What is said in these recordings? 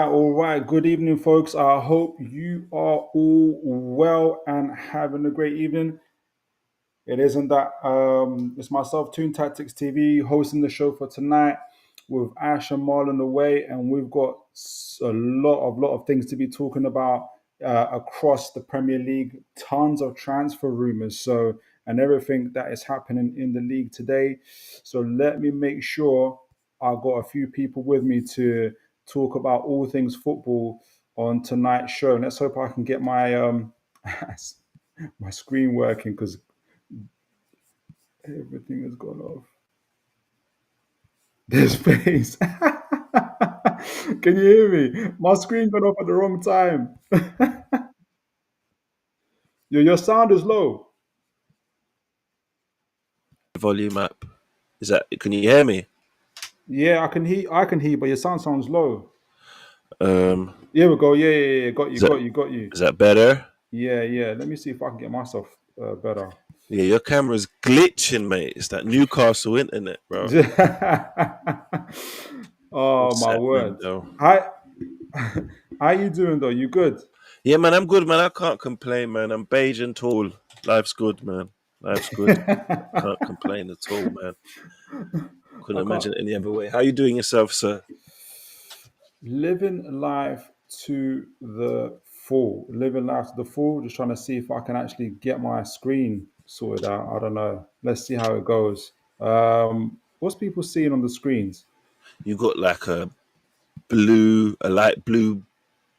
All right. Good evening, folks. I hope you are all well and having a great evening. It isn't that it's myself, Toon Tactics TV, hosting the show for tonight with Ash and Marlon away, and we've got a lot of things to be talking about across the Premier League. Tons of transfer rumors, and everything that is happening in the league today. So let me make sure I've got a few people with me to talk about all things football on tonight's show. Let's hope I can get my my screen working because everything has gone off. There's space. Can you hear me? My screen got off at the wrong time. Your sound is low. Volume up. Is that? Can you hear me? Yeah, I can hear. I can hear, but your sound sounds low. Um, Here we go. Yeah. Got you. is that Got you. Got you. is that better? Yeah. Let me see if I can get myself better. Yeah, your camera's glitching, mate. It's that Newcastle internet, bro. Oh What's my happening, word! though? Hi, how you doing though? You good? Yeah, man, I'm good, man. I can't complain, man. I'm beige and tall. Life's good, man. Life's good. Can't complain at all, man. Couldn't I can't imagine it any other way. How you doing yourself, sir? living life to the full. Living life to the full. Just trying to see if I can actually get my screen sorted out. I don't know. Let's see how it goes. What's people seeing on the screens? You got like a light blue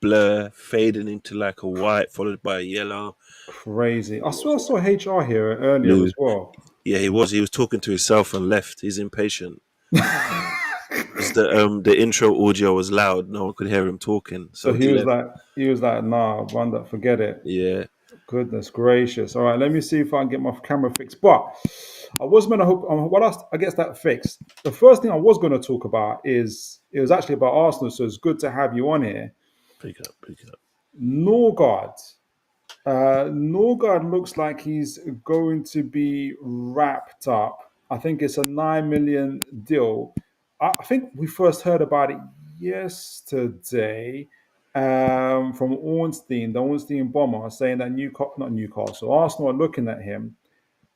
blur fading into like a white, followed by a yellow, Crazy. I swear I saw HR here earlier blue. as well. Yeah, he was. He was talking to himself and left. He's impatient because the intro audio was loud. No one could hear him talking, So so he left. he was like, nah, Wanda, forget it. Yeah, Goodness gracious. All right, let me see if I can get my camera fixed. But I was going to hope, what else, I guess that fixed. The first thing I was going to talk about is, it was actually about Arsenal, so it's good to have you on here. pick up, pick up. Norgard. Norgard looks like he's going to be wrapped up. I think it's a 9 million deal. I think we first heard about it yesterday from Ornstein, the Ornstein bomber, saying that not Newcastle, Arsenal are looking at him,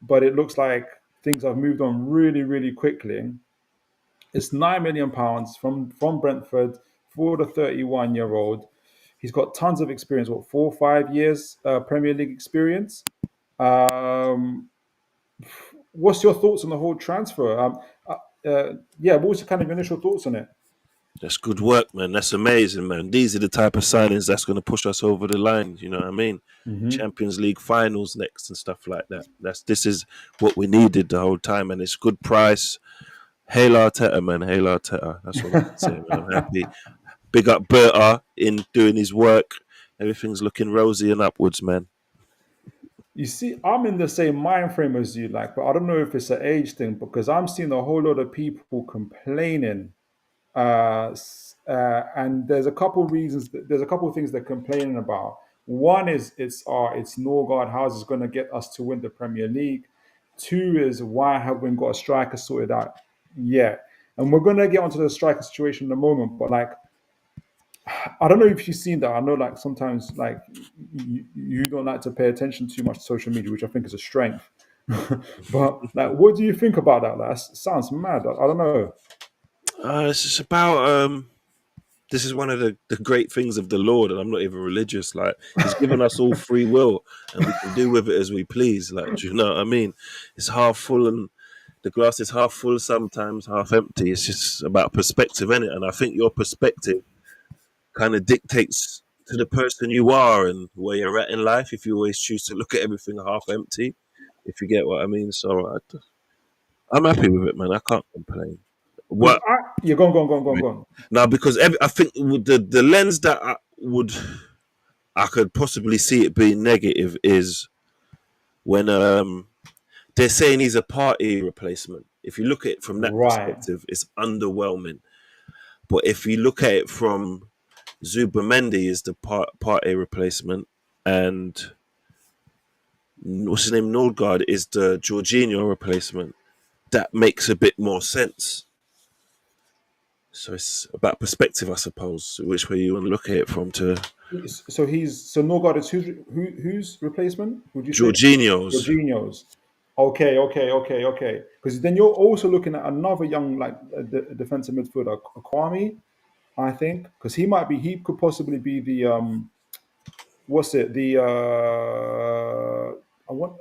but it looks like things have moved on really, really quickly. It's 9 million pounds from Brentford for the 31-year-old. He's got tons of experience. What 4 or 5 years Premier League experience? Um, what's your thoughts on the whole transfer? Yeah, what was your kind of initial thoughts on it? That's good work, man. That's amazing, man. These are the type of signings that's going to push us over the line. You know what I mean? Hmm. Champions League finals next and stuff like that. This is what we needed the whole time, and it's good price. Hail Arteta, man. Hail Arteta. That's what I can say, man. I'm happy. Big up Berta in doing his work. Everything's looking rosy and upwards, man. You see, I'm in the same mind frame as you, like, but I don't know if it's an age thing because I'm seeing a whole lot of people complaining and there's a couple reasons. There's a couple of things they're complaining about. One is it's Norgard. How's is going to get us to win the Premier League? Two is why haven't we got a striker sorted out yet? And we're going to get onto the striker situation in a moment. But like, I don't know if you've seen that. I know like sometimes like you don't like to pay attention too much to social media, which I think is a strength. But like, what do you think about that? That sounds mad. I don't know. It's just about this is one of the great things of the Lord, and I'm not even religious. Like He's given us all free will, and we can do with it as we please. Like, do you know what I mean? It's half full, and the glass is half full sometimes, half empty. It's just about perspective, innit? And I think your perspective kind of dictates to the person you are and where you're at in life. If you always choose to look at everything half empty, if you get what I mean. So I'm happy with it, man. I can't complain. Because What yeah, go on, go on, go on, go on, go on. now? Because I think the lens that I could possibly see it being negative is when they're saying he's a party replacement. If you look at it from that Right. perspective, it's underwhelming. But if you look at it from Zubamendi is the party replacement, and what's his name, Nordgaard is the Jorginho replacement. That makes a bit more sense. So it's about perspective, I suppose, which way you want to look at it from. To So Norgard is whose replacement would you say? Jorginho's. Jorginho's. Okay. Because then you're also looking at another young like defensive midfielder, Kwame, I think, because he could possibly be the what's it the I want.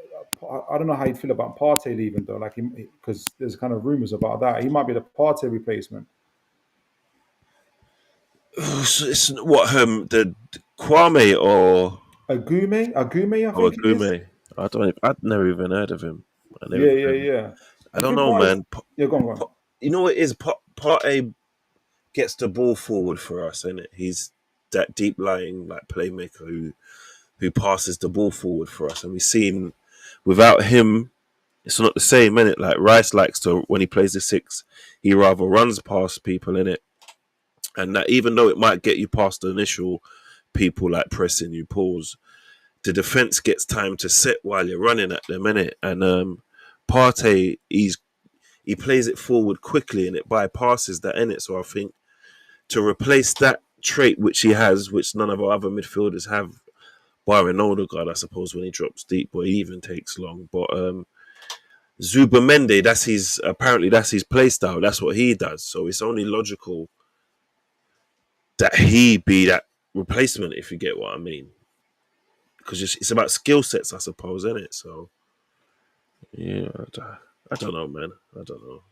I don't know how you feel about Partey leaving though, like because there's kind of rumors about that. He might be the Partey replacement. It's what the Kwame Agume, I or think it is. Agume. I don't. I'd never even heard of him. I never Yeah, even yeah, heard of him. yeah. I I don't think know, Partey's. man. Yeah, go on, go on. You know what it is? Partey gets the ball forward for us, and he's that deep lying like playmaker who who passes the ball forward for us. And we've seen without him, it's not the same, innit? Like Rice likes to, when he plays the six, he rather runs past people, innit? And that even though it might get you past the initial people like pressing you, pause, the defense gets time to set while you're running at them, innit? And Partey, he plays it forward quickly and it bypasses that, innit? So I think to replace that trait which he has, which none of our other midfielders have, barring Odegaard, I suppose, when he drops deep, but he even takes long. But Zubamende, that's his play style. That's what he does. So it's only logical that he be that replacement, if you get what I mean. Because it's about skill sets, I suppose, isn't it? So yeah, I don't know, man. I don't know.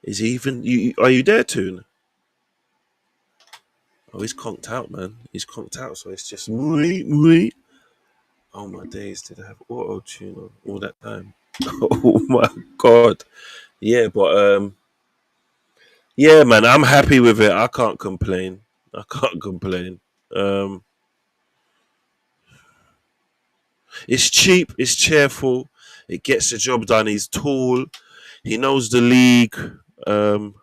Is he even? Are you there, Toon? Oh, he's conked out, man. He's conked out, so it's just oh my days, did I have auto tune on all that time? Oh my god. Yeah, but yeah, man, I'm happy with it. I can't complain. I can't complain. Um it's cheap, it's cheerful, it gets the job done, he's tall, he knows the league. Um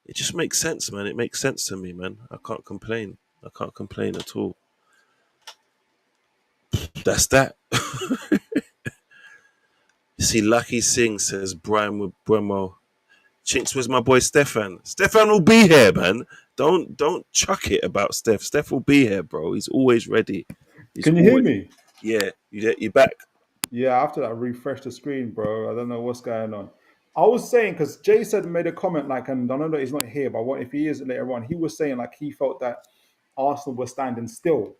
it just makes sense, man. It makes sense to me, man. I can't complain. I can't complain at all. That's that. See, Lucky Singh says Brian with Bremo. Chinks, where's my boy Stefan? Stefan will be here, man. Don't chuck it about Steph. Steph will be here, bro. He's always ready. He's Can you hear always me? yeah. You back? Yeah, after that, refresh the screen, bro. I don't know what's going on. I was saying because Jay said made a comment like, and I know that he's not here, but what if he is later on? He was saying like he felt that Arsenal were standing still,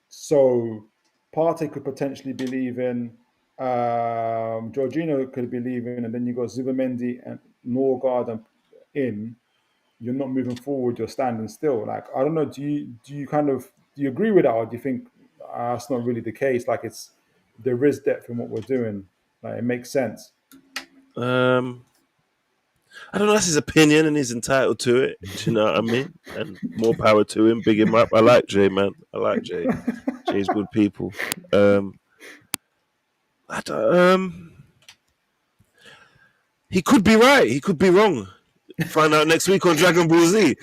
so Partey could potentially be leaving, Jorginho could be leaving, and then you got Zubamendi and Norgard and in. You're not moving forward. You're standing still. Like I don't know. Do you kind of do you agree with that, or do you think that's not really the case? Like it's there is depth in what we're doing. Like it makes sense. Um, I don't know. That's his opinion, and he's entitled to it. Do you know what I mean? And more power to him. Big him up. I like Jay, man. I like Jay. Jay's good people. I don't, he could be right. He could be wrong. Find out next week on Dragon Ball Z.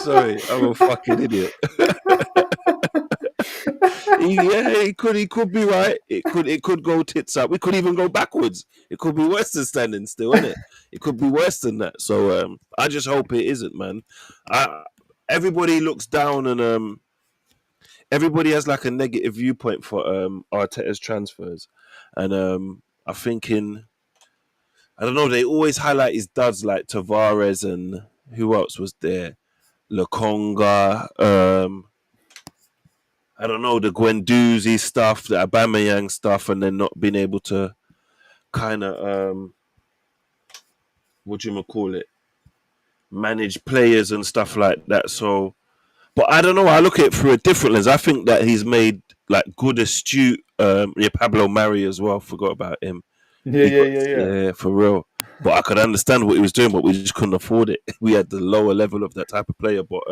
Sorry, I'm a fucking idiot. Yeah, he could be right. It could go tits up. We could even go backwards. It could be worse than standing still, isn't it? It could be worse than that. So I just hope it isn't, man. Everybody looks down and everybody has like a negative viewpoint for Arteta's transfers, and I'm thinking I don't know. They always highlight his duds like Tavares and who else was there, Lakonga. I don't know the Guendouzi stuff, the Aubameyang stuff, and then not being able to kind of what do you call it, manage players and stuff like that. So, but I don't know. I look at it through a different lens. I think that he's made like good, astute. Yeah, Pablo Mari as well. Forgot about him. Yeah, He yeah, got yeah, yeah. yeah for real. But I could understand what he was doing, but we just couldn't afford it. We had the lower level of that type of player. But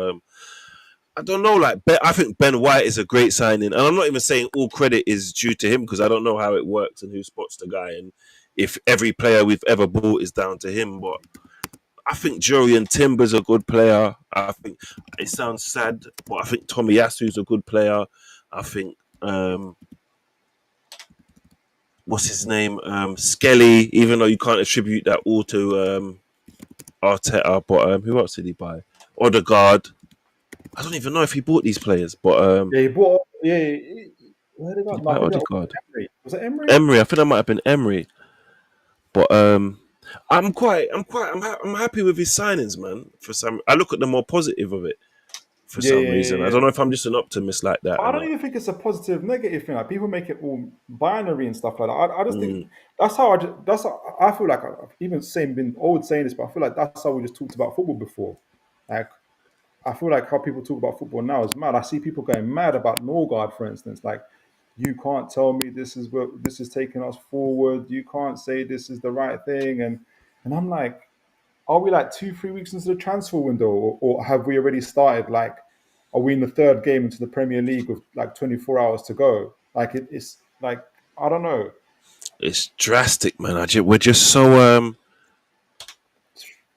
I don't know. Like I think Ben White is a great signing, and I'm not even saying all credit is due to him because I don't know how it works and who spots the guy, and if every player we've ever bought is down to him. But I think Jurian Timber's a good player. I think it sounds sad, but I think Tomiyasu's a good player. I think what's his name? Skelly, even though you can't attribute that all to Arteta, but who else did he buy? Odegaard. I don't even know if he bought these players, but Yeah, he bought. Yeah, where did they did go? he No, buy maybe that was Odegaard? Emery. Was it Emery? Emery. I think that might have been Emery. But I'm happy with his signings, man. For some, I look at the more positive of it for Yeah, some yeah, reason. I yeah, don't know yeah. if I'm just an optimist like that I or don't not. even think it's a positive negative thing. Like people make it all binary and stuff like that. I just think Mm. that's how that's how I feel like I've even saying been old saying this, but I feel like that's how we just talked about football before. Like I feel like how people talk about football now is mad. I see people going mad about Norgard, for instance. Like you can't tell me this is taking us forward. You can't say this is the right thing. And I'm like, are we like 2, 3 weeks into the transfer window, or have we already started? Like, are we in the third game into the Premier League with like 24 hours to go? Like it's like, I don't know. It's drastic, man. We're just so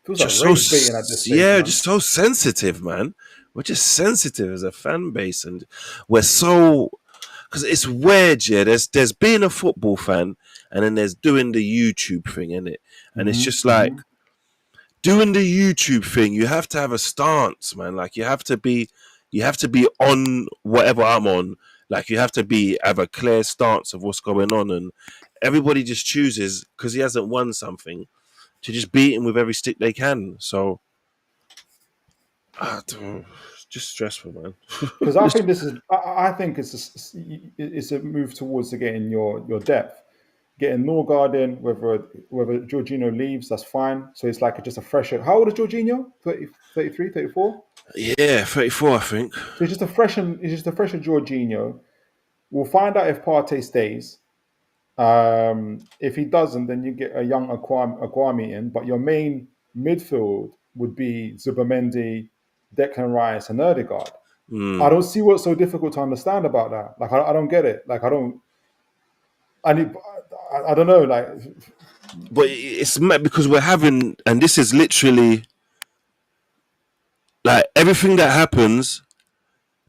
Feels like just so rage baiting at this stage, yeah, man. just so sensitive, man. We're just sensitive as a fan base, and we're so because it's weird. Yeah, there's being a football fan, and then there's doing the YouTube thing, in it, and it's Hmm. just like Hmm. doing the YouTube thing. You have to have a stance, man. Like you have to be on whatever I'm on. Like you have to have a clear stance of what's going on, and everybody just chooses because he hasn't won something to just beat him with every stick they can. So just stressful, man. Because I think this is, I think it's a move towards to getting your depth, getting Norgard in. Whether Jorginho leaves, that's fine. So it's like just a fresher. How old is Jorginho? 30, 33, 34? Yeah, 34, I think. So it's just a fresher Jorginho. We'll find out if Partey stays. If he doesn't, then you get a young Aguami in. But your main midfield would be Zubamendi, Declan Rice, and Erdegaard. I Mm. don't see what's so difficult to understand about that. Like, I don't get it. Like, I don't. I need. I don't know. Like, But it's mad because we're having, and this is literally like everything that happens.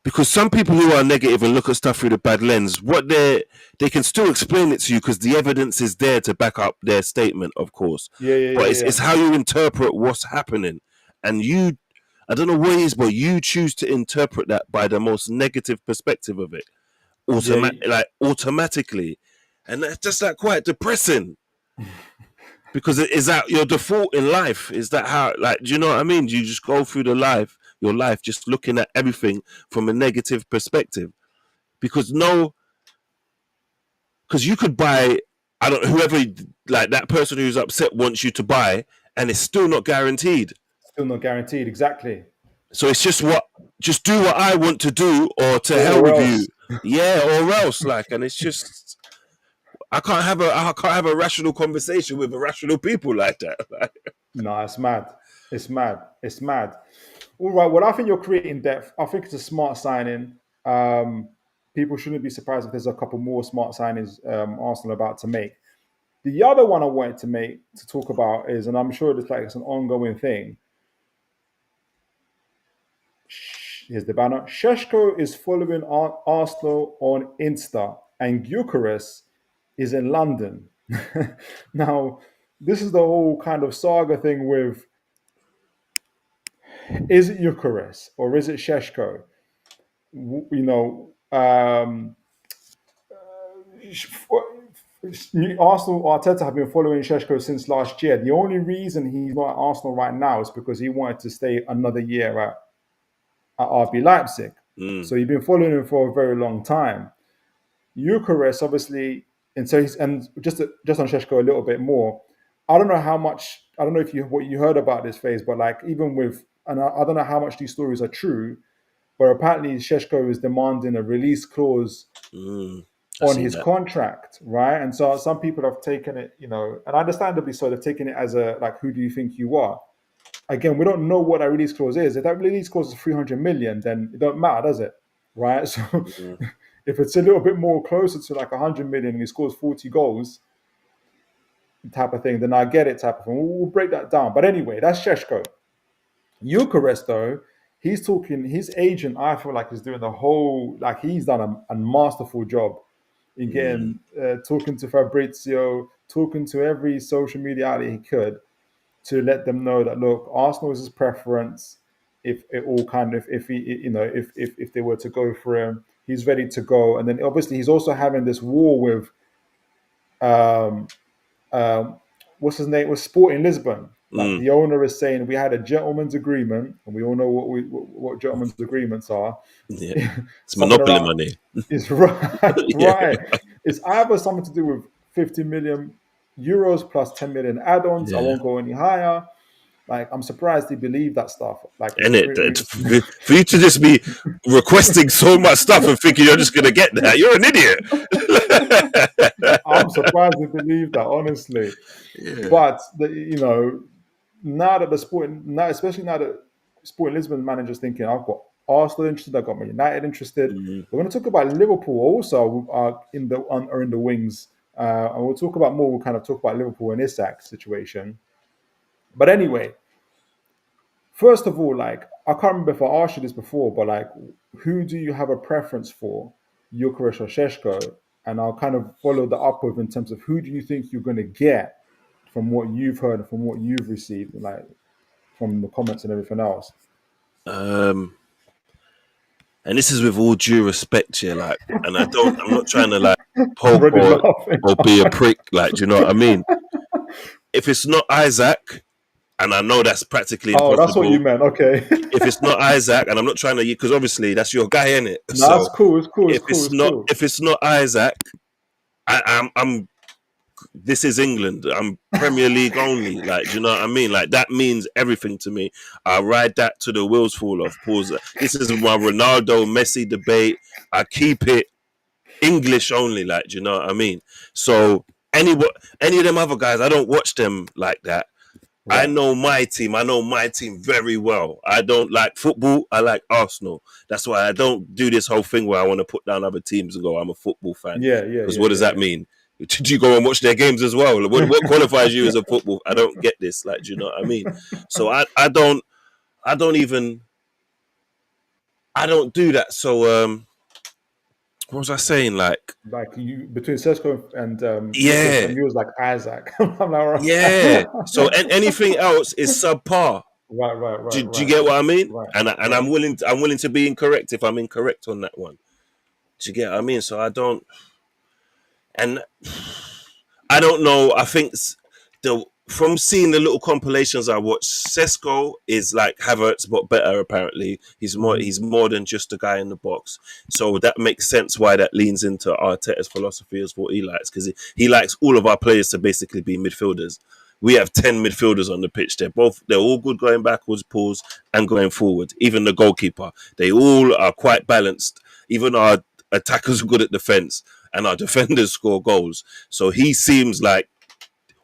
Because some people who are negative and look at stuff through the bad lens, they can still explain it to you because the evidence is there to back up their statement, of course. yeah, yeah, But yeah, yeah. it's how you interpret what's happening, and I don't know what it is, but you choose to interpret that by the most negative perspective of it, Yeah. automatically, and that's just like quite depressing. Because is that your default in life? Is that how, like, do you know what I mean? Do you just go through your life, just looking at everything from a negative perspective? Because no, because you could buy, I don't, whoever, like that person who's upset wants you to buy, and it's still not guaranteed. Still not guaranteed. Exactly. So it's just do what I want to do, or to hell Or with else. you, yeah, or else, like, and it's just. I can't have a rational conversation with irrational people like that. Like, No, it's mad. It's mad. It's mad. All right. Well, I think you're creating depth. I think it's a smart signing. People shouldn't be surprised if there's a couple more smart signings Arsenal about to make. The other one I wanted to talk about is, and I'm sure it's an ongoing thing. Here's the banner. Sesko is following Arsenal on Insta, and Eucharist is in London. Now, this is the whole kind of saga thing with, is it Eucharist or is it Sheshko? You know, Arsenal Arteta have been following Sheshko since last year. The only reason he's not at Arsenal right now is because he wanted to stay another year at RB Leipzig. mm, So you've been following him for a very long time. Eucharist, obviously, and so he's, and just on Sheshko a little bit more. I don't know how much. I don't know if you what you heard about this phase, but like even with, and I don't know how much these stories are true, but apparently Sheshko is demanding a release clause mm, I on seen his that. contract, right? And so some people have taken it, and understandably so, they've taken it as a like, who do you think you are? Again, we don't know what that release clause is. If that release clause is 300 million, then it don't matter, does it? Right? So Mm, if it's a little bit more closer to like 100 million and he scores 40 goals, type of thing, then I get it, type of thing. We'll break that down. But anyway, that's Sheshko. Eucharist, though, he's talking, his agent, I feel like, is doing the whole, like, he's done a masterful job in mm, getting, talking to Fabrizio, talking to every social media outlet he could to let them know that, look, Arsenal is his preference. If it all kind of, if he, if they were to go for him, he's ready to go. And then obviously he's also having this war with, um, um, what's his name? Was Sporting Lisbon. Like mm. the owner is saying, we had a gentleman's agreement, and we all know what gentleman's agreements are. Yeah, it's Something monopoly around money. is right, Yeah, right. It's either something to do with 50 million euros plus 10 million add-ons. I yeah, won't go any higher. Like, I'm surprised he believed that stuff. Like, And for you to just be requesting so much stuff and thinking you're just gonna get that, you're an idiot. I'm surprised he believed that, honestly. Yeah. But now that the Sporting, now especially now that Sporting Lisbon managers thinking, I've got Arsenal interested, I've got Man United interested. Mhm. We're going to talk about Liverpool also are in the wings, and we'll talk about more. We'll kind of talk about Liverpool and Isak situation. But anyway, first of all, like, I can't remember if I asked you this before, but like, who do you have a preference for, Gyökeres or Sesko? And I'll kind of follow that up with in terms of who do you think you're going to get from what you've heard and from what you've received, like from the comments and everything else. Um, and this is with all due respect here, like, and I'm not trying to like I'm poke already laughing. or be a prick, like, do you know what I mean? If it's not Isak, and I know that's practically Oh, that's what you impossible. meant. Okay. If it's not Isak, and I'm not trying to, because obviously that's your guy, innit? No, that's So cool. It's cool. It's cool. It's cool. if it's not Isak, I'm this is England. I'm Premier League only. Like, do you know what I mean? Like, that means everything to me. I ride that to the wheels fall off. Pause. This is my Ronaldo Messi debate. I keep it English only. Like, do you know what I mean? So any of them other guys, I don't watch them like that. I Right. know my team. I know my team very well. I don't like football. I like Arsenal. That's why I don't do this whole thing where I want to put down other teams and go, I'm a football fan. Yeah. Yeah. Because Yeah. what does that Yeah. mean? Did you go and watch their games as well? What qualifies you as a football? I don't get this. Like, do you know what I mean? So I don't even I don't do that. So what was I saying? Like, Like, you between Sesko and Gyökeres, yeah, and you was like Isaac. I'm like, yeah. right. So and anything else is subpar. Right. Right. Right. Do you Right. get what I mean? Right. And Right. I'm willing to be incorrect if I'm incorrect on that one. Do you get what I mean? So I don't, and I don't know. I think the from seeing the little compilations I watched, Sesko is like Havertz but better. Apparently, Mhm. he's more than just a guy in the box. So that makes sense why that leans into Arteta's philosophy as what he likes, because he likes all of our players to basically be midfielders. We have 10 midfielders on the pitch. They're all good going backwards, pause, and going forward. Even the goalkeeper, they all are quite balanced. Even our attackers are good at defense, and our defenders score goals. So he seems like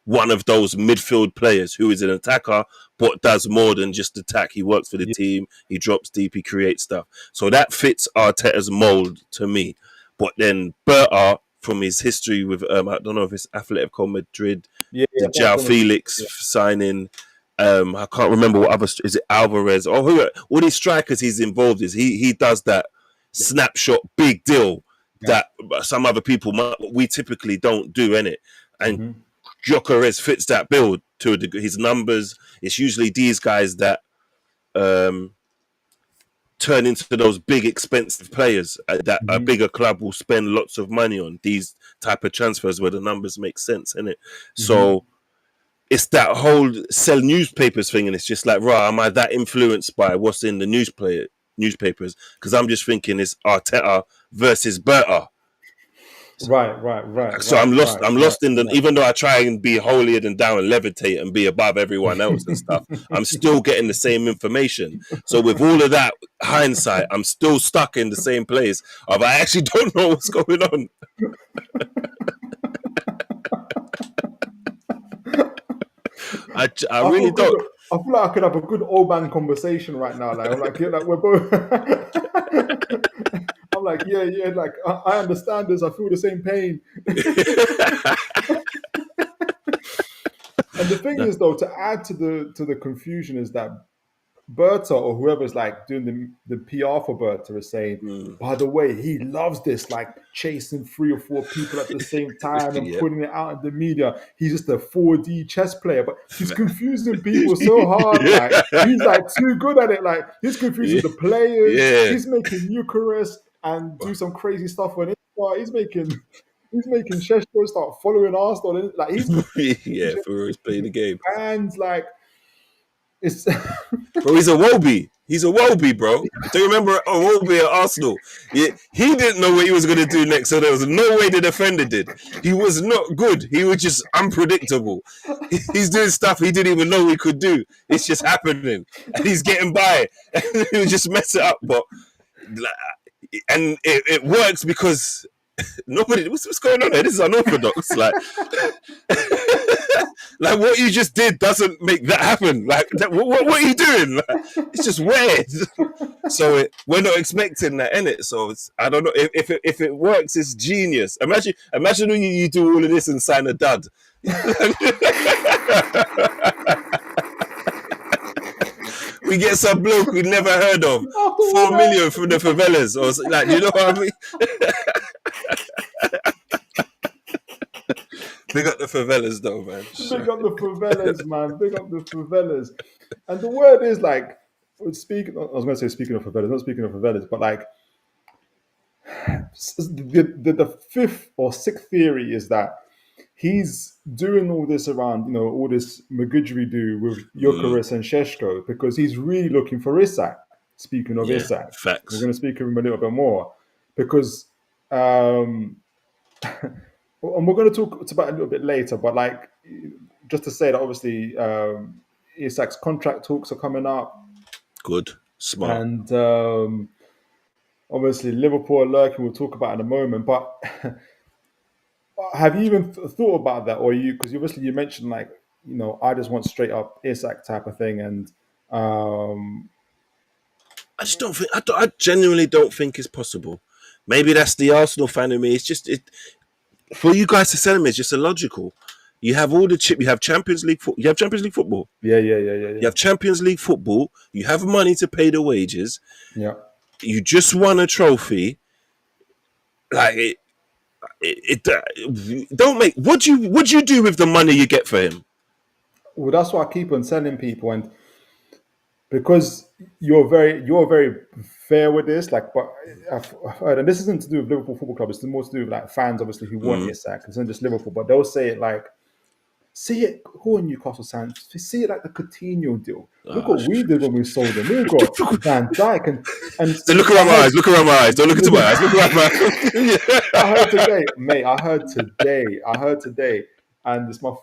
one of those midfield players who is an attacker but does more than just attack. He works for the Yeah. team, he drops deep, he creates stuff. So that fits Arteta's mold to me. But then Berta, from his history with I don't know if it's Atletico Madrid, Yeah. the Yeah. João Felix Yeah. signing. I can't remember what other is it Alvarez or who all these strikers he's involved is he does that Yeah. snapshot big deal Yeah. that some other people we typically don't do in it. And Mhm. Gyökeres fits that build to a degree. His numbers, it's usually these guys that um, turn into those big expensive players that a Mhm. bigger club will spend lots of money on. These type of transfers where the numbers make sense, innit? Mhm. So it's that whole sell newspapers thing, and it's just like, right, am I that influenced by what's in the newspapers? Because I'm just thinking it's Arteta versus Berta. Right. Right. Right. So Right. Right. I'm Right. lost in the, Right. even though I try and be holier than thou and levitate and be above everyone else and stuff, I'm still getting the same information. So with all of that hindsight, I'm still stuck in the same place of I actually don't know what's going on. I I feel really good. don't. I feel like I could have a good old man conversation right now. Like, I'm like, yeah, like we're both. I'm like, yeah, yeah. Like, I understand this. I feel the same pain. And the thing is, though, to add to the confusion is that Berta or whoever's like doing the PR for Berta is saying, Mm. by the way, he loves this, like chasing 3 or 4 people at the same time and Yeah. putting it out in the media. He's just a 4D chess player, but he's confusing people so hard. Like, he's like too good at it. Like, he's confusing Yeah. the players. Yeah. He's making Eucharist and do some crazy stuff when he's making Sheshko start following Arsenal. Like, he's Yeah, confusing for us playing the game. fans. Like, it's Bro, he's a Wobie. He's a Welby, bro. Do you remember Welby at Arsenal? He didn't know what he was going to do next, so there was no way the defender did. He was not good. He was just unpredictable. He's doing stuff he didn't even know he could do. It's just happening, and he's getting by. He would just mess it up, but and it works because nobody. What's going on here? This is unorthodox. Like what you just did doesn't make that happen. Like what are you doing? Like, it's just weird. So we're not expecting that, innit? So I don't know if it works. It's genius. Imagine when you do all of this and sign a dud. We get some bloke we never heard of, After all 4 million from the favelas, or like, you know what I mean? Big up the favelas, though, man. Big up the favelas, man. Big up the favelas. And the word is like, speaking. I was going to say speaking of favelas, not speaking of favelas, but like the fifth or sixth theory is that he's doing all this around, all this magudgery with Gyökeres and Sesko because he's really looking for Isak. Speaking of Yeah, Isak, we're facts. going to speak of him a little bit more because, and we're going to talk about it a little bit later, but like, just to say that obviously Isak's contract talks are coming up, Good, smart. and obviously Liverpool are lurking. We'll talk about it in a moment, but have you even thought about that, or because obviously you mentioned like I just want straight up Isak type of thing, and I just don't think. I genuinely don't think it's possible. Maybe that's the Arsenal fan in me. It's just for you guys to sell him. It's just illogical. You have all the chip. You have Champions League. You have Champions League football. yeah. You have Champions League football. You have money to pay the wages. Yeah. You just won a trophy. Like don't make. What you do with the money you get for him? Well, that's why I keep on telling people, and because you're very fair with this, like, but I've heard, and this isn't to do with Liverpool Football Club. It's more to do with like fans, obviously, who want Isak. It's not just Liverpool, but they'll say it like, see it, who are Newcastle fans? See it like the Coutinho deal. Look what we did when we sold him. We got Van Dijk and So look around my eyes. Look around my eyes. Don't look into my eyes. Look around my eyes. I heard today, mate. I heard today, and it's my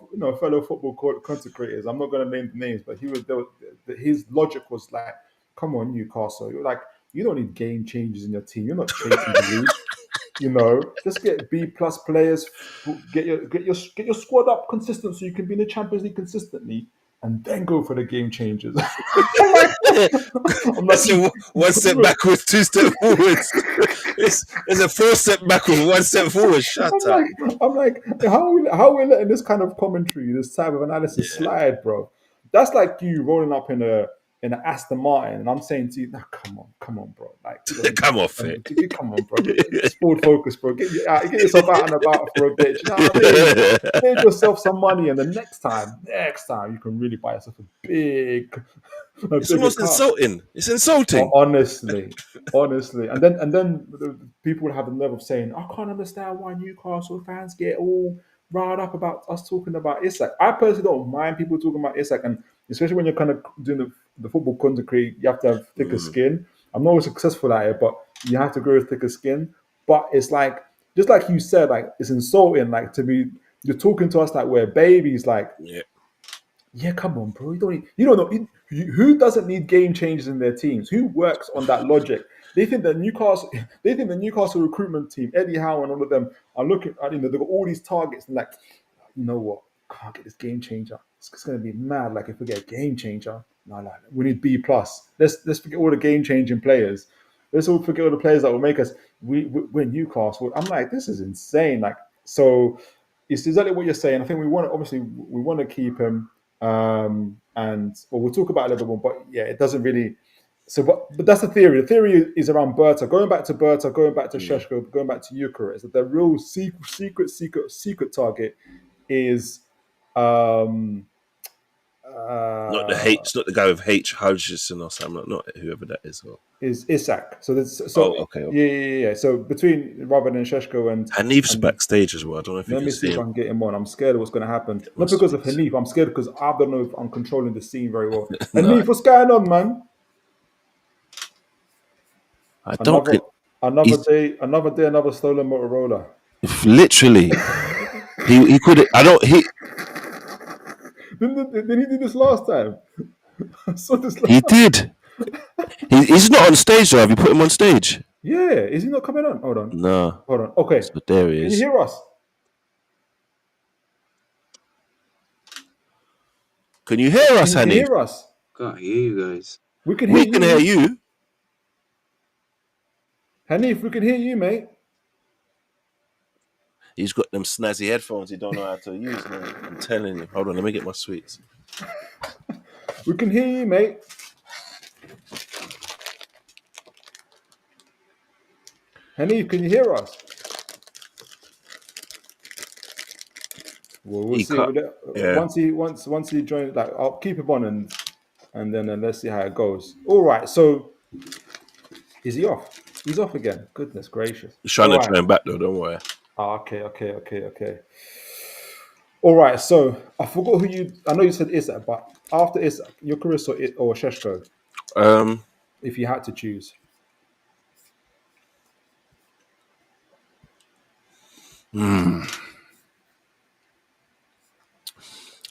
fellow football content creators. I'm not going to name the names, but his logic was like, "Come on, Newcastle. You're like, you don't need game changers in your team. You're not chasing the league. Just get B+ players. Get your squad up consistent so you can be in the Champions League consistently, and then go for the game changers." I'm like, So one step backwards, 2 step forwards. It's a 4 step backwards, 1 step forward. Shut up. I'm like, how are we letting this kind of commentary, this type of analysis slide, bro? That's like you rolling up in an Aston Martin, and I'm saying to you, nah, come on, bro. Like, Come off it. come on, bro. Get forward focus, bro. Get yourself out and about for a bit. You know what I mean? Save yourself some money, and the next time, you can really buy yourself a big. It's almost insulting. It's insulting. Honestly, and then the people would have the nerve of saying, "I can't understand why Newcastle fans get all riled up about us talking about Isak." I personally don't mind people talking about Isak, and especially when you're kind of doing the football content create, you have to have thicker skin. I'm not always successful at it, but you have to grow thicker skin. But it's like, just like you said, like, it's insulting, like, you're talking to us like we're babies, like. Yeah, come on, bro. You don't know who doesn't need game changers in their teams. Who works on that logic? They think the Newcastle recruitment team, Eddie Howe and all of them are looking at, they've got all these targets and like, you know what? Can't get this game changer. It's going to be mad. Like, if we get a game changer, no, we need B+. Let's forget all the game changing players. Let's all forget all the players that will make us. We're Newcastle. I'm like, this is insane. Like, so it's exactly what you're saying. I think we want to keep him. We'll talk about it a little bit more, but yeah, it doesn't really. So, but that's the theory. The theory is around Berta, going back to Sesko, going back to Gyökeres. That the real secret target is Not the H, not the guy with H Hutchison or something. Not whoever that is. Is Isak. So okay. Yeah. So between rather than Sesko and Hanif's backstage as well. I don't know if you let can me see if I him. can get him on. I'm scared of what's going to happen. Not because of Hanif. I'm scared because I don't know if I'm controlling the scene very well. Hanif, what's going on, man? I don't Another think he's another stolen Motorola. literally. He could. I don't. Didn't he do this last time? I saw this. He did. He's not on stage though. Have you put him on stage? Yeah, is he not coming on? No. Hold on. Okay, So there he can you is. hear us? Can you hear us, Can you Hanif? hear us? Can't hear you guys. We can hear We can hear you. you. Hanif, we can hear you, mate. He's got them snazzy headphones he don't know how to use, man. I'm telling you. Hold on, let me get my sweets. We can hear you, mate. Hanif, can you hear us? Well, we'll He see. cut. Yeah. Once he joins, like I'll keep him on and then let's see how it goes. All right. So is he off? He's off again. Goodness gracious. He's trying All to right. join back though, don't worry. Okay. All right. So I forgot who you. I know you said Isak, but after Isak, Gyökeres or Sesko, Um if you had to choose.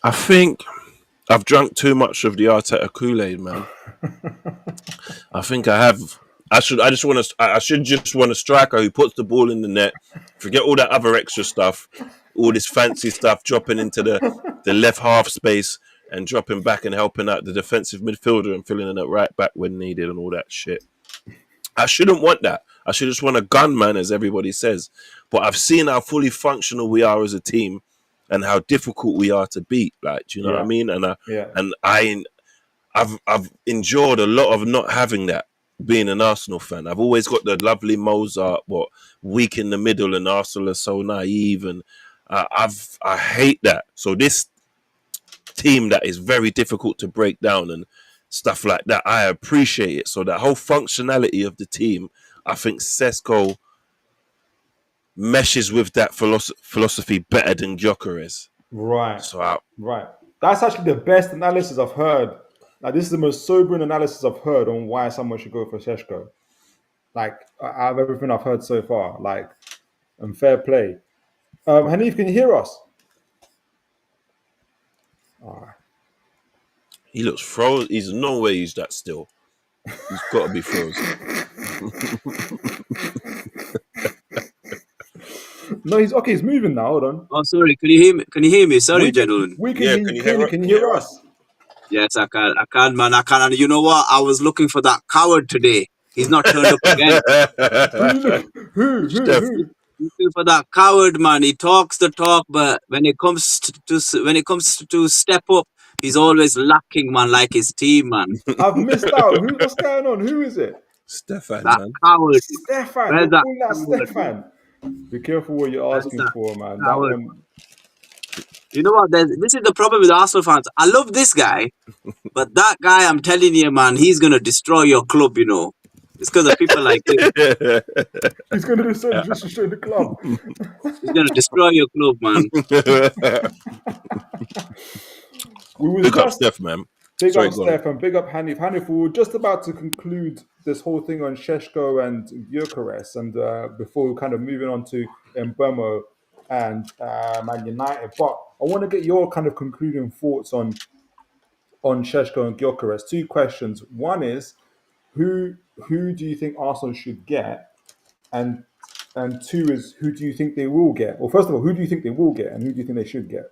I think I've drunk too much of the Arteta Kool-Aid, man. I think I have. I should just want a striker who puts the ball in the net. Forget all that other extra stuff, all this fancy stuff, dropping into the left half space and dropping back and helping out the defensive midfielder and filling in at right back when needed and all that shit. I shouldn't want that. I should just want a gunman, as everybody says. But I've seen how fully functional we are as a team and how difficult we are to beat. Like, do you know what I mean? I've endured a lot of not having that, being an Arsenal fan. I've always got the lovely Mozart, weak in the middle, and Arsenal are so naive, and I hate that. So this team that is very difficult to break down and stuff like that, I appreciate it. So that whole functionality of the team, I think Sesko meshes with that philosophy better than Gyökeres. Right. So Right. That's actually the best analysis I've heard. Like, this is the most sobering analysis I've heard on why someone should go for Sesko. Like, out of everything I've heard so far. Like, and fair play. Hanif, can you hear us? he looks frozen. He's no way he's that still. He's got to be frozen. No, he's okay. He's moving now. Hold on. Oh, sorry. Can you hear me? Can you hear me? Sorry, gentlemen. We can Yeah, hear you clearly. Can you hear us? Yes, I can. I can, man. I can. And you know what? I was looking for that coward today. He's not turned up again. Who? Steph, Looking for that coward, man. He talks the talk, but when it comes to step up, he's always lacking, man. Like his team, man. I've missed out. What's going on? Who is it? Stefan, That man. coward. Stefan. Where's You're that calling that coward, man? Stefan. Be careful what you're Where's asking that for, man. That coward? one. You know what? This is the problem with Arsenal fans. I love this guy, but that guy, I'm telling you, man, he's gonna destroy your club. You know, it's because of people like him. He's going to destroy the club. He's gonna destroy your club, man. We was Pick up just Steph, man. big Sorry, up go on. Steph and big up Hanif. Hanif, we were just about to conclude this whole thing on Sesko and Gyökeres, and before kind of moving on to Mbeumo and Man United. But I want to get your kind of concluding thoughts on Sesko and Gyökeres. Two questions. One is, who do you think Arsenal should get? And two is, who do you think they will get? Well, first of all, who do you think they will get, and who do you think they should get?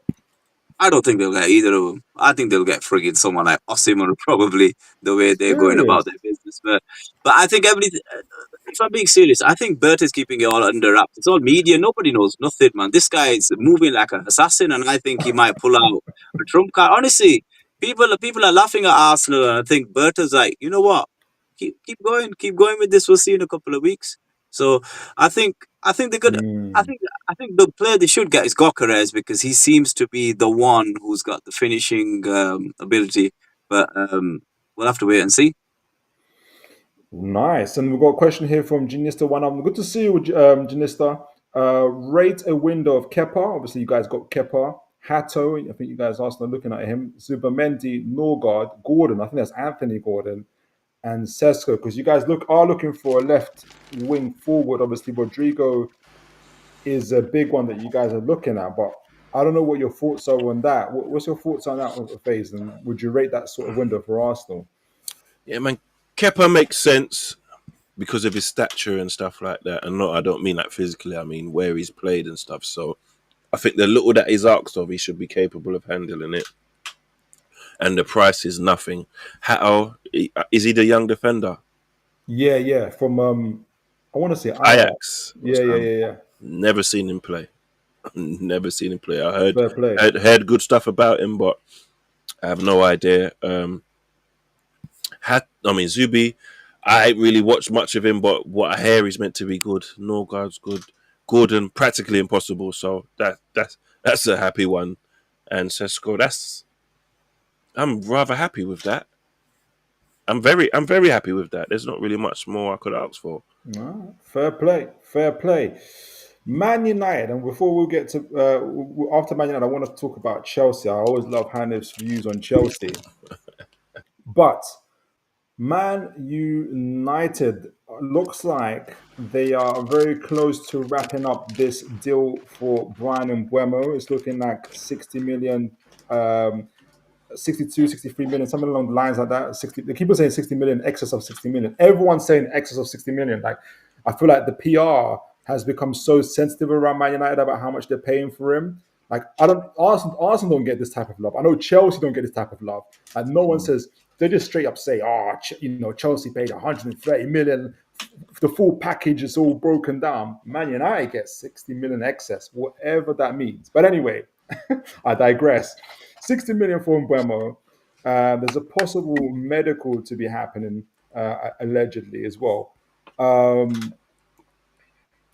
I don't think they'll get either of them. I think they'll get frigging someone like Osimhen, probably the way they're going about Serious? their business. But I think everything. If I'm being serious, I think Bert is keeping it all under wraps. It's all media. Nobody knows nothing, man. This guy is moving like an assassin, and I think he might pull out a trump card. Honestly, people are laughing at Arsenal, and I think Bert is like, you know what? Keep going with this. We'll see in a couple of weeks. So I think they could. I think the player they should get is Gyökeres because he seems to be the one who's got the finishing ability. But we'll have to wait and see. Nice. And we've got a question here from Janista One. Good to see you, Janista. Rate a window of Kepa. Obviously, you guys got Kepa, Hato. I think you guys are looking at him. Zubamendi, Norgard, Gordon. I think that's Anthony Gordon. and Sesko, because you guys are looking for a left wing forward. Obviously, Rodrigo is a big one that you guys are looking at, but I don't know what your thoughts are on that. What's your thoughts on that phase, and would you rate that sort of window for Arsenal? Yeah, man. Kepa makes sense because of his stature and stuff like that. And I don't mean like physically, I mean where he's played and stuff. So I think the little that he's asked of, he should be capable of handling it. And the price is nothing. How is he the young defender? Yeah, from I want to say Ajax. Ajax. Yeah. Never seen him play. Never seen him play. I heard Fair play. heard good stuff about him, but I have no idea. Zubi, I ain't really watched much of him, but what I hear he's meant to be good. Norgard's good. Gordon, practically impossible. So that's a happy one. And Sesko, I'm rather happy with that. I'm very happy with that. There's not really much more I could ask for. No, fair play. Man United, and before we get to after Man United, I want to talk about Chelsea. I always love Hanif's views on Chelsea, but Man United looks like they are very close to wrapping up this deal for Brian Mbeumo. It's looking like 60 million, 62, 63 million, something along the lines like that. 60. They keep on saying 60 million, excess of 60 million. Everyone's saying excess of 60 million. Like, I feel like the PR has become so sensitive around Man United about how much they're paying for him. Like, Arsenal don't get this type of love. I know Chelsea don't get this type of love. Like, no one says, they just straight up say, Chelsea paid 130 million. The full package is all broken down. Man United gets 60 million excess, whatever that means. But anyway, I digress. 60 million for Mbeumo. There's a possible medical to be happening, allegedly as well.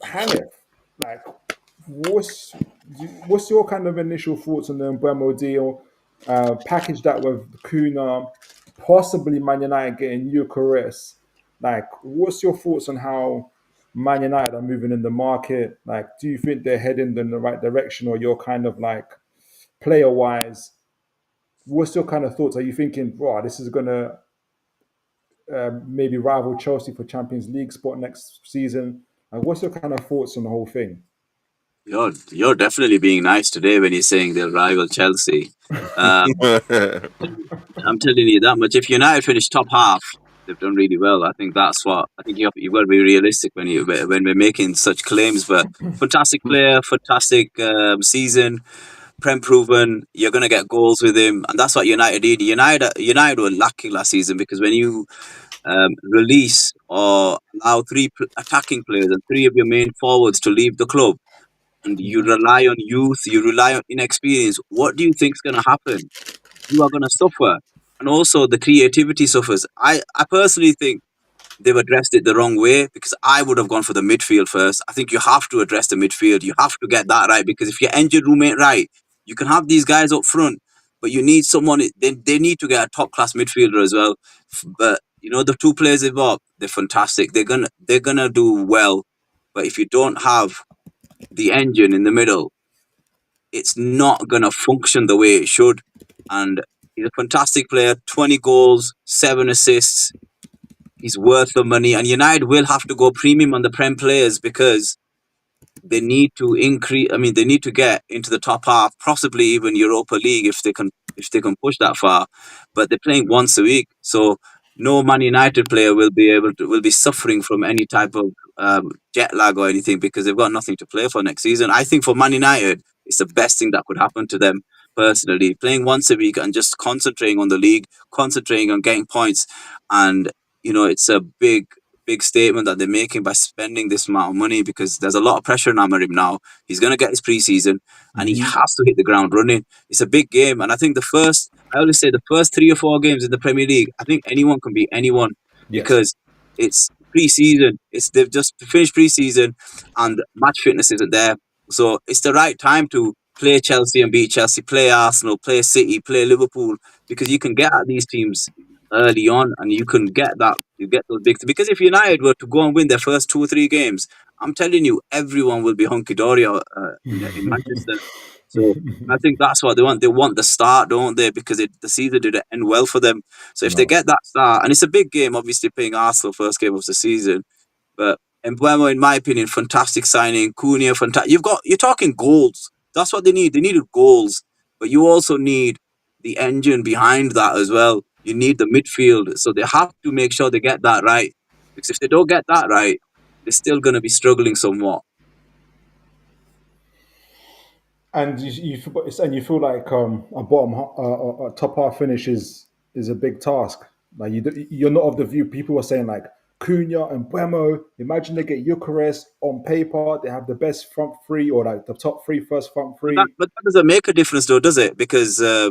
Hanif, like, what's your kind of initial thoughts on the Mbeumo deal? Package that with Kuna, possibly Man United getting Eucharist. Like, what's your thoughts on how Man United are moving in the market? Like, do you think they're heading in the right direction, or you're kind of like, player wise, what's your kind of thoughts? Are you thinking, wow, this is going to maybe rival Chelsea for Champions League spot next season? What's your kind of thoughts on the whole thing? You're definitely being nice today when you're saying they'll rival Chelsea. I'm telling you that much. If United finish top half, they've done really well. I think that's what I think you've got to be realistic when we're making such claims. But fantastic player, fantastic season. Prem proven, you're going to get goals with him, and that's what United did. United were lacking last season because when you release or allow three attacking players and three of your main forwards to leave the club, and you rely on youth, you rely on inexperience, what do you think is going to happen? You are going to suffer, and also the creativity suffers. I personally think they've addressed it the wrong way because I would have gone for the midfield first. I think you have to address the midfield. You have to get that right because if your engine room ain't right, you can have these guys up front, but you need someone. They need to get a top class midfielder as well. But the two players they've got, they're fantastic. They're gonna do well. But if you don't have the engine in the middle, it's not gonna function the way it should. And he's a fantastic player. 20 goals, 7 assists. He's worth the money, and United will have to go premium on the Prem players because they need to increase. I mean, they need to get into the top half, possibly even Europa League if they can push that far. But they're playing once a week, so no Man United player will be suffering from any type of jet lag or anything because they've got nothing to play for next season. I think for Man United, it's the best thing that could happen to them personally. Playing once a week and just concentrating on the league, concentrating on getting points, and it's a big statement that they're making by spending this amount of money because there's a lot of pressure on Amarim now. He's going to get his pre-season and he has to hit the ground running. It's a big game, and I think I always say the first 3 or 4 games in the Premier League, I think anyone can beat anyone because it's pre-season. They've just finished pre-season and match fitness isn't there. So it's the right time to play Chelsea and beat Chelsea, play Arsenal, play City, play Liverpool, because you can get at these teams early on and you get those big, because if United were to go and win their first 2 or 3 games, I'm telling you, everyone will be hunky-dory in Manchester. So I think that's what they want. They want the start, don't they? Because the season didn't end well for them. So if they No. get that start, and it's a big game, obviously playing Arsenal first game of the season, but Mbeumo, in my opinion, fantastic signing. Cunha, fantastic. You're talking goals. That's what they need. They needed goals, but you also need the engine behind that as well. You need the midfield, so they have to make sure they get that right. Because if they don't get that right, they're still going to be struggling somewhat. And you feel like a top half finish is a big task. Like you're not of the view. People are saying like Cunha and Mbeumo. Imagine they get Eucharist on paper. They have the best front three or like the top three first front three. But that doesn't make a difference, though, does it? Because I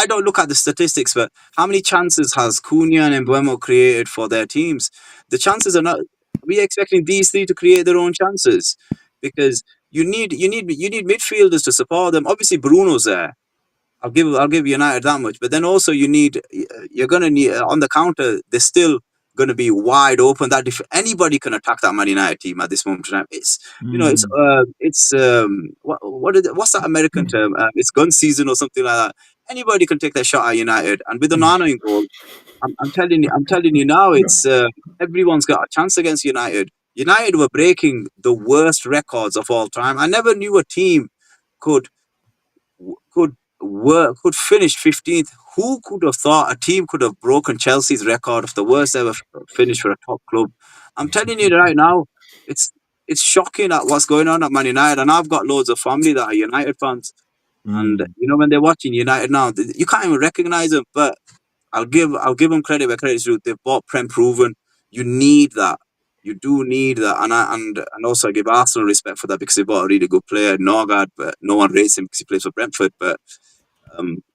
don't look at the statistics, but how many chances has Cunha and Mbeumo created for their teams? The chances are not. We expecting these three to create their own chances because you need midfielders to support them. Obviously, Bruno's there. I'll give United that much. But then also you're gonna need on the counter. They're still gonna be wide open. That anybody can attack that Man United team at this moment in time. What's that American term? It's gun season or something like that. Anybody can take their shot at United, and with the Nano in goal, I'm telling you now, it's everyone's got a chance against United. United were breaking the worst records of all time. I never knew a team could could finish 15th. Who could have thought a team could have broken Chelsea's record of the worst ever finish for a top club? I'm telling you right now, it's it's shocking at what's going on at Man United, and I've got loads of family that are United fans, and when they're watching United now, you can't even recognize them. But I'll give them credit where credit's due. They've bought Prem proven. You need that. You do need that, and also I give Arsenal respect for that because they bought a really good player, Norgard, but no one rates him because he plays for Brentford. But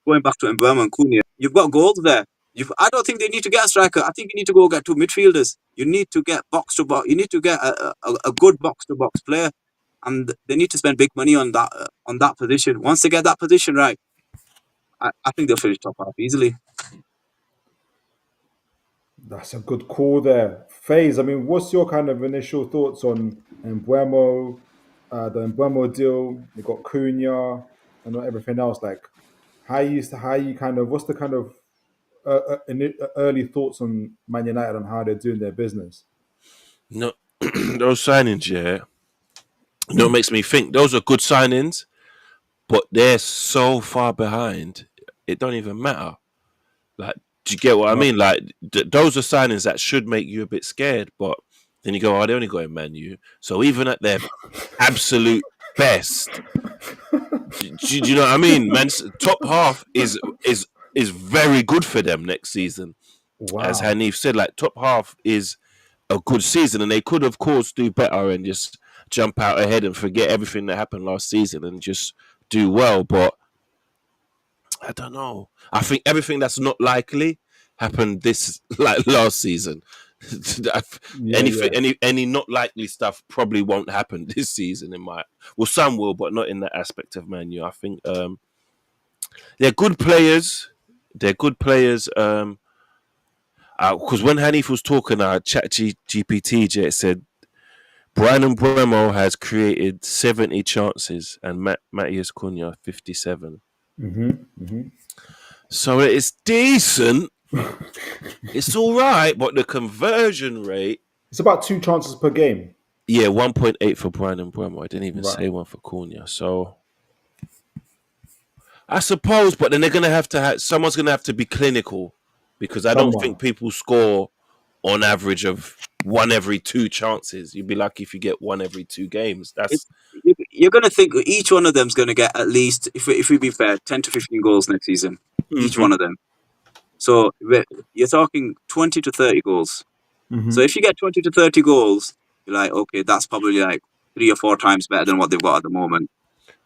going back to Mbeumo and Cunha, you've got goals there. I don't think they need to get a striker. I think you need to go get two midfielders. You need to get box to box. You need to get a good box to box player, and they need to spend big money on that position. Once they get that position right, I think they'll finish top half easily. That's a good call there. Faze, I mean, what's your kind of initial thoughts on Mbeumo, the Mbeumo deal? You got Cunha and everything else. Like, how you kind of, what's the kind of early thoughts on Man United on how they're doing their business? No, those signings, yeah. It makes me think those are good signings, but they're so far behind. It don't even matter. Like, do you get what I No. mean? Like, those are signings that should make you a bit scared, but then you go, oh, they only got a Man U. So even at their absolute best, do you know what I mean? Man's top half is very good for them next season. As Wow. Hanif said, like top half is a good season, and they could, of course, do better and just jump out ahead and forget everything that happened last season and just do well. But I don't know. I think everything that's not likely happened this like last season. Yeah, Anything, yeah. any not likely stuff probably won't happen this season. Some will, but not in that aspect of Man U. I think they're good players. They're good players. Because when Hanif was talking, Chat GPT said Brian Mbeumo has created 70 chances and Matthias Cunha 57. So it's decent. It's all right, but the conversion rate. It's about 2 chances per game. Yeah, 1.8 for Brian Mbeumo. I didn't even Right. say one for Cunha. So I suppose, but then they're going to have someone's going to have to be clinical because I don't think people score on average of 1 every 2 chances. You'd be lucky if you get 1 every 2 games. You're going to think each one of them's going to get at least, if we be fair, 10 to 15 goals next season. Each one of them. So you're talking 20 to 30 goals. So if you get 20 to 30 goals, you're like, okay, that's probably like 3 or 4 times better than what they've got at the moment.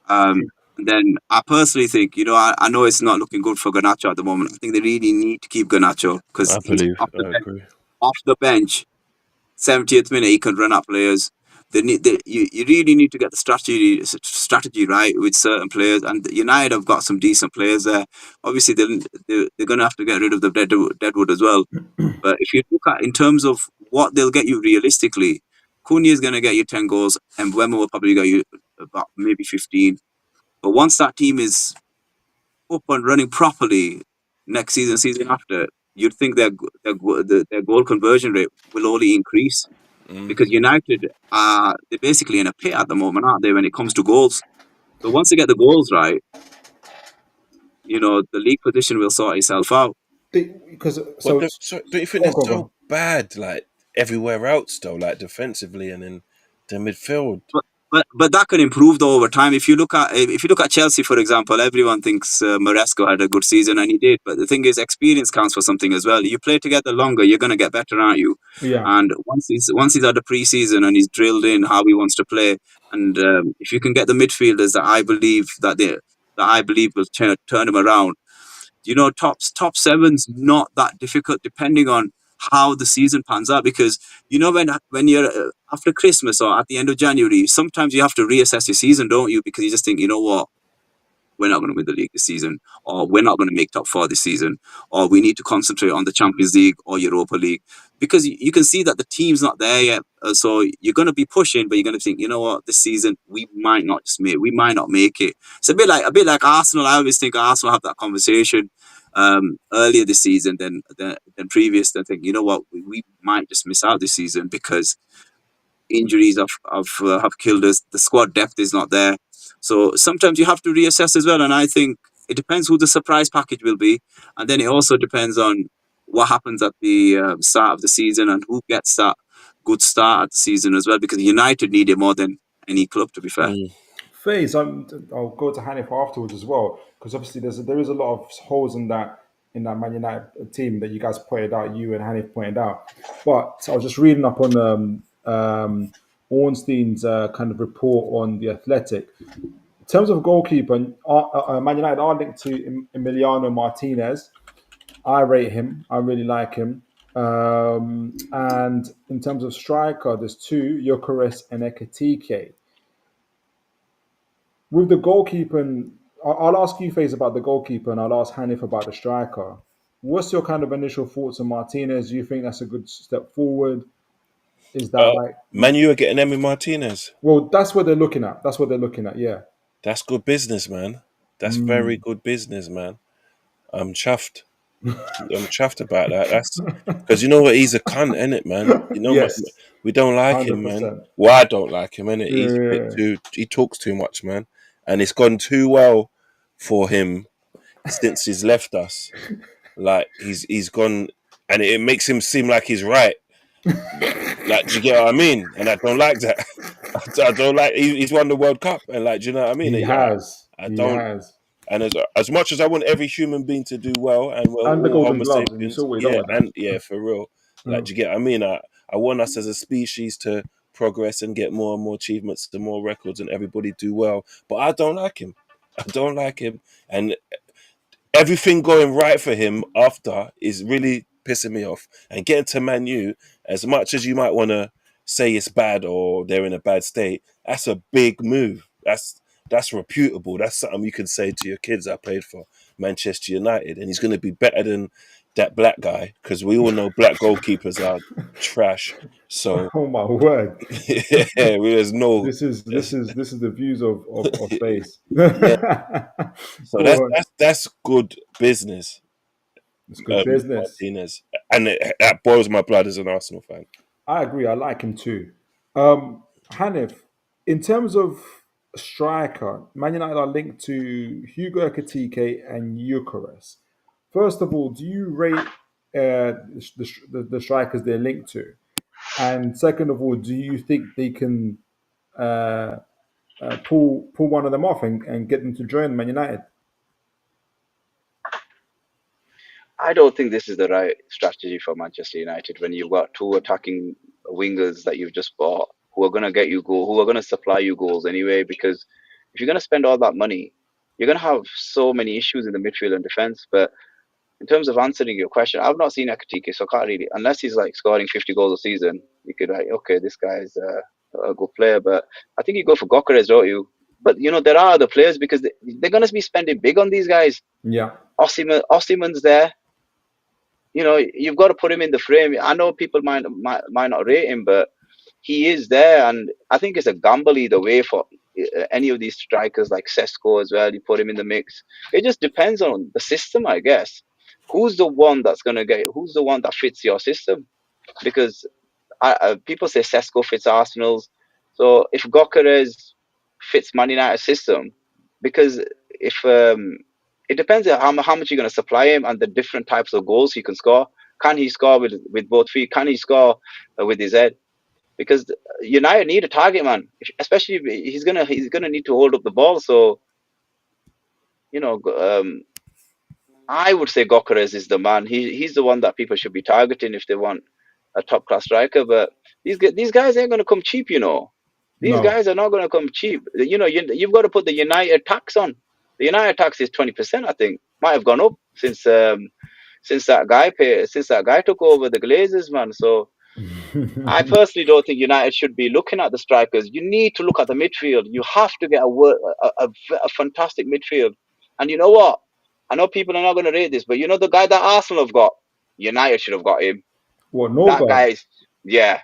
And then I personally think, I know it's not looking good for Garnacho at the moment. I think they really need to keep Garnacho because he's I agree. off the bench. 70th minute, he can run up players. You really need to get the strategy right with certain players. And United have got some decent players there. Obviously, they're going to have to get rid of the Deadwood as well. But if you look at in terms of what they'll get you realistically, Cunha is going to get you 10 goals, and Mbeumo will probably get you about maybe 15. But once that team is up and running properly next season, season after, you'd think their goal conversion rate will only increase because United are they're basically in a pit at the moment, aren't they? When it comes to goals, so once they get the goals right, the league position will sort itself out. Because But so, don't you think go on, they're go on, go on. so bad, like everywhere else, though, like defensively and in the midfield? But that can improve though over time. If you look at Chelsea, for example, everyone thinks Maresco had a good season, and he did. But the thing is, experience counts for something as well. You play together longer, you're gonna get better, aren't you? Yeah. And once he's had the preseason and he's drilled in how he wants to play, and if you can get the midfielders that I believe will turn him around, top seven's not that difficult depending on how the season pans out, because when you're after Christmas or at the end of January, sometimes you have to reassess your season, don't you? Because you just think, you know what, we're not going to win the league this season, or we're not going to make top four this season, or we need to concentrate on the Champions League or Europa League, because you can see that the team's not there yet. So you're going to be pushing, but you're going to think, you know what, this season we might not make it. It's a bit like Arsenal. I always think Arsenal have that conversation earlier this season than previous. I think, you know what, we might just miss out this season because injuries have killed us. The squad depth is not there. So sometimes you have to reassess as well. And I think it depends who the surprise package will be. And then it also depends on what happens at the start of the season and who gets that good start at the season as well. Because United need it more than any club, to be fair. Mm. Phase, I'll go to Hanif afterwards as well, because obviously there is a lot of holes in that Man United team that you guys pointed out, you and Hanif pointed out. But I was just reading up on Ornstein's kind of report on the Athletic. In terms of goalkeeper, Man United are linked to Emiliano Martinez. I rate him. I really like him. And in terms of striker, there's two, Gyökeres and Ekitike. With the goalkeeper, I'll ask you, Faze, about the goalkeeper, and I'll ask Hanif about the striker. What's your kind of initial thoughts on Martinez? Do you think that's a good step forward? Is that like, Manu are getting Emi Martinez. well, that's what they're looking at. That's what they're looking at, yeah. That's good business, man. That's very good business, man. I'm chuffed. I'm chuffed about that. That's because you know what, he's a cunt, innit, man. Yes, We don't like him, man. 100%. Well, I don't like him, innit. He's a bit Yeah. too. He talks too much, man, and it's gone too well for him since he's left us. Like he's gone, and it makes him seem like he's right. Like, do you get what I mean? And I don't like that. I don't like. He's won the World Cup, and like, do you know what I mean? He Yeah, has. I He don't. has. And as much as I want every human being to do well, and we're And the all Golden Homo Gloves, and you sapiens, saw what he done yeah, with that. and yeah, for real. Like, do you get what I mean? I want us as a species to progress and get more and more achievements, the more records, and everybody do well. But I don't like him. I don't like him, and everything going right for him after is really pissing me off. And getting to Man U, as much as you might want to say it's bad or they're in a bad state, that's a big move. That's reputable. That's something you can say to your kids. I played for Manchester United, and he's going to be better than that black guy, because we all know black goalkeepers are trash. So Oh my word! yeah, there's no. This is the views of Face. Yeah, so Go on. that's good business. It's good business. Martinez, and that boils my blood as an Arsenal fan. I agree. I like him too. Hanif, in terms of striker, Man United are linked to Hugo Ekitike and Eucharist. First of all, do you rate the strikers they're linked to? And second of all, do you think they can uh, pull one of them off and get them to join Man United? I don't think this is the right strategy for Manchester United when you've got two attacking wingers that you've just bought who are going to get you goal, who are going to supply you goals anyway. Because if you're going to spend all that money, you're going to have so many issues in the midfield and defense. But in terms of answering your question, I've not seen Ekatike, so I can't really, unless he's like scoring 50 goals a season, you could like, okay, this guy's a good player. But I think you go for Gyökeres, don't you? But there are other players because they're going to be spending big on these guys. Yeah. Osimhen's there. You've got to put him in the frame. I know people might not rate him, but he is there, and I think it's a gamble either way any of these strikers like Sesko as well. You put him in the mix. It just depends on the system, I guess. Who's the one who's the one that fits your system? Because people say Sesko fits Arsenal's. So if Gyökeres fits Man United's system, because if it depends on how much you're going to supply him and the different types of goals he can score. Can he score with both feet? Can he score with his head? Because United need a target man, especially if he's gonna need to hold up the ball. So I would say Gyökeres is the man. He's the one that people should be targeting if they want a top class striker. But these guys ain't gonna come cheap. These No. guys are not gonna come cheap. You've got to put the United tax on. The United tax is 20%. I think might have gone up since that guy took over the Glazers, man. So I personally don't think United should be looking at the strikers. You need to look at the midfield. You have to get a fantastic midfield. And you know what? I know people are not going to rate this, but the guy that Arsenal have got, United should have got him. What, That Norgard? guy's, yeah,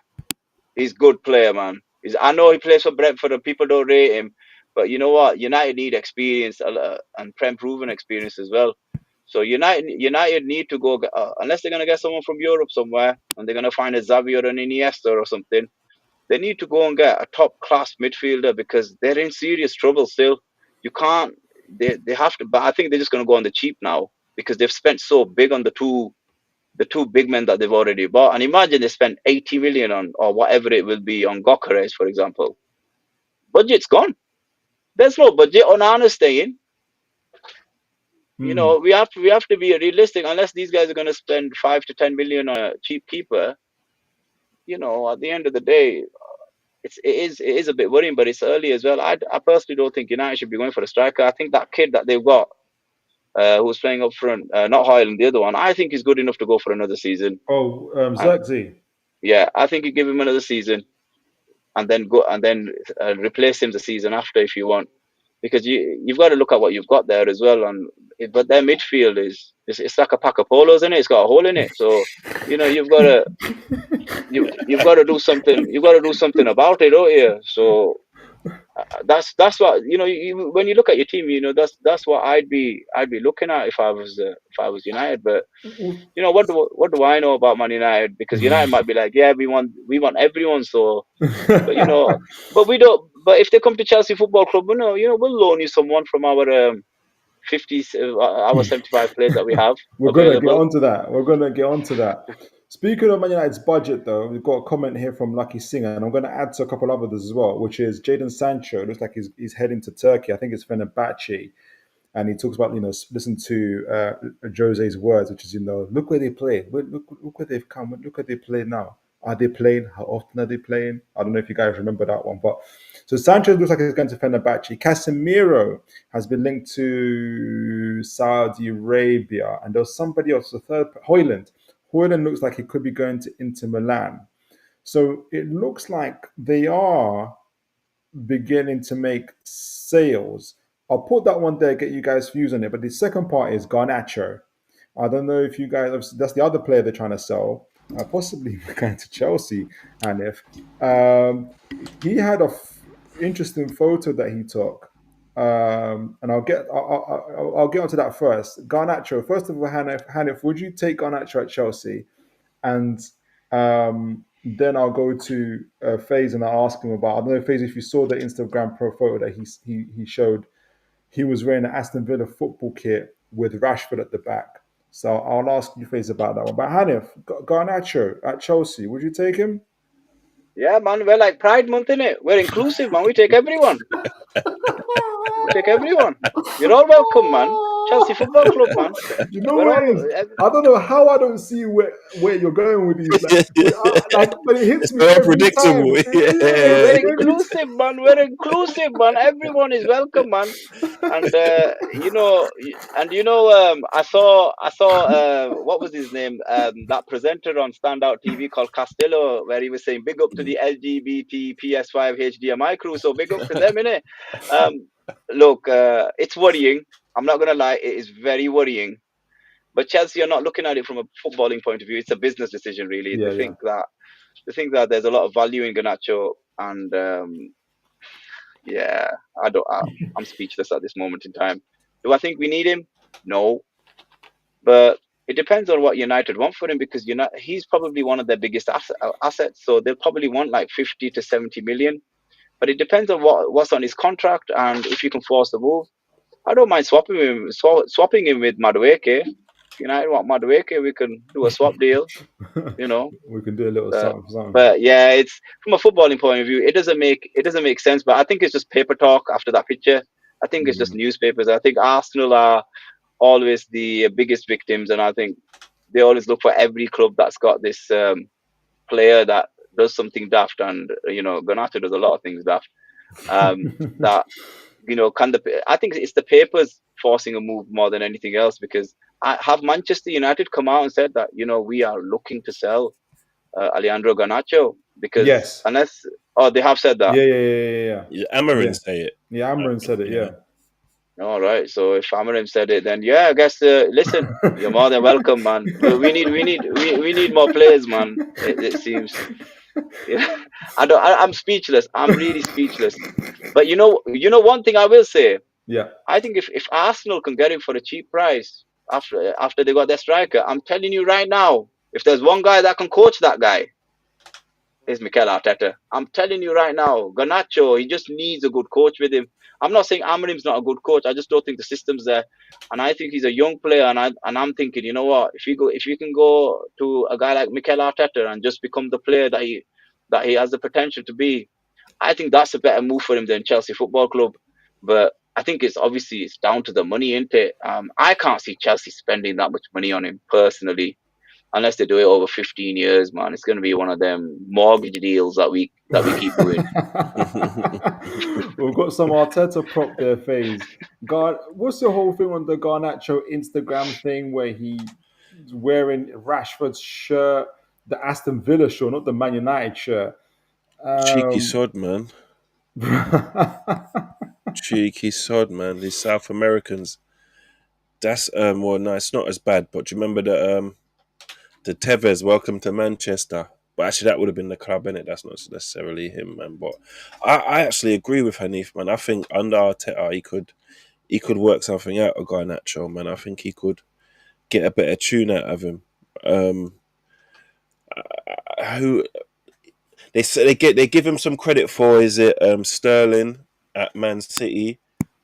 he's a good player, man. I know he plays for Brentford and people don't rate him, but you know what? United need experience and proven experience as well. So United need to go unless they're gonna get someone from Europe somewhere, and they're gonna find a Xavi or an Iniesta or something. They need to go and get a top class midfielder because they're in serious trouble still. You can't. They have to, but I think they're just gonna go on the cheap now because they've spent so big on the two big men that they've already bought. And imagine they spent 80 million on or whatever it will be on Gyökeres, for example. Budget's gone. There's no budget on Arne staying. We have to be realistic. Unless these guys are going to spend 5 to 10 million on a cheap keeper, at the end of the day, it is a bit worrying. But it's early as well. I personally don't think United should be going for a striker. I think that kid that they've got, who's playing up front, not Highland, the other one, I think he's good enough to go for another season. Oh, Xerxes. Yeah, I think you give him another season, and then replace him the season after if you want, because you've got to look at what you've got there as well. But their midfield it's like a pack of polos in it. It's got a hole in it, so you've got to do something. You've got to do something about it, don't you? So that's what when you look at your team, that's what I'd be looking at if I was United. But what do I know about Man United? Because United might be like, yeah, we want everyone. So, but we don't. But if they come to Chelsea Football Club, we'll loan you someone from our 75 players that we have We're going to get available. onto that. Speaking of Man United's budget, though, we've got a comment here from Lucky Singer, and I'm going to add to a couple of others as well, which is Jadon Sancho. Looks like he's heading to Turkey. I think it's Fenerbahce. And he talks about, listen to Jose's words, which is, look where they play. Look where they've come. Look where they play now. Are they playing? How often are they playing? I don't know if you guys remember that one. But so Sanchez looks like he's going to Fenerbahce. Casemiro has been linked to Saudi Arabia. And there's somebody else, the third, Højlund. Højlund looks like he could be going to Inter Milan. So it looks like they are beginning to make sales. I'll put that one there, get you guys' views on it. But the second part is Garnacho. I don't know if you guys, that's the other player they're trying to sell, possibly going to Chelsea. And if he had a interesting photo that he took, and I'll get onto that first. Garnacho, first of all, Hanif, would you take Garnacho at Chelsea? And then I'll go to FaZe and I'll ask him about. I don't know, FaZe, if you saw the Instagram pro photo that he showed. He was wearing an Aston Villa football kit with Rashford at the back. So I'll ask you, FaZe, about that one. But Hanif, Garnacho at Chelsea, would you take him? Yeah, man, we're like Pride Month, innit? We're inclusive, man. We take everyone. We take everyone. You're all welcome, man. Chelsea Football Club, man. You know what it is? I don't know how I don't see where you're going with these. But it hits It's me so every time. unpredictable. We're inclusive, man. We're inclusive, man. Everyone is welcome, man. And I saw what was his name? That presenter on Standout TV called Castillo, where he was saying big up to the LGBT PS5 HDMI crew. So big up to them, innit? Look, it's worrying. I'm not gonna lie, it is very worrying. But Chelsea are not looking at it from a footballing point of view. It's a business decision, really. Yeah, They think that there's a lot of value in Garnacho, and Yeah, I'm speechless at this moment in time. Do I think we need him? No, but it depends on what United want for him, because he's probably one of their biggest assets. So they'll probably want like 50 to 70 million. But it depends on what's on his contract and if you can force the move. I don't mind swapping him with Madueke. If United want Madueke, we can do a swap deal. You know. We can do a little Uh, something. but yeah, it's from a footballing point of view, it doesn't make sense. But I think it's just paper talk after that picture. I think it's just newspapers. I think Arsenal are always the biggest victims, and I think they always look for every club that's got this player that does something daft, and Garnacho does a lot of things daft. That I think it's the papers forcing a move more than anything else, because I have Manchester United come out and said that we are looking to sell Alejandro Garnacho, because Yes. they have said that. Yeah. Yeah, Amarin Yeah. say it. Yeah, I Amran think, said it, yeah. All right, so if Amarim said it, then yeah, I guess listen, you're more than welcome, man. We need more players, man. It seems. Yeah, I'm speechless. I'm really speechless. But one thing I will say. Yeah. I think if Arsenal can get him for a cheap price after they got their striker, I'm telling you right now, if there's one guy that can coach that guy, is Mikel Arteta. I'm telling you right now, Garnacho, he just needs a good coach with him. I'm not saying Amarim's not a good coach. I just don't think the system's there, and I think he's a young player. And I'm thinking, you know what? If you can go to a guy like Mikel Arteta and just become the player that he has the potential to be, I think that's a better move for him than Chelsea Football Club. But I think it's down to the money, isn't it? I can't see Chelsea spending that much money on him personally, unless they do it over 15 years, man. It's going to be one of them mortgage deals that we keep doing. We've got some Arteta prop there, phase. What's the whole thing on the Garnacho Instagram thing where he's wearing Rashford's shirt, the Aston Villa shirt, not the Man United shirt? cheeky Um, sod, man. Cheeky sod, man. These South Americans. That's well, no, it's not as bad. But do you remember the Tevez Welcome to Manchester? But actually, that would have been the club, innit? That's not necessarily him, man. But I actually agree with Hanif, man. I think under Arteta, he could work something out of Garnacho, man. I think he could get a better tune out of him. Who they say they give him some credit for? Is it Sterling at Man City?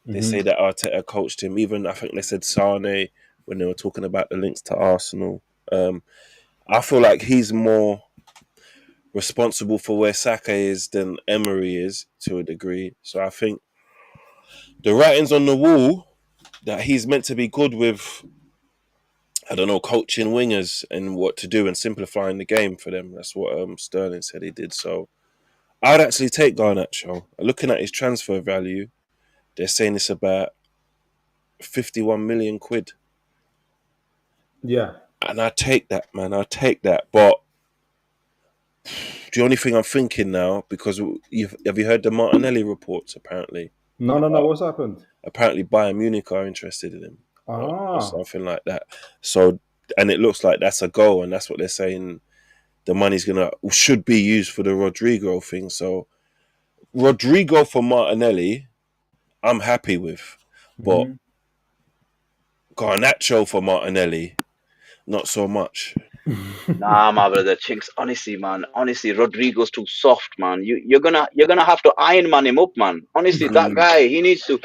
They say that Arteta coached him. Even I think they said Sane when they were talking about the links to Arsenal. I feel like he's more responsible for where Saka is than Emery is to a degree. So I think the writing's on the wall that he's meant to be good with, I don't know, coaching wingers and what to do and simplifying the game for them. That's what Sterling said he did. So I'd actually take Garnacho. Looking at his transfer value, they're saying it's about 51 million quid. yeah. And I take that, man. I take that. But the only thing I'm thinking now, because have you heard the Martinelli reports? Apparently, No. What's happened? apparently Bayern Munich are interested in him, or Ah. something like that. So, and it looks like that's a goal, and that's what they're saying. The money's should be used for the Rodrigo thing. So, Rodrigo for Martinelli, I'm happy with, but Garnacho for Martinelli, not so much. Nah, my brother, Chinks. Honestly, man. Honestly, Rodrigo's too soft, man. You're gonna have to Iron Man him up, man. Honestly, that guy, he needs to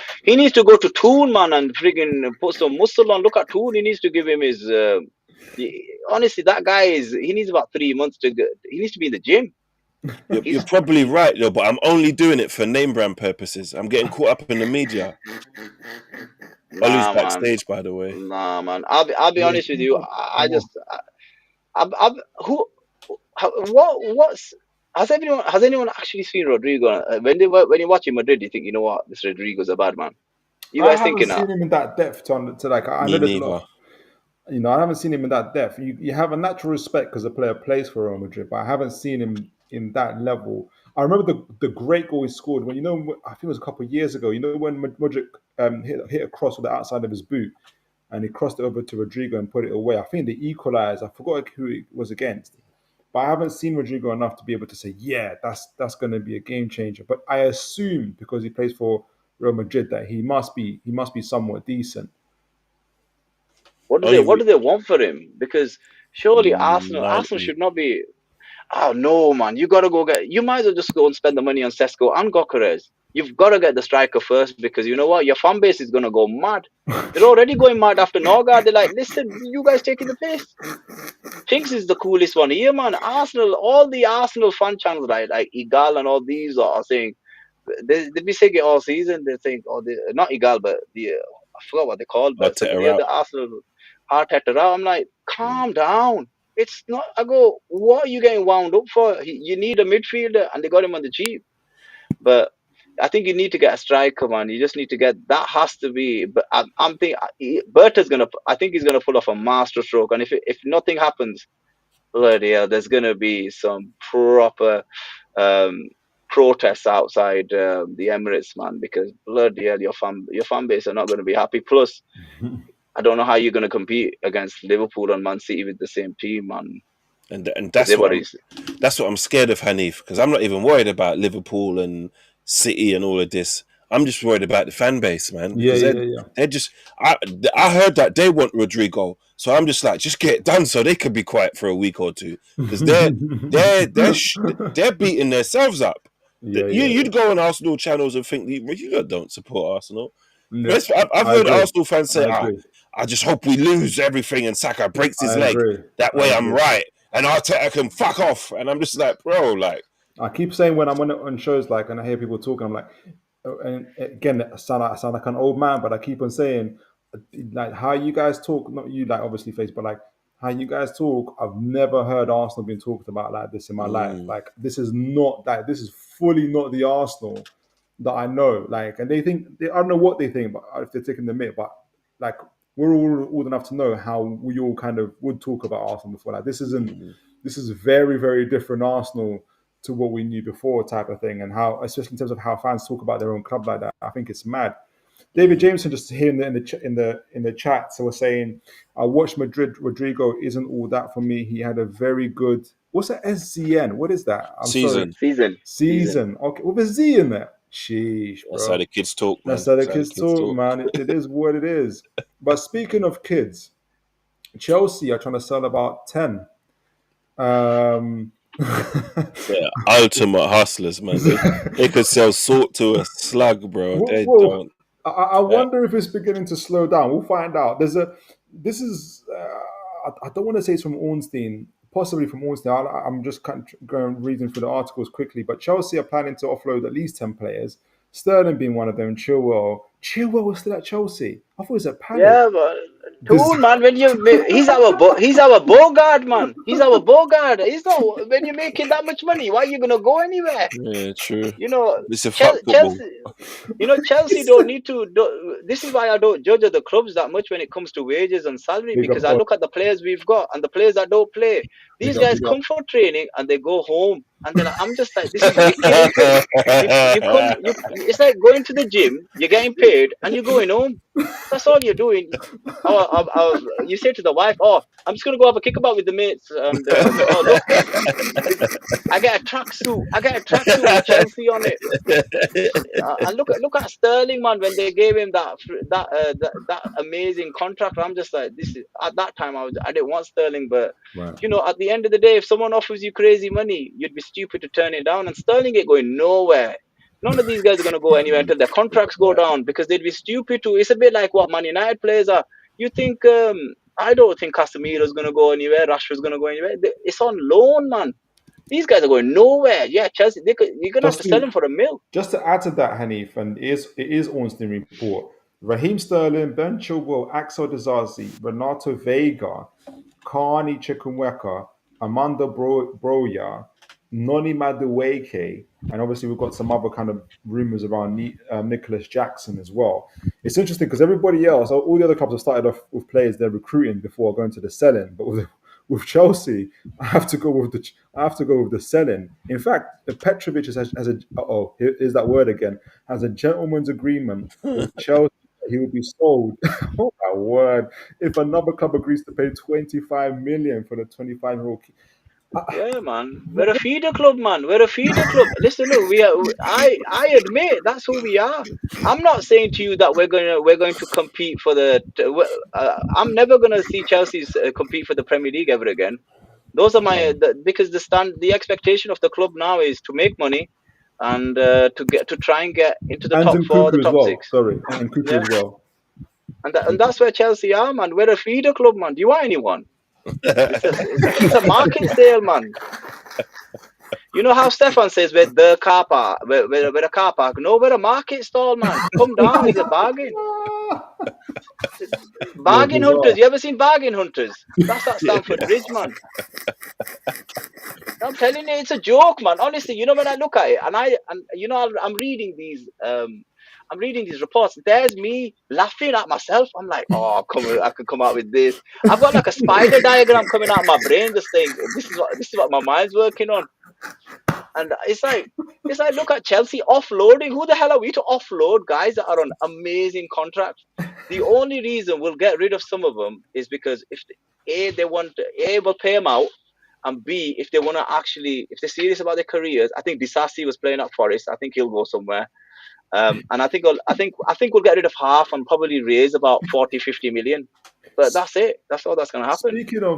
go to Toon, man, and friggin' put some muscle on. Look at Toon. He needs to give him his. Honestly, that guy he needs about 3 months to go. He needs to be in the gym. You're He's probably right, though, but I'm only doing it for name brand purposes. I'm getting caught up in the media. Olu's Nah, man. backstage, by the way. Nah, man. I'll be Yeah, honest with come you. on. I just who what's has anyone actually seen Rodrigo? When you watch him Madrid, you think, you know what, this Rodrigo's a bad man. You I guys haven't thinking seen that? him in that depth to like. I know Me there's a lot. neither. I haven't seen him in that depth. You have a natural respect because the player plays for Real Madrid, but I haven't seen him in that level. I remember the great goal he scored when I think it was a couple of years ago. You know when Modric hit a cross with the outside of his boot and he crossed it over to Rodrigo and put it away. I think they equalised. I forgot who it was against, But I haven't seen Rodrigo enough to be able to say, yeah, that's going to be a game changer. But I assume because he plays for Real Madrid that he must be somewhat decent. Only What do they want for him? Because surely Arsenal 90. should not be. Oh no, man! You gotta go get. You might as well just go and spend the money on Sesko and Gyökeres. You've got to get the striker first because you know what? Your fan base is gonna go mad. They're already going mad after Norgard. They're like, listen, you guys taking the piss. Finks is the coolest one here, man. Arsenal, all the Arsenal fan channels, right? Like Igal and all these are saying they be saying it all season. They think, oh, not Igal, but I forgot what they called, but some of Arteta the out. other Arsenal Arteta out. I'm like, calm down. It's not. I go, what are you getting wound up for? You need a midfielder, and they got him on the cheap. But I think you need to get a striker, man. You just need to get that. Has to be. But I'm thinking Berta's gonna. I think he's gonna pull off a master stroke, and if nothing happens, bloody hell, there's gonna be some proper um, protests outside the Emirates, man. Because bloody hell, your fan base are not gonna be happy. Plus, I don't know how you're gonna compete against Liverpool and Man City with the same team, man. And Because that's they've what already. I'm scared of, Hanif, because I'm not even worried about Liverpool and City and all of this. I'm just worried about the fan base, man, Yeah, because yeah, yeah. they're just. I heard that they want Rodrigo, so I'm just like, just get it done so they could be quiet for a week or two, because they're beating themselves up. Yeah, yeah, You'd go on Arsenal channels and think you don't support Arsenal. yeah. I've I heard agree. Arsenal fans say, I agree. I just hope we lose everything and Saka breaks his I leg. agree. That I way I'm agree. right. And Arteta can fuck off. And I'm just like, bro, like, I keep saying when I'm on shows like and I hear people talking, I'm like, and again, I sound like an old man, but I keep on saying, like how you guys talk, not you like obviously face, but like how you guys talk. I've never heard Arsenal being talked about like this in my life. Like this is not that. This is fully not the Arsenal that I know. Like, and I don't know what they think, but if they're taking the mick, but like we're all old enough to know how we all kind of would talk about Arsenal before. Like this isn't. This is very, very different Arsenal to what we knew before, type of thing, and how, especially in terms of how fans talk about their own club like that. I think it's mad. David Jameson just here in the chat, so we're saying, I watched Madrid. Rodrigo isn't all that for me. He had a very good. What's that SZN? What is that? I'm sorry. season. Season. Season. Okay, with a Z in there. Sheesh, That's how bro. the kids talk, That's man. how the That's how the kids kids talk, talk. man. It is what it is. But speaking of kids, Chelsea are trying to sell about 10. Um, Yeah, ultimate hustlers, man. They could sell salt to a slug, bro. They well, don't. I Yeah. wonder if it's beginning to slow down. We'll find out. This is, I don't want to say it's from Ornstein, possibly from Ornstein. I'm just kind of going reading through the articles quickly, but Chelsea are planning to offload at least 10 players, Sterling being one of them, Chilwell. Chilwell was still at Chelsea. I thought it was at Palace. Yeah, but This, Tool, man. He's our Bogart, man. He's our Bogart. He's not when you're making that much money. Why are you gonna go anywhere? Yeah, true. You know, It's a fuck football. Chelsea. Chelsea don't need to. This is why I don't judge the clubs that much when it comes to wages and salary big up, because I look at the players we've got and the players that don't play. big These up, guys big up. come for training and they go home and they're like, I'm just like, this is wicked. You come. It's like going to the gym. You're getting paid and you're going home. That's all you're doing. You say to the wife, "Oh, I'm just gonna go have a kickabout with the mates," and oh look, I get a tracksuit. I get a tracksuit with Chelsea on it. And look at Sterling, man. When they gave him that amazing contract, I'm just like, this is at that time I didn't want Sterling, but Right. at the end of the day, if someone offers you crazy money, you'd be stupid to turn it down. And Sterling ain't going nowhere. None of these guys are gonna go anywhere until their contracts go Right. down because they'd be stupid to. It's a bit like what Man United players are. You think I don't think Casemiro's gonna go anywhere. Rashford's gonna go anywhere. It's on loan, man. These guys are going nowhere. Yeah, Chelsea. You're gonna have Just to sell to them for a mill. just to add to that, Hanif, and it is Ornstein report. Raheem Sterling, Ben Chilwell, Axel Dizazi, Renato Vega, Carney Chukwuemeka, Amanda Broya, Noni Madueke, and obviously we've got some other kind of rumors around Nicholas Jackson as well. It's interesting because everybody else, all the other clubs have started off with players they're recruiting before going to the selling, but with Chelsea, I have to go with the selling. In fact, Petrovic has a here's that word again, has a gentleman's agreement with Chelsea. He will be sold. Oh my word! If another club agrees to pay 25 million for the 25-year-old, Yeah, man. We're a feeder club, man. We're a feeder club. Listen, look, we are. I admit that's who we are. I'm not saying to you that we're going to compete for the. I'm never gonna see Chelsea compete for the Premier League ever again. Those are because the expectation of the club now is to make money, and to try and get into the And top four, the Nkunku as top well. six. Sorry, and Nkunku Yeah, as well. and that's where Chelsea are, man. We're a feeder club, man. Do you want anyone? It's a market sale, man. You know how Stefan says we're the car park, we're a car park. No, we're a market stall, man. Come down, it's a bargain. You're Bargain bizarre. hunters. You ever seen bargain hunters? That's at Stamford Bridge, man. I'm telling you, it's a joke, man. Honestly, when I look at it, I'm reading these reports. There's me laughing at myself. I'm like, oh, I could come out with this. I've got like a spider diagram coming out of my brain, just saying this is what my mind's working on. And it's like look at Chelsea offloading. Who the hell are we to offload guys that are on amazing contracts? The only reason we'll get rid of some of them is because if we'll pay them out, and B, if they want to if they're serious about their careers. I think Disasi was playing at Forest. I think he'll go somewhere. And I think we'll get rid of half and probably raise about 40-50 million. But that's it. That's all that's going to happen.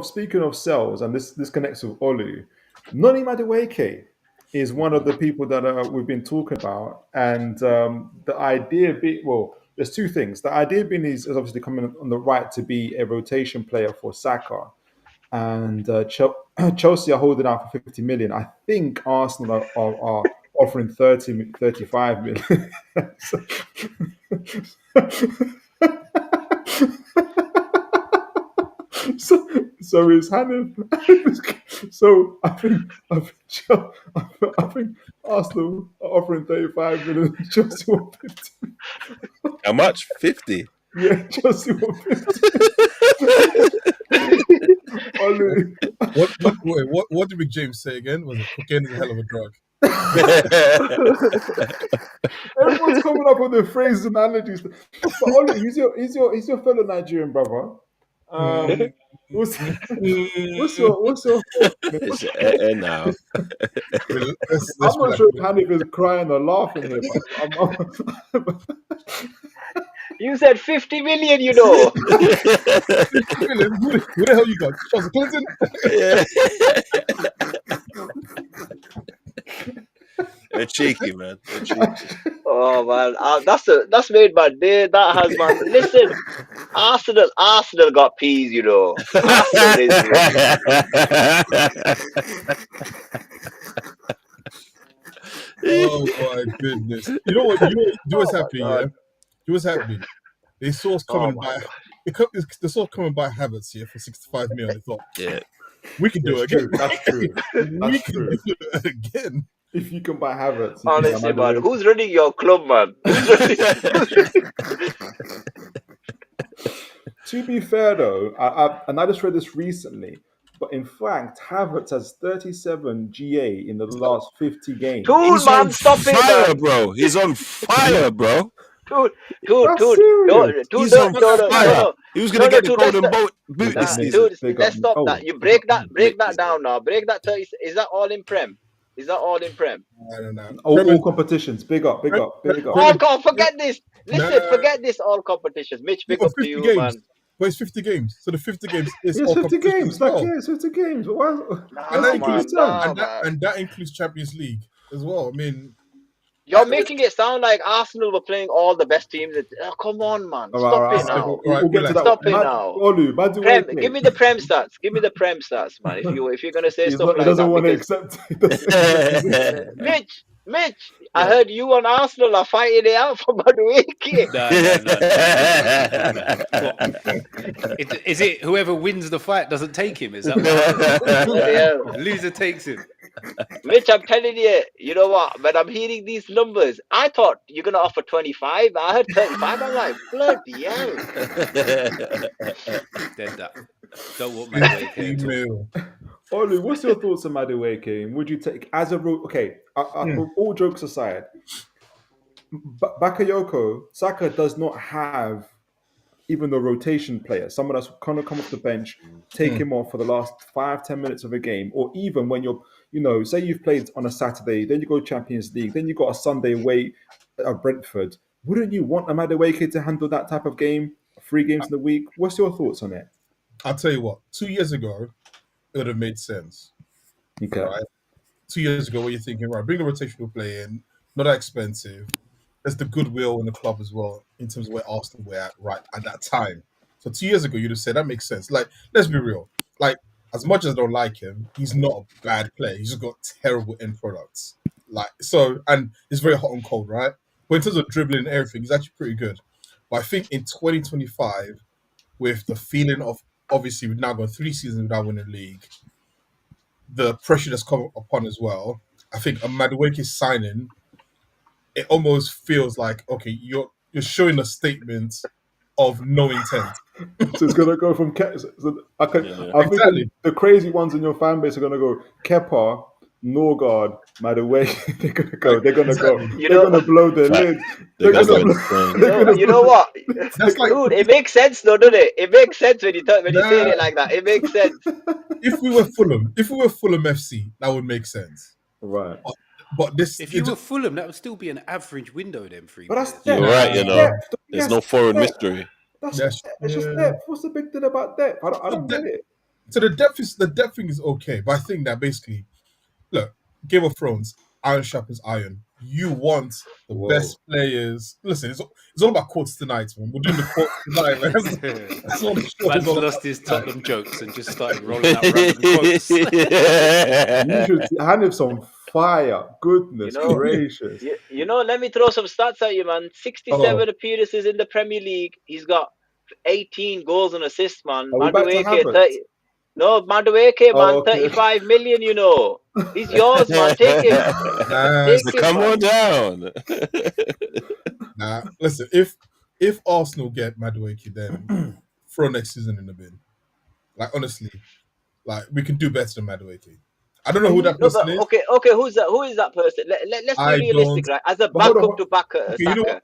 Speaking of sales, and this connects with Olu, Noni Madueke is one of the people that we've been talking about, and the idea being, well, there's two things. The idea being is obviously coming on the right to be a rotation player for Saka, and Chelsea are holding out for 50 million. I think Arsenal are offering 35 million. so, so it's Hanif. So I think Arsenal are offering 35 million. Chelsea 150. How much? 50. Yeah, Chelsea 150. Only What did Big James say again? Was it cocaine is a hell of a drug? everyone's coming up with their phrases and analogies. But Ollie, he's your fellow Nigerian brother. What's what's your thought? It's now. Let's I'm not relax. sure if Hanif is crying or laughing here, but You said 50 million, 50 million? Who the hell you got? Charles Clinton? Yeah. They're cheeky, man. They're cheeky. Oh man, that's made my day. That has, man. Listen, Arsenal got peas, Arsenal is. Oh my goodness! You know what? You know what's Oh my happening? Yeah, god. you know what's happening? They saw us Oh coming my by. god. They saw us coming by Havertz here for 65 million. They thought, Yeah. we can do it again. That's true. We can do it again. If you can buy Havertz, you Honestly, can buy man, who's running your club, man? To be fair, though, I just read this recently, but in fact, Havertz has 37 GA in the last 50 games. Dude, He's on man, stop it, fire, man. bro. He's on fire, bro. Dude, That's no, serious. He's on fire. no, He was gonna get the dude, let's golden not, boot Big this up, mate. season. dude, Big up. let's stop Oh, that. You big up. break that down now. Break that 30. Is that all in Prem? Is that all in Prem? I don't know. All competitions. Big up. Big up. Oh God, forget this. Listen, Nah. forget this. All competitions. Mitch, big Well, up to 50 you, games. man. But it's 50 games. So the 50 games is It's all 50 competitions games. as well. It's 50 games. Why? And that No, man, includes no, man. and that includes Champions League as well. I mean, You're making it sound like Arsenal were playing all the best teams. Oh, come on, man. All Stop right. it now. We'll get to relax. that. Stop it now. Olu, Prem, give me the Prem stats. Give me the Prem stats, man. If you're gonna say He stuff like doesn't that, want to because accept. He doesn't accept it. Mitch, I heard you and Arsenal are fighting it out for Madueke. No. Is it whoever wins the fight doesn't take him? Is that what happens? Yeah. Loser takes him. Mitch, I'm telling you, you know what? When I'm hearing these numbers, I thought you're gonna offer 25. I heard 35. I'm like, bloody hell. Dead that. Don't want Madueke at all. Email. Olu, what's your thoughts on Madueke? Would you take as a rule? Okay, all jokes aside, Bakayoko Saka does not have even the rotation player, someone that's kind of come off the bench, take him off for the last 5-10 minutes of a game, or even when you're, say you've played on a Saturday, then you go Champions League, then you got a Sunday away at Brentford. Wouldn't you want Madueke to handle that type of game, 3 games in the week? What's your thoughts on it? I'll tell you what. 2 years ago, it would have made sense. Okay. Right? 2 years ago, what you're thinking, right? Bring a rotational player in, not that expensive. There's the goodwill in the club as well in terms of where Arsenal were at right at that time. So 2 years ago, you'd have said that makes sense. Like, let's be real. Like, as much as I don't like him, he's not a bad player. He's just got terrible end products. Like, so, and it's very hot and cold, right? But in terms of dribbling and everything, he's actually pretty good. But I think in 2025, with the feeling of obviously we've now gone 3 seasons without winning the league, the pressure that's come upon as well, I think a Madueke signing, it almost feels like, okay, you're showing a statement of no intent. So it's gonna go from I think Exactly. the crazy ones in your fan base are gonna go Kepa, Norgard, Madueke. They're gonna go. You They're know- gonna blow their lid. They're They're gonna gonna go blow. You know what? That's like Dude, it makes sense though, doesn't it? It makes sense when you say it like that. It makes sense. if we were Fulham FC, that would make sense. Right. But this, If you were Fulham, that would still be an average window. Them 3 But that's players. depth. You're right, That's you know. depth. There's Yes, no foreign depth. mystery. It's That's- just yeah. depth. What's the big deal about depth? I don't get it. so the depth thing is okay, but I think that basically, look, Game of Thrones, iron sharpens iron. You want the best players. Listen, it's all about quotes tonight, man. We're doing the quotes tonight, man. That's all the show is Man's all lost about his tonight. Tottenham jokes and just started rolling out random quotes. You should see Hanif's on fire. Goodness You know- gracious. Let me throw some stats at you, man. 67 appearances in the Premier League. He's got 18 goals and assists, man. Are we back to Madueke, Havertz? Madueke, man, Oh, okay. 35 million, He's yours, man. Take him. Take him, Come man. on down. Nah, listen, if Arsenal get Madueke, then throw next season in the bin. Like, honestly, like, we can do better than Madueke. I don't know who that No, person but is. okay. Who is that person? Let's I be realistic, don't- right? As a But hold on, backup to back Okay, you know Saka,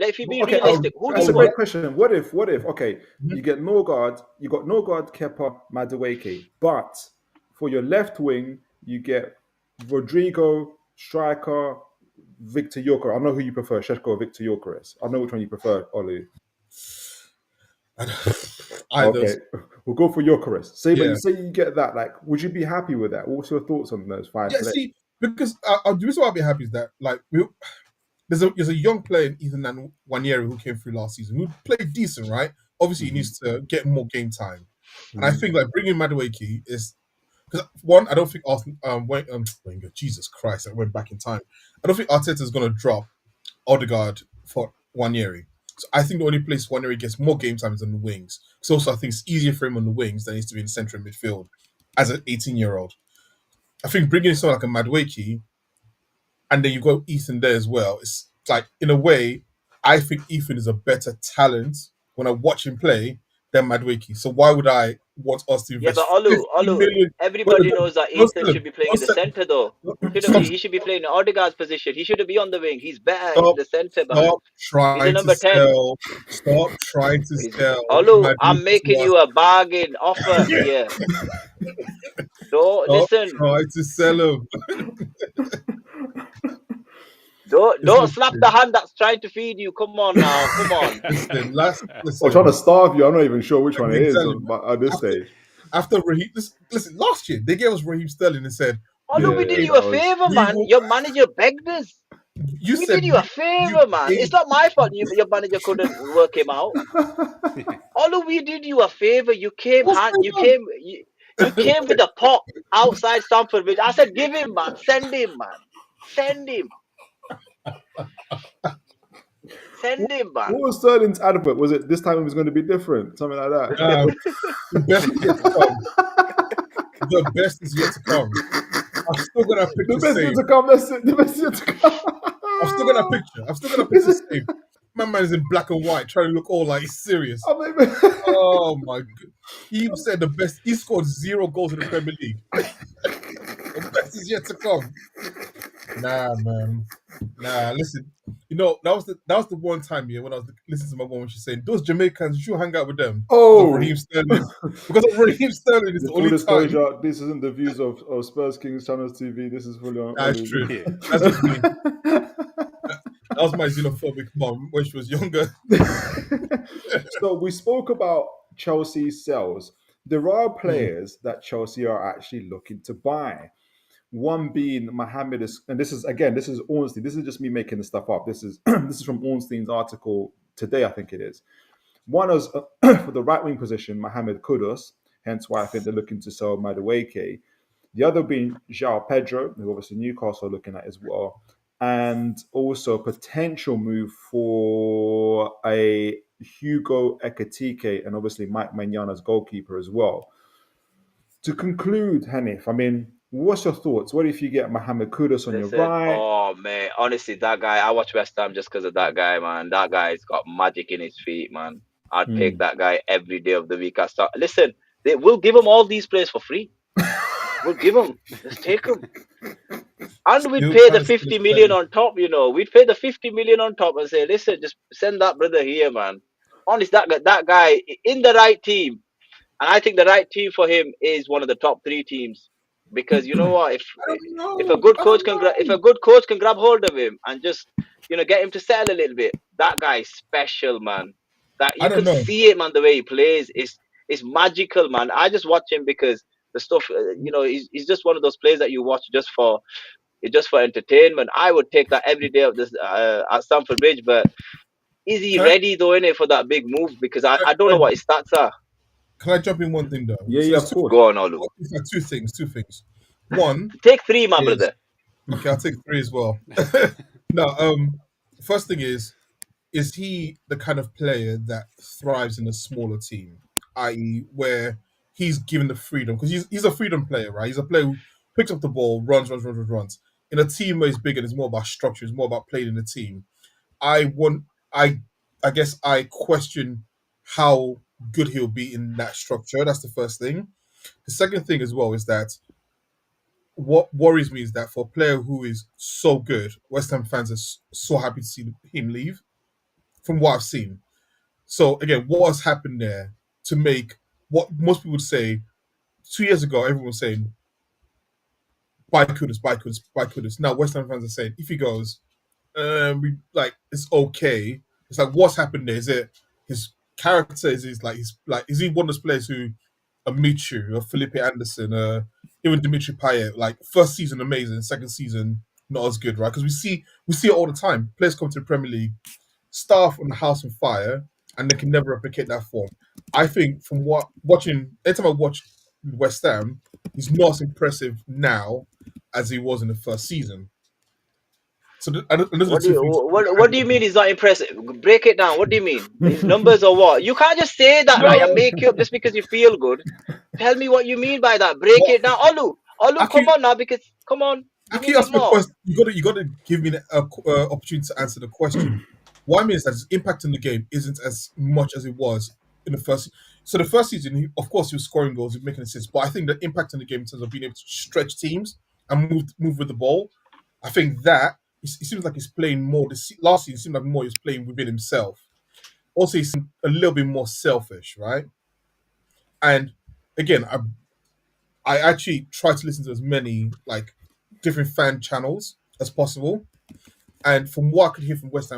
if you be Okay, realistic, who do that's you a want? great question. What if? Okay, you get Norgard, you got Norgard, Kepa, Madueke, but for your left wing, you get Rodrigo, striker, Victor Jokeres. I don't know who you prefer, Sesko or Victor Jokeres. I know which one you prefer, Olu. Okay, we'll go for Jokeres. But Yeah. you say you get that. Like, would you be happy with that? What's your thoughts on those 5 Yeah, players? see, because the reason why I'll be happy is that, like, there's a young player in Ethan Wanieri who came through last season who played decent, right? Obviously, he needs to get more game time, and I think like bringing Madueke is because one, I don't think Arsenal, Wenger, Jesus Christ, I went back in time. I don't think Arteta is going to drop Odegaard for Wanieri. So I think the only place Wanieri gets more game time is on the wings. So also I think it's easier for him on the wings than it is to be in the centre of midfield as an 18-year-old. I think bringing in someone like a Madueke, and then you got Ethan there as well. It's like, in a way, I think Ethan is a better talent when I watch him play than Madueke. So why would I want us to Yeah, invest but 50 Olu, million? everybody knows that Ethan should be playing in the Stop, centre, though. He should be playing in Odegaard's position. He shouldn't be on the wing. He's better in the centre, man. Stop trying He's a number to 10. sell. Stop trying to sell. Olu, Madueke I'm making to you a bargain offer here. Stop Listen, trying to sell him. don't slap the hand that's trying to feed you. Come on now, come on. Listen, Or trying to starve you. I'm not even sure which one it is Exactly. at this stage. After Raheem, listen, last year they gave us Raheem Sterling and said, Olu, we did you a favour, we man. will- Your manager begged us. you We said did you a favour, man. paid- It's not my fault your manager couldn't work him out. Olu, we did you a favour. You came What's you going on? came you came with a pot outside Stamford Bridge. I said, give him, man. Send him, man. Send him. Send him, man. What was Sterling's advert? Was it this time it was going to be different? Something like that. The best is yet to come. The best is yet to come. I've still got a The picture best yet saved. to come. That's it. The best yet to come. I've still got a picture. I've still got a picture saved. My man is in black and white, trying to look all like he's serious. Oh my god! He said the best. He scored 0 goals in the Premier League. The best is yet to come. Nah, man. Nah, listen. You know, that was the one time, yeah, when I was listening to my mom when she's saying those Jamaicans, you should hang out with them because of Oh, Raheem Sterling. Because of Raheem Sterling, it's the the full only time. disclosure, this isn't the views of Spurs Kings Channels TV. This is fully on That's Olu. true. Yeah. That's just me. That was my xenophobic mom when she was younger. So we spoke about Chelsea's sales. There are Mm. players that Chelsea are actually looking to buy. One being Mohamed is, and this is again, this is Ornstein. This is just me making this stuff up. This is this is from Ornstein's article today, I think it is. One is for the right wing position, Mohamed Kudus, hence why I think they're looking to sell Madueke. The other being João Pedro, who obviously Newcastle are looking at as well, and also potential move for a Hugo Ekatike and obviously Mike Magnana's goalkeeper as well. To conclude, Hanif, I mean, what's your thoughts? What if you get Mohamed Kudus on your Listen, right? oh man, honestly, that guy, I watch West Ham just because of that guy, man. That guy's got magic in his feet, man. I'd take Hmm. that guy every day of the week. I start. Listen, we'll give him all these players for free. We'll give them. Just take them. And we'd Still pay the trying to see 50 this million player. on top, you know. We'd pay the 50 million on top and say, listen, just send that brother here, man. Honest, that guy in the right team. And I think the right team for him is one of the top three teams. Because you know what, I don't if a know. good I coach don't can if know. a good coach can grab hold of him and just get him to settle a little bit, that guy is special, man. That I you don't can know. see it, man. The way he plays is magical, man. I just watch him because the stuff, he's just one of those players that you watch just for entertainment. I would take that every day of this at Stamford Bridge, but is he Can I, ready though in it for that big move? Because I don't know can what his stats are. I jump in one thing though? Yeah, So yeah, there's of course. Go on, Olu. two things. Two things. One Take three, my is brother. okay. I'll take three as well. No. First thing is he the kind of player that thrives in a smaller team, i.e., where he's given the freedom because he's a freedom player, right? He's a player who picks up the ball, runs. In a team where he's bigger, it's more about structure, it's more about playing in a team. I want, I, I guess I question how good he'll be in that structure. That's the first thing. The second thing as well is that what worries me is that for a player who is so good, West Ham fans are so happy to see him leave. From what I've seen, so again, what has happened there to make what most people would say 2 years ago? Everyone was saying buy Kudus, buy Kudus. Now West Ham fans are saying if he goes, we like it's okay. It's like what's happened there? Is it his character? Is he one of those players who a Michu or Felipe Anderson, even Dimitri Payet, like first season amazing, second season not as good, right? Because we see it all the time. Players come to the Premier League, start on the house on fire, and they can never replicate that form. I think from what watching, anytime I watch West Ham, he's not as impressive now as he was in the first season. So and those are the What do two you things. what do you mean he's not impressive? Break it down. What do you mean? His numbers or what? You can't just say that, right, and No, make it up just because you feel good. Tell me what you mean by that. Break what it down. Olu, come Aki, on now, because come on, give me a Aki bit asked me a more. question. You got to give me an opportunity to answer the question. What I mean is that his impact in the game isn't as much as it was in the first. So the first season, of course, he was scoring goals, he was making assists, but I think the impact in the game in terms of being able to stretch teams and move with the ball, I think that it seems like he's playing more. Last season, it seemed like more he was playing within himself. Also, he seemed a little bit more selfish, right? And again, I actually try to listen to as many like different fan channels as possible. And from what I could hear from West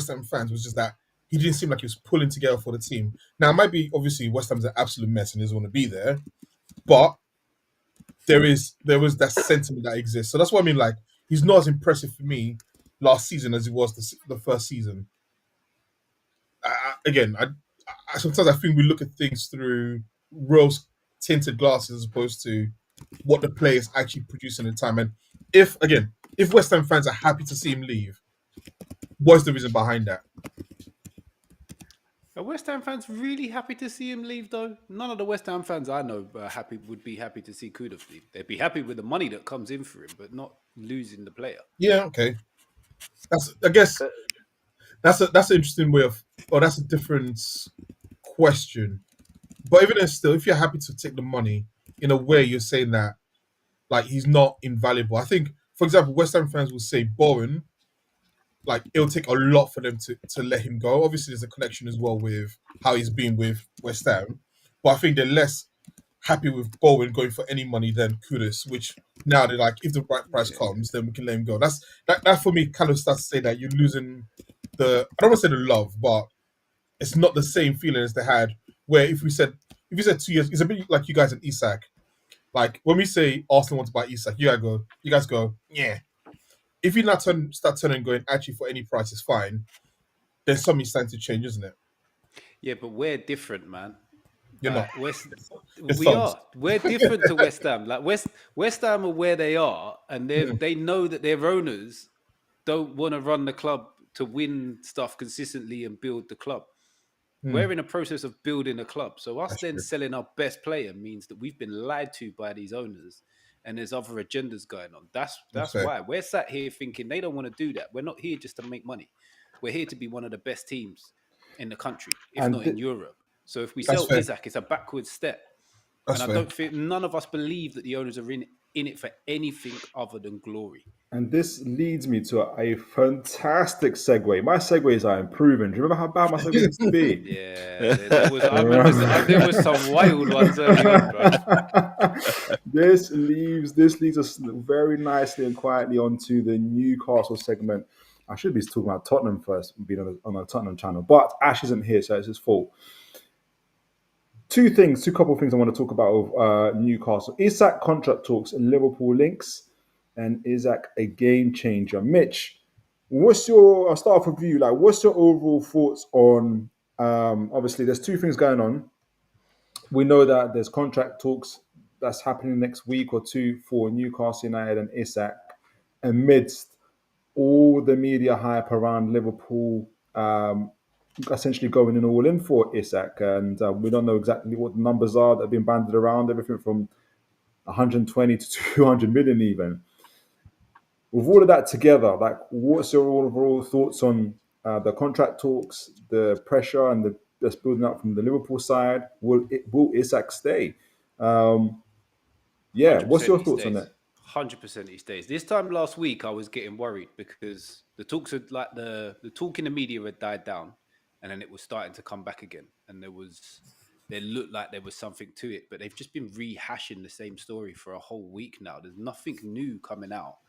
Ham fans was just that he didn't seem like he was pulling together for the team. Now it might be obviously West Ham's an absolute mess and doesn't want to be there, but there was that sentiment that exists. So that's what I mean. Like he's not as impressive for me last season as he was the first season. Again, sometimes I think we look at things through rose tinted glasses as opposed to what the players actually produce in the time. And if West Ham fans are happy to see him leave, what's the reason behind that? Are West Ham fans really happy to see him leave, though? None of the West Ham fans I know would be happy to see Kudus leave. They'd be happy with the money that comes in for him, but not losing the player. Yeah, okay. I guess Uh, that's an interesting way of, or that's a different question. But even then, still, if you're happy to take the money, in a way, you're saying that like he's not invaluable. I think, for example, West Ham fans will say Bowen like it'll take a lot for them to let him go. Obviously, there's a connection as well with how he's been with West Ham, but I think they're less happy with Bowen going for any money than Kudus, which now they're like, if the right price comes, then we can let him go. That for me kind of starts to say that you're losing the, I don't want to say the love, but it's not the same feeling as they had. Where if you said 2 years, it's a bit like you guys and Isak. Like when we say Arsenal want to buy Isak, you guys go, yeah. If you now start turning and going, actually for any price is fine, then something's starting to change, isn't it? Yeah, but we're different, man. You're not. It's We thumbs. are. We're different to West Ham. Like West Ham are where they are, and they know that their owners don't want to run the club to win stuff consistently and build the club. We're in a process of building a club. So us That's then true. selling our best player means that we've been lied to by these owners and there's other agendas going on. That's That's fair. why we're sat here thinking they don't want to do that. We're not here just to make money. We're here to be one of the best teams in the country, if not in Europe. So if we That's sell fair. Isak, it's a backward step. That's And I fair. don't think none of us believe that the owners are in it for anything other than glory. And this leads me to a fantastic segue. My segues are improving. Do you remember how bad my segues used to be? Yeah, there was. I remember there was some wild ones early on, bro. This leads us very nicely and quietly onto the Newcastle segment. I should be talking about Tottenham first, being on a Tottenham channel, but Ash isn't here, so it's his fault. Two couple of things I want to talk about with Newcastle. Isak contract talks and Liverpool links, and Isak a game changer. Mitch, I'll start off with you. Like, what's your overall thoughts on? Obviously, there's two things going on. We know that there's contract talks that's happening next week or two for Newcastle United and Isak, amidst all the media hype around Liverpool essentially going in all in for Isak. And we don't know exactly what the numbers are that have been banded around, everything from 120 to 200 million even. With all of that together, like, what's your overall thoughts on the contract talks, the pressure, and that's building up from the Liverpool side? Will Isak stay? What's 100% your he thoughts on stays. that? 100% he stays. This time last week, I was getting worried because the talks had like the talk in the media had died down, and then it was starting to come back again, and there looked like there was something to it, but they've just been rehashing the same story for a whole week now. There's nothing new coming out.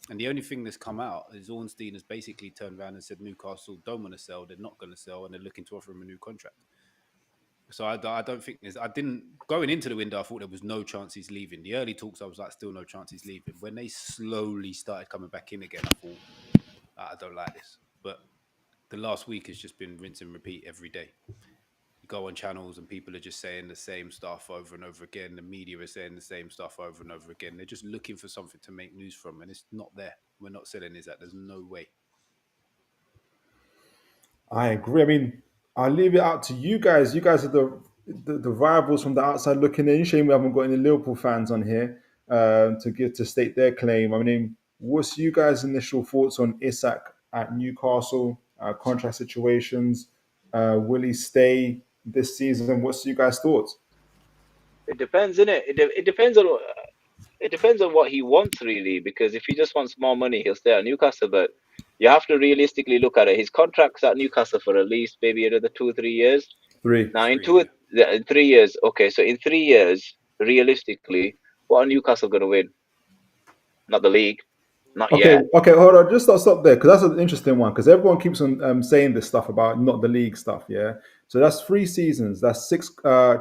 And the only thing that's come out is Ornstein has basically turned around and said Newcastle don't want to sell, they're not going to sell, and they're looking to offer him a new contract. So I don't think I didn't, going into the window, I thought there was no chance he's leaving. The early talks, I was like, still no chance he's leaving. When they slowly started coming back in again, I thought, I don't like this. But the last week has just been rinse and repeat every day. You go on channels and people are just saying the same stuff over and over again. The media is saying the same stuff over and over again. They're just looking for something to make news from, and it's not there. We're not selling Isak. There's no way. I agree. I mean, I'll leave it out to you guys. You guys are the rivals from the outside looking in. Shame we haven't got any Liverpool fans on here to state their claim. I mean, what's you guys' initial thoughts on Isak at Newcastle? Contract situations. Will he stay this season? What's you guys' thoughts? It depends, innit? It depends on what he wants, really. Because if he just wants more money, he'll stay at Newcastle. But you have to realistically look at it. His contract's at Newcastle for at least maybe another 2 or 3 years. Three. Now, in 3 years, okay. So in 3 years, realistically, what are Newcastle going to win? Not the league, not Okay, yet. okay, hold on. Just stop there, because that's an interesting one. Because everyone keeps on saying this stuff about not the league stuff. Yeah, so that's 3 seasons. That's 6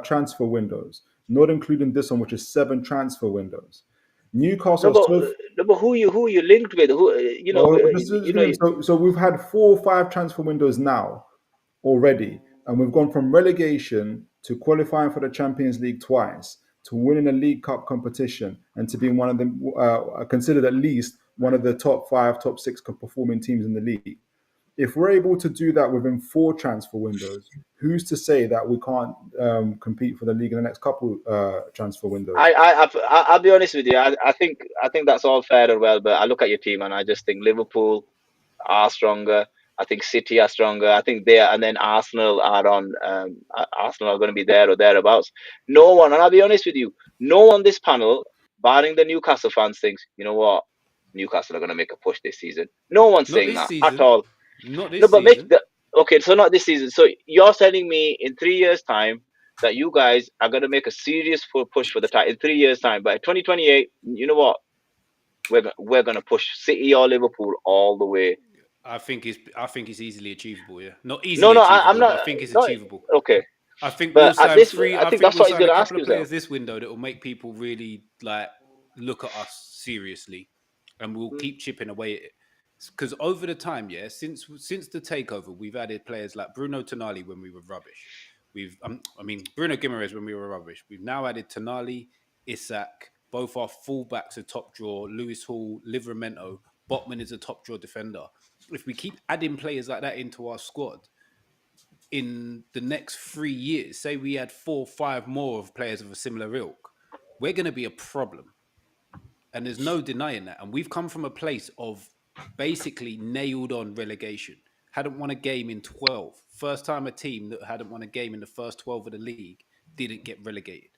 transfer windows, not including this one, which is 7 transfer windows. No, Newcastle. but who you linked with? Who So we've had 4 or 5 transfer windows now already, and we've gone from relegation to qualifying for the Champions League twice, to winning a League Cup competition, and to being one of the considered at least one of the top 5, top 6 performing teams in the league. If we're able to do that within 4 transfer windows, who's to say that we can't compete for the league in the next couple transfer windows? I'll be honest with you. I think that's all fair and well, but I look at your team and I just think Liverpool are stronger. I think City are stronger. I think they are, and then Arsenal are on. Arsenal are going to be there or thereabouts. No one, and I'll be honest with you, no one on this panel, barring the Newcastle fans, thinks, you know what, Newcastle are going to make a push this season. No one's Not saying this that at season. all. Not this No, but season. okay, so not this season. So you're telling me in 3 years' time that you guys are going to make a serious push for the title in 3 years' time. But 2028, you know what? We're going to push City or Liverpool all the way. I think it's easily achievable. Yeah, not No, easily no, I'm achievable, but not. I think it's Not achievable. okay. I think we'll But at sign this, three. I I think think that's we'll what he's sign a going to ask couple of himself. players this window that will make people really like look at us seriously, and we'll keep chipping away at it. Because over the time, yeah, since the takeover, we've added players like Bruno Tonali when we were rubbish. Bruno Guimaraes when we were rubbish. We've now added Tonali, Isak. Both our fullbacks are top draw. Lewis Hall, Livramento, Botman is a top draw defender. If we keep adding players like that into our squad, in the next 3 years, say we had 4 or 5 more of players of a similar ilk, we're going to be a problem. And there's no denying that. And we've come from a place of basically nailed on relegation. Hadn't won a game in 12. First time a team that hadn't won a game in the first 12 of the league didn't get relegated.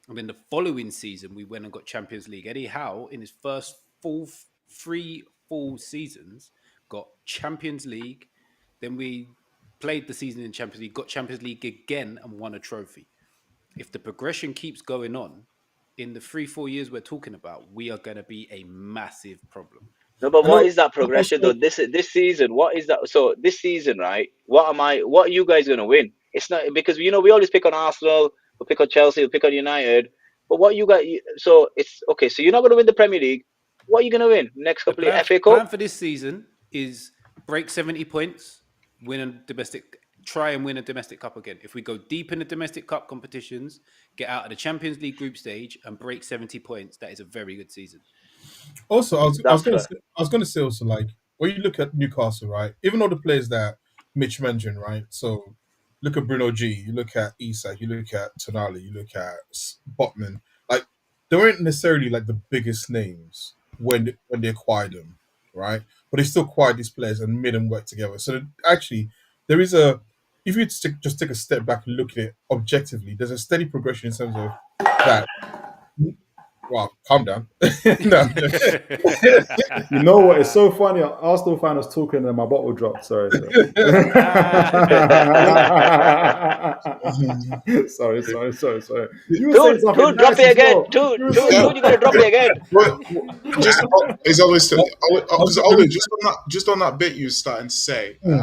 And then the following season, we went and got Champions League. Eddie Howe, in his first three full seasons, got Champions League. Then we played the season in Champions League, got Champions League again, and won a trophy. If the progression keeps going on, in the 3-4 years we're talking about, we are going to be a massive problem. No, but I what know. is that progression Also, though? This season, what is that? So this season, right? What are you guys gonna win? It's not because we always pick on Arsenal, we pick on Chelsea, we pick on United. But what you got? So it's okay. So you're not gonna win the Premier League. What are you gonna win next The couple of plan FA Cup? plan for this season is break 70 points, try and win a domestic cup again. If we go deep in the domestic cup competitions, get out of the Champions League group stage and break 70 points, that is a very good season. also, That's fair. I was gonna say also, like, when you look at Newcastle, right? Even all the players that Mitch mentioned, right? So look at Bruno G, you look at Isak, you look at Tonali, you look at Botman. Like, they weren't necessarily like the biggest names when they acquired them, right? But they still acquired these players and made them work together. So actually, there is a if you just take a step back and look at it objectively, there's a steady progression in terms of that. Wow, calm down. No. You know what? It's so funny. Arsenal fan was talking and my bottle dropped. Sorry. Sorry. You were saying something Two, drop nice it as again. well. Two, You were two, saying Yeah, two. You gotta drop it again. but just it's always because Let me- just on that bit you were starting to say. Hmm.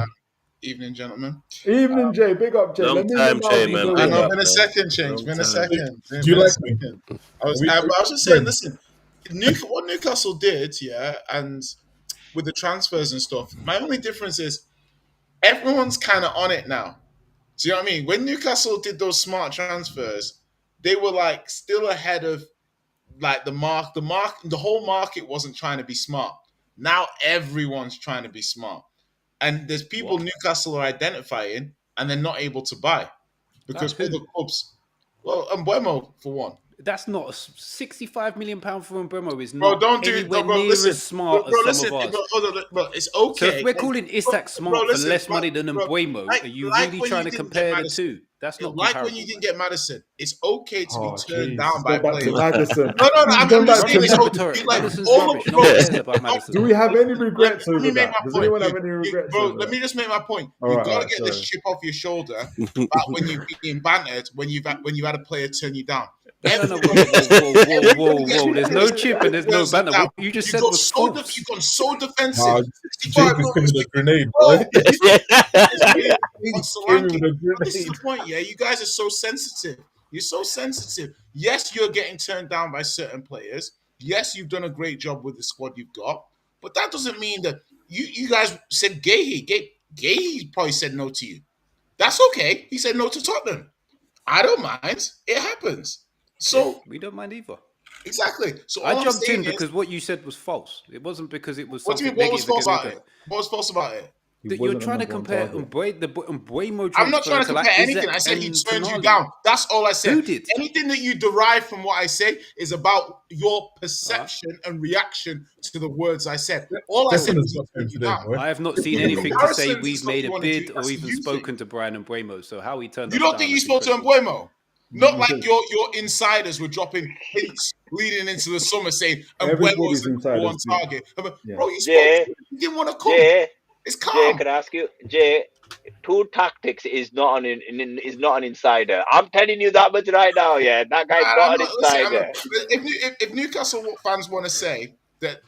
Evening, gentlemen. Evening, Jay. Big up, Jay. Long Let me time, know Jay, if you man. go I Big in. know, up, been a man. second change. Long Been a time. second. Do you Been a like me? second. Are we- I was just saying, listen, what Newcastle did, yeah, and with the transfers and stuff, my only difference is everyone's kind of on it now. Do you know what I mean? When Newcastle did those smart transfers, they were like still ahead of like the whole market wasn't trying to be smart. Now everyone's trying to be smart. And there's people What? Newcastle are identifying and they're not able to buy Like because who? other clubs, well, Mbeumo for one. That's not £65 million for Mbeumo is Bro, not don't do anywhere bro. near Listen, as smart bro. as some Listen, of ours. bro. It's So if okay. we're calling Isak Bro, smart for listen, less money than bro. Mbeumo, are you Like really when trying you to didn't get compare the Madison. two? That's not Like when comparable, you didn't man. get Madison. It's okay to be Oh, turned jeez. down He's by gone back to players. Madison. No. He's I'm gone just back saying to Rubbish it's Madison. okay. rhetoric. Like Madison's all of rubbish. No bro. one cares Listen, about Madison. Do we have any let regrets me over make that? my Does point. anyone have any regrets Bro, over let that? me just make my point. All You've right, got all to right, get this sorry. chip off your shoulder back when you've been bantered, when you've had a player turn you down. No. Everybody gets Whoa. There's no chip and there's no turns you banner. down. What you just said was false. You've gone so defensive. Wow, 65 Jake is million coming with a grenade, bro. bro. On Came Solanke. with a But this is grenade. the point, yeah. You guys are so sensitive. You're so sensitive. Yes, you're getting turned down by certain players. Yes, you've done a great job with the squad you've got, but that doesn't mean that you guys said Gahey probably said no to you. That's okay. He said no to Tottenham. I don't mind. It happens. Yeah, So we don't mind either. exactly. So I all I'm jumped in saying is, because what you said was false. It wasn't because it was what do you something mean? What was negative false against about Newcastle. it? What was false about it? He That you're wasn't a trying to number one compare target. the Mbeumo I'm not transfer trying to to like compare anything. Isak I said he and turned you Tonali. down. That's all I said. Who did? Anything that you derive from what I say is about your perception and reaction to the words I said. All I said Declan has was he got him turned you today, down. boy. I have not The seen anything to say comparisons and we've stuff made you a want to do, bid or that's a even you spoken thing. to Brian and Mbeumo. So how he turned You us don't down, think you that's spoke to incredible. Mbeumo? Not like your insiders were dropping hints leading into the summer saying Mbeumo's Everybody's the number one insiders. target. Yeah. Bro, you spoke to Jay, him. He didn't want to come. Jay, It's Jay, calm. can I ask you, Jay? Two tactics is not an insider. I'm telling you that much right now. Yeah, that guy's And I'm not an not listen. insider. If Newcastle fans want to say that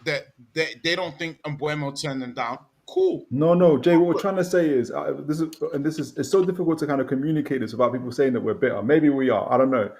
they don't think Mbeumo turned them down, cool. No, Jay. What we're trying to say is this is it's so difficult to kind of communicate this without people saying that we're bitter. Maybe we are. I don't know.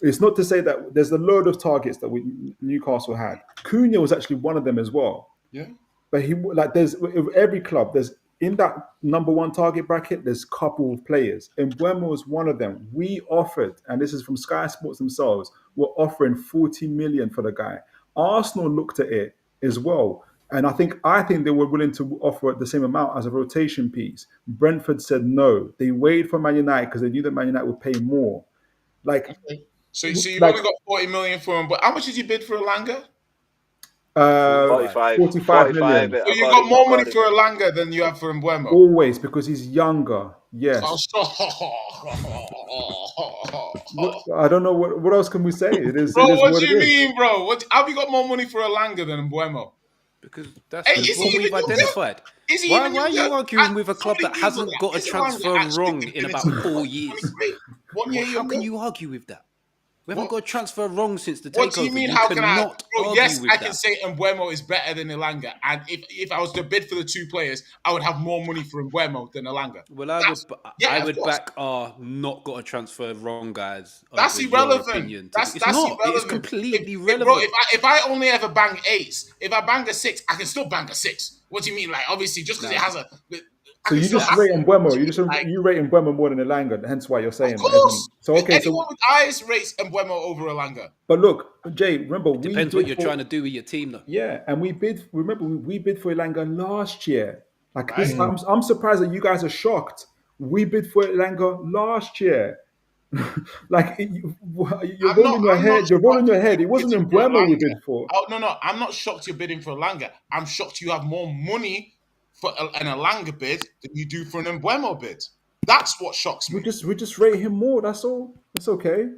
It's not to say that there's a load of targets that Newcastle had. Cunha was actually one of them as well. Yeah. But he like there's with every club there's in that number one target bracket there's a couple of players. And Mbeumo was one of them. We offered, and this is from Sky Sports themselves, we're offering 40 million for the guy. Arsenal looked at it as well. And I think they were willing to offer the same amount as a rotation piece. Brentford said no. They waited for Man United because they knew that Man United would pay more. Like Okay. So you've like only got 40 million for him, but how much did you bid for Elanga? 45. 45 million. So you got more money according for Elanga than you have for Mbeumo. Always because he's younger. Oh, Yes. bro, I don't know what else can we say. It is what what do it you is. mean, bro? What have you got more money for Elanga than Mbeumo? Because that's Hey, just is he what even we've younger? identified. Is he Why even are younger? you arguing with a club Somebody that Google hasn't that. got a Is Elanga transfer actually wrong in about infinity 4 years? 23? 1 year How younger? can you argue with that? We haven't What? got a transfer wrong since the What do you takeover. mean? You How can I? cannot Bro, argue yes, with I can that. say Mbeumo is better than Elanga, and if I was to bid for the two players, I would have more money for Mbeumo than Elanga. Well, I Yeah, of would course. back our not got a transfer wrong guys That's over your irrelevant. opinion. It's That's not. It is irrelevant. completely Bro, relevant. if I only ever bang eights, if I bang a six, I can still bang a six. What do you mean? Like obviously, just because No. it has a, I So can you still just have That's rate it. Mbeumo. Like, You rate Mbeumo more than Elanga. Hence why you're of saying that, isn't it? course, So okay. anyone So with eyes rates Mbeumo over Elanga. but look, Jay. Remember it we depends what bid you're for trying to do with your team, though. yeah, and we bid. Remember we bid for Elanga last year. Like this, Right? I'm surprised that you guys are shocked. We bid for Elanga last year. Like you're rolling your I'm not head. You're rolling shocked your head. you're It wasn't bidding for Mbeumo we Elanga. bid for. Oh no, I'm not shocked you're bidding for Elanga. I'm shocked you have more money for an Elanga bid than you do for an Mbeumo bid. That's what shocks me. We just rate him more. That's all. It's okay.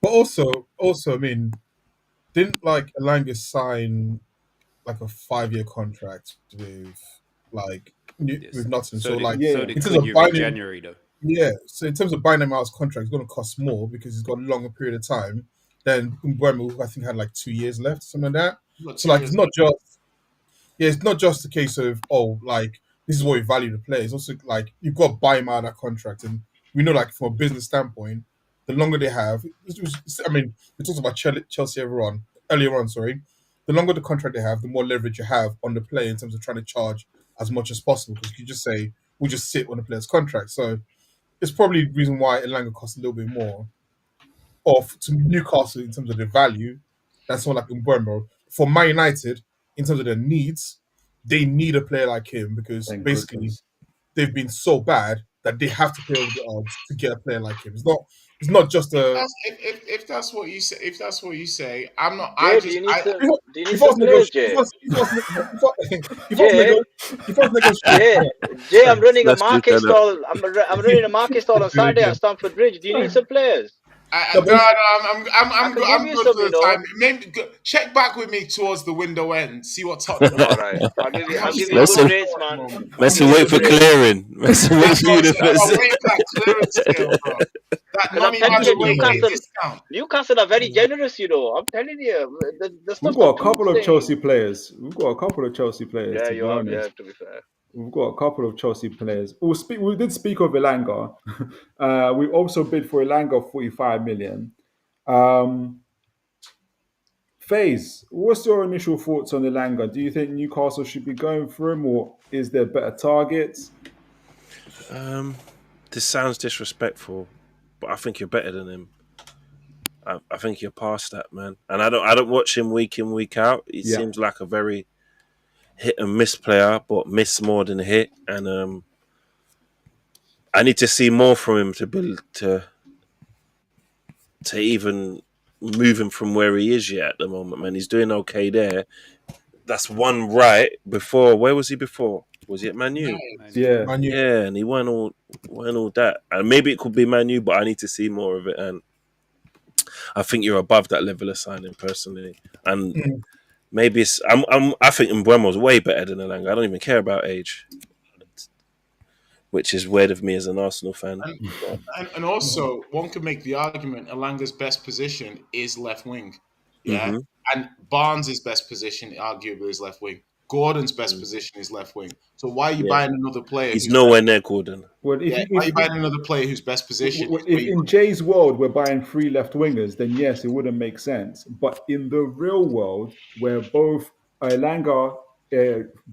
But also, I mean, didn't like Elanga sign like a 5-year contract Yes. with Nottingham? So So did like Yeah, so yeah. did in terms of Cunha in buying him, January, though. yeah. So in terms of buying him out his contract, it's going to cost more because he's got a longer period of time than Mbeumo, who I think had like 2 years left, something like that. Look, So like serious. it's not just a case of like this is what we value the player. It's also like you've got to buy him out of that contract, and we know like from a business standpoint, the longer they have, I mean, we talked about Chelsea earlier on. Sorry, the longer the contract they have, the more leverage you have on the player in terms of trying to charge as much as possible. Because you just say we'll just sit on the player's contract, so it's probably the reason why Elanga costs a little bit more off to Newcastle in terms of the value. That's not like Mbeumo. For Man United, in terms of their needs, they need a player like him because Thank basically goodness. they've been so bad that they have to play over the odds to get a player like him. It's not just a If that's what you say, if that's what you say, I'm not. Jay, do you need some? if Do you need if I some was players, negotiating, Jay? Jay, if I was Jay, negotiating, Jay, I'm running a Let's do market that. stall. I'm running a market stall on Saturday at Stamford Bridge. Do you need some players? no, no, I can give I'm you good some, for you the time. know. Maybe check back with me towards the window end. See what Tottenham All are. right, I'll Let's give see you what good Listen, Tottenham rates, are at the man. moment. I'll let's give you wait good for rates. clearing. Let's wait for you to I'm visit. waiting for that clearance still, bro. That Because I'm Nonny telling you, Madueke discount. Newcastle are very generous, you know. I'm telling you, the We've stuff got that a Toon couple of saying. Chelsea players. We've got a couple of Chelsea players, Yeah, to you be have. Yeah, honest. to be fair. We've got a couple of Chelsea players. We did speak of Elanga. We also bid for Elanga 45 million. Um, FaZe, what's your initial thoughts on Elanga? Do you think Newcastle should be going for him, or is there better targets? This sounds disrespectful, but I think you're better than him. I think you're past that, man. And I don't watch him week in, week out. He Yeah, seems like a very hit and miss player, but miss more than hit. And I need to see more from him to build to even move him from where he is yet at the moment, man. He's doing okay there. That's one right before. Where was he before? Was he at Man U? United. Man, yeah. Man, Yeah, and he won all that. And maybe it could be Man U, but I need to see more of it. And I think you're above that level of signing personally. And maybe it's I think Mbeumo's way better than Elanga. I don't even care about age, which is weird of me as an Arsenal fan. And, and also, one could make the argument Elanga's best position is left wing. Yeah. Mm-hmm. And Barnes' best position, arguably, is left wing. Gordon's best position is left wing. So why are you buying another player? He's nowhere near Gordon. Well, why are you buying another player whose best position? if in Jay's world we're buying 3 left wingers, then yes, it wouldn't make sense. But in the real world, where both Elanga,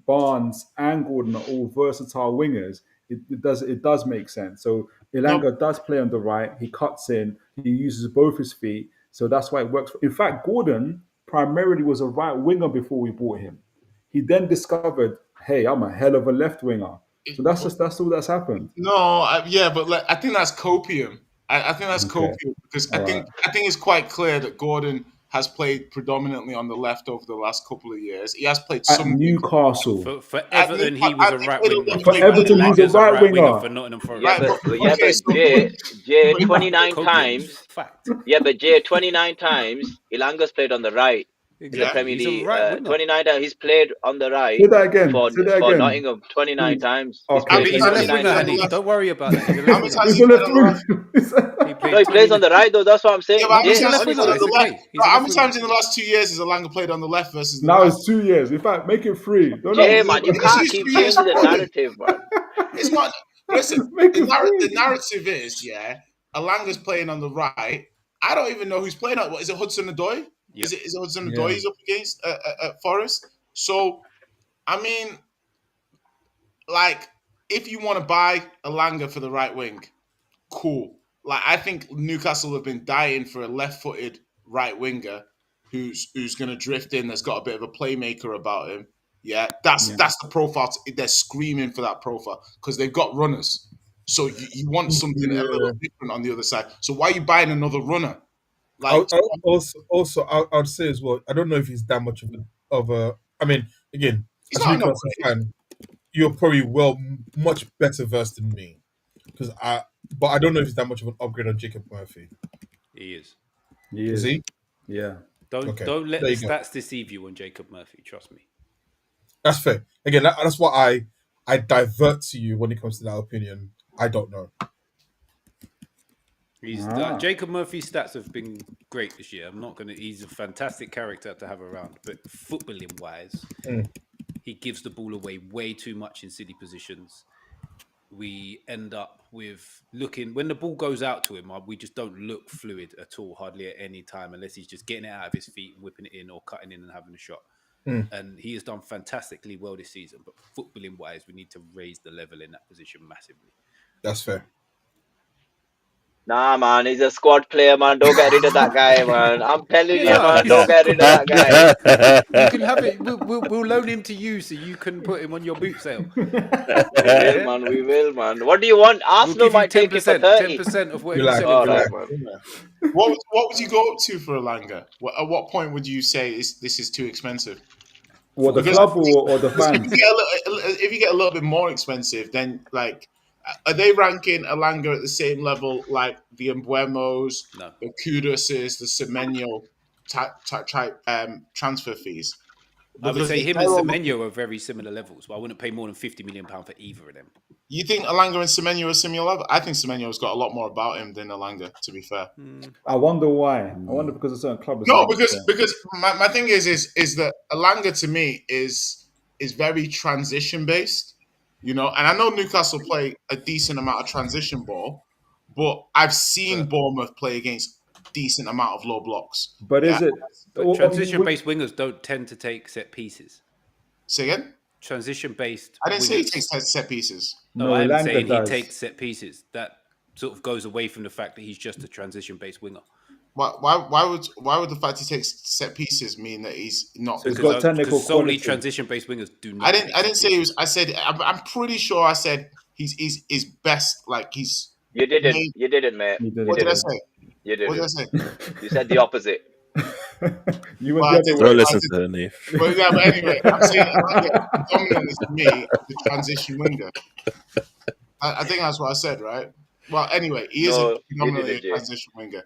Barnes, and Gordon are all versatile wingers, it does make sense. So Elanga does play on the right. He cuts in. He uses both his feet. So that's why it works. In fact, Gordon primarily was a right winger before we bought him. He then discovered, hey, I'm a hell of a left winger. So that's all that's happened. But I think that's copium. I think that's copium because I think it's quite clear that Gordon has played predominantly on the left over the last couple of years. He has played At some Newcastle. For Everton, he was a right winger. For Everton, he was a right winger. For Nottingham Forest. Yeah, but Jay 29 times. Fact. Yeah, but Jay 29 times. Ilanga's played on the right. In the Premier He's a League, right winger. 29 times he's played on the right. Say that again. For Say that again. Nottingham 29 times. Okay. He's a left winger, honey. Don't worry about that. He's a How left many winger. times He's a left winger. No, he plays on the right though. That's what I'm saying. Yeah, but He's a how left many winger. times on the It's okay. left? He's a How left many winger. times in the last 2 years has Elanga played on the left versus the Now right? it's 2 years. In fact, make it 3. Don't Yeah, know. man, you can't keep changing the narrative, man. It's not. Listen, Make it the free. narrative is, Elanga's playing on the right. I don't even know who's playing on. What is it? Hudson-Odoi? Yeah. Is it Hudson-Odoi he's up against at Forest? So, I mean, like, if you want to buy Elanga for the right wing, cool. Like, I think Newcastle have been dying for a left-footed right winger who's going to drift in. That's got a bit of a playmaker about him. Yeah, that's the profile. They're screaming for that profile because they've got runners. So you want something a little different on the other side. So why are you buying another runner? Like, I'd say as well. I don't know if he's that much of a. I mean, again, He's as a not an Newcastle fan, you're probably much better versed than me, but I don't know if he's that much of an upgrade on Jacob Murphy. He is. Is he? Yeah. Don't let There the you go. stats deceive you on Jacob Murphy. Trust me. That's fair. Again, that's why I divert to you when it comes to that opinion. I don't know. Jacob Murphy's stats have been great this year. I'm not gonna. He's a fantastic character to have around, but footballing wise, he gives the ball away way too much in silly positions. We end up with looking when the ball goes out to him. We just don't look fluid at all, hardly at any time, unless he's just getting it out of his feet, whipping it in, or cutting in and having a shot. And he has done fantastically well this season. But footballing wise, we need to raise the level in that position massively. That's fair. Nah, man, he's a squad player, man. Don't get rid of that guy, man. I'm telling you, Yeah, man, don't get rid of that guy. You can have it. We'll loan him to you so you can put him on your boot sale. We will, man. What do you want? Arsenal might take it for 30. 10% of whatever Relax, you sell All him for. right, man. what would you go up to for Elanga? At what point would you say this is too expensive? Or the club or the If fans? you get a little bit more expensive, then like, are they ranking Elanga at the same level like the Mbeuemos, the Kudoses, the Semenyo type transfer fees? I would say him and Semenyo are very similar levels, but I wouldn't pay more than £50 million for either of them. You think Elanga and Semenyo are similar level? I think Semenyo's got a lot more about him than Elanga, to be fair. I wonder why. I wonder because a certain club is No, because my thing is that Elanga to me is very transition based, and I know Newcastle play a decent amount of transition ball, but I've seen Bournemouth play against decent amount of low blocks. But is it? But transition-based wingers don't tend to take set pieces. Say again? Transition-based. I didn't say he wingers. takes set pieces. No, I'm Elanga saying does. he takes set pieces. That sort of goes away from the fact that he's just a transition-based winger. Why would the fact he takes set pieces mean that he's not? So he's got technical solely quality. transition-based wingers do not. I didn't say he was. I said I'm pretty sure I said he's best. Like he's. You didn't, mate. What did I say? You didn't. What did I say? You said the opposite. You went the other way. Don't listen to her, Neve. But anyway, I'm saying Elanga dominant is to me the transition winger. I think that's what I said, right? Well, anyway, he is predominantly a transition winger.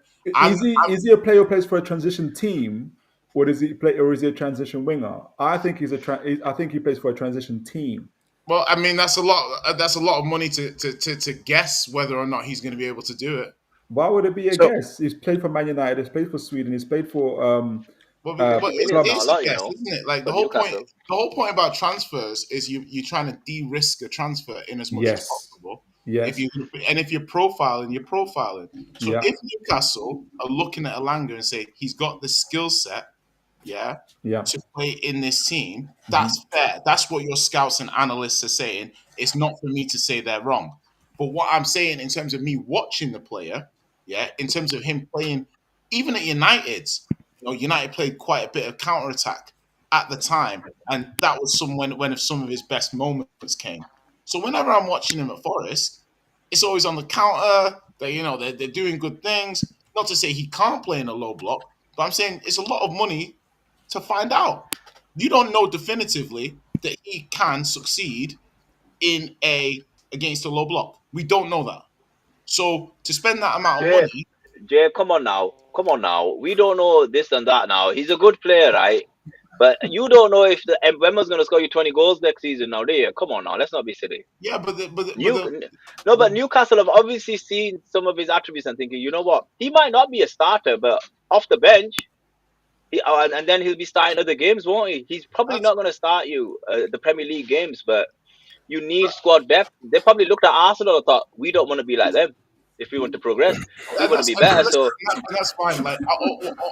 Is he a player who plays for a transition team, Or does he play? Or is he a transition winger? I think he's I think he plays for a transition team. Well, I mean, that's a lot. That's a lot of money to guess whether or not he's going to be able to do it. Why would it be a So guess? He's played for Man United. He's played for Sweden. He's played for Well, 60 it million is clubs. not a is a lot, guess, isn't it? Like for Newcastle. the whole point about transfers is you're trying to de-risk a transfer in as much as Yes. possible. Yes. If you're profiling, you're profiling. So Yeah. if Newcastle are looking at Elanga and say he's got the skill set, yeah, Yeah. to play in this team, that's fair. That's what your scouts and analysts are saying. It's not for me to say they're wrong. But what I'm saying in terms of me watching the player, yeah, in terms of him playing, even at United, United played quite a bit of counter attack at the time, and that was when some of his best moments came. So whenever I'm watching him at Forest, it's always on the counter. They're doing good things. Not to say he can't play in a low block, but I'm saying it's a lot of money to find out. You don't know definitively that he can succeed against a low block. We don't know that. So to spend that amount of Jay, money, Jay, come on now. We don't know this and that now. He's a good player, right? But you don't know if the Mbeumo's going to score you 20 goals next season now, do you? Come on now, let's not be silly. yeah, But Newcastle have obviously seen some of his attributes and thinking, you know what? He might not be a starter, but off the bench, and then he'll be starting other games, won't he? He's probably that's not going to start you the Premier League games, but you need squad depth. They probably looked at Arsenal and thought, we don't want to be like them if we want to progress. We want to be better. So that's fine. Like,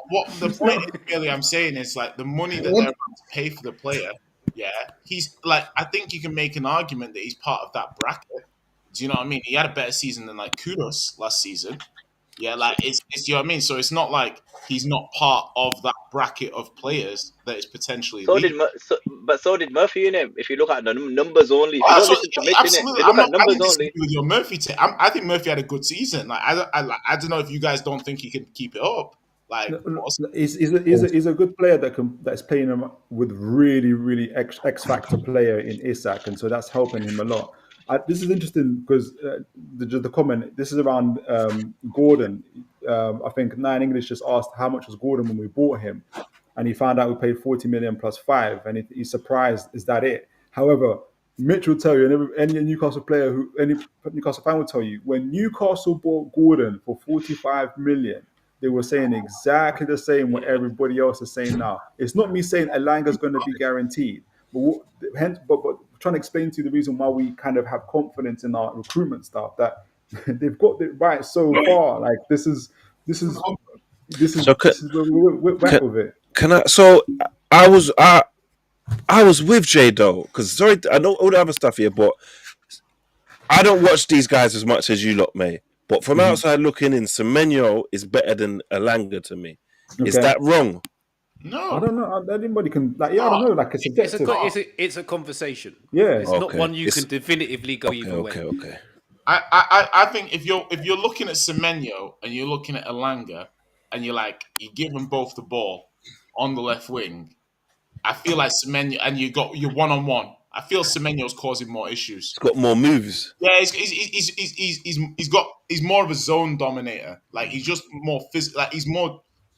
what the point is really I'm saying is like the money that they're about to pay for the player. Yeah, he's like I think you can make an argument that he's part of that bracket. Do you know what I mean? He had a better season than like Kudos last season. Yeah, like it's you know what I mean. So it's not like he's not part of that bracket of players that is potentially so leaving. did so did Murphy in it. If you look at the numbers only, if Oh, you don't that's what, listen to yeah, Mitch in it, if absolutely. you look at I numbers didn't disagree only, with your Murphy take. I think Murphy had a good season. Like I don't know if you guys don't think he can keep it up. Like, He's a good player that's playing him with really X factor player in Isak, and so that's helping him a lot. This is interesting because the comment. This is around Gordon. I think Nine English just asked how much was Gordon when we bought him, and he found out we paid 40 million plus 5, and he's surprised. Is that it? However, Mitch will tell you, and any Newcastle player any Newcastle fan will tell you, when Newcastle bought Gordon for 45 million, they were saying exactly the same what everybody else is saying now. It's not me saying Elanga's going to be guaranteed, but trying to explain to you the reason why we kind of have confidence in our recruitment staff that they've got it right so far. Like this is so we're at with it. can I? So I was I was with Jay though, because sorry, I know all the other stuff here, but I don't watch these guys as much as you lot may. But from outside looking in, Semenyo is better than Elanga to me. Is Okay. that wrong? no, I don't know. Anybody can I don't know. Like it's subjective. It's a conversation. Yeah. It's not Okay. one you can definitively go either way. Okay. I think if you're looking at Semenyo and you're looking at Elanga and you give them both the ball on the left wing, I feel like Semenyo and you're 1-on-1. I feel Semenyo's causing more issues. He's got more moves. Yeah, he's more of a zone dominator. Like he's just more like he's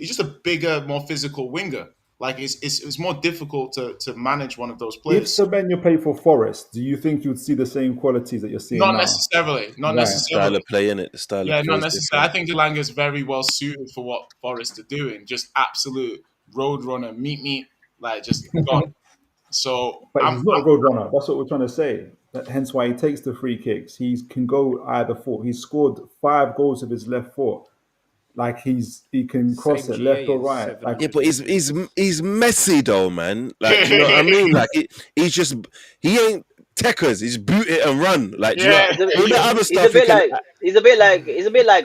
just a bigger, more physical winger. Like it's more difficult to manage one of those If players. Semenyo played for Forest, do you think you'd see the same qualities that you're seeing Not now? necessarily. Not Right. necessarily. Style of play in it. The style Yeah, of play not is necessarily. I different. think Elanga's very well suited for what Forest are doing. Just absolute road runner, meet, like just gone. So But he's not a road runner. That's what we're trying to say. Hence why he takes the free kicks. He can go either foot. He's scored 5 goals with his left foot. Like he can cross Same it left GA or is right. Like 700. Yeah, but he's messy though, man. Like, you know what I mean? Like he ain't techers. He's boot it and run. Like, do you know Yeah. all the other he's stuff he can. he's a bit like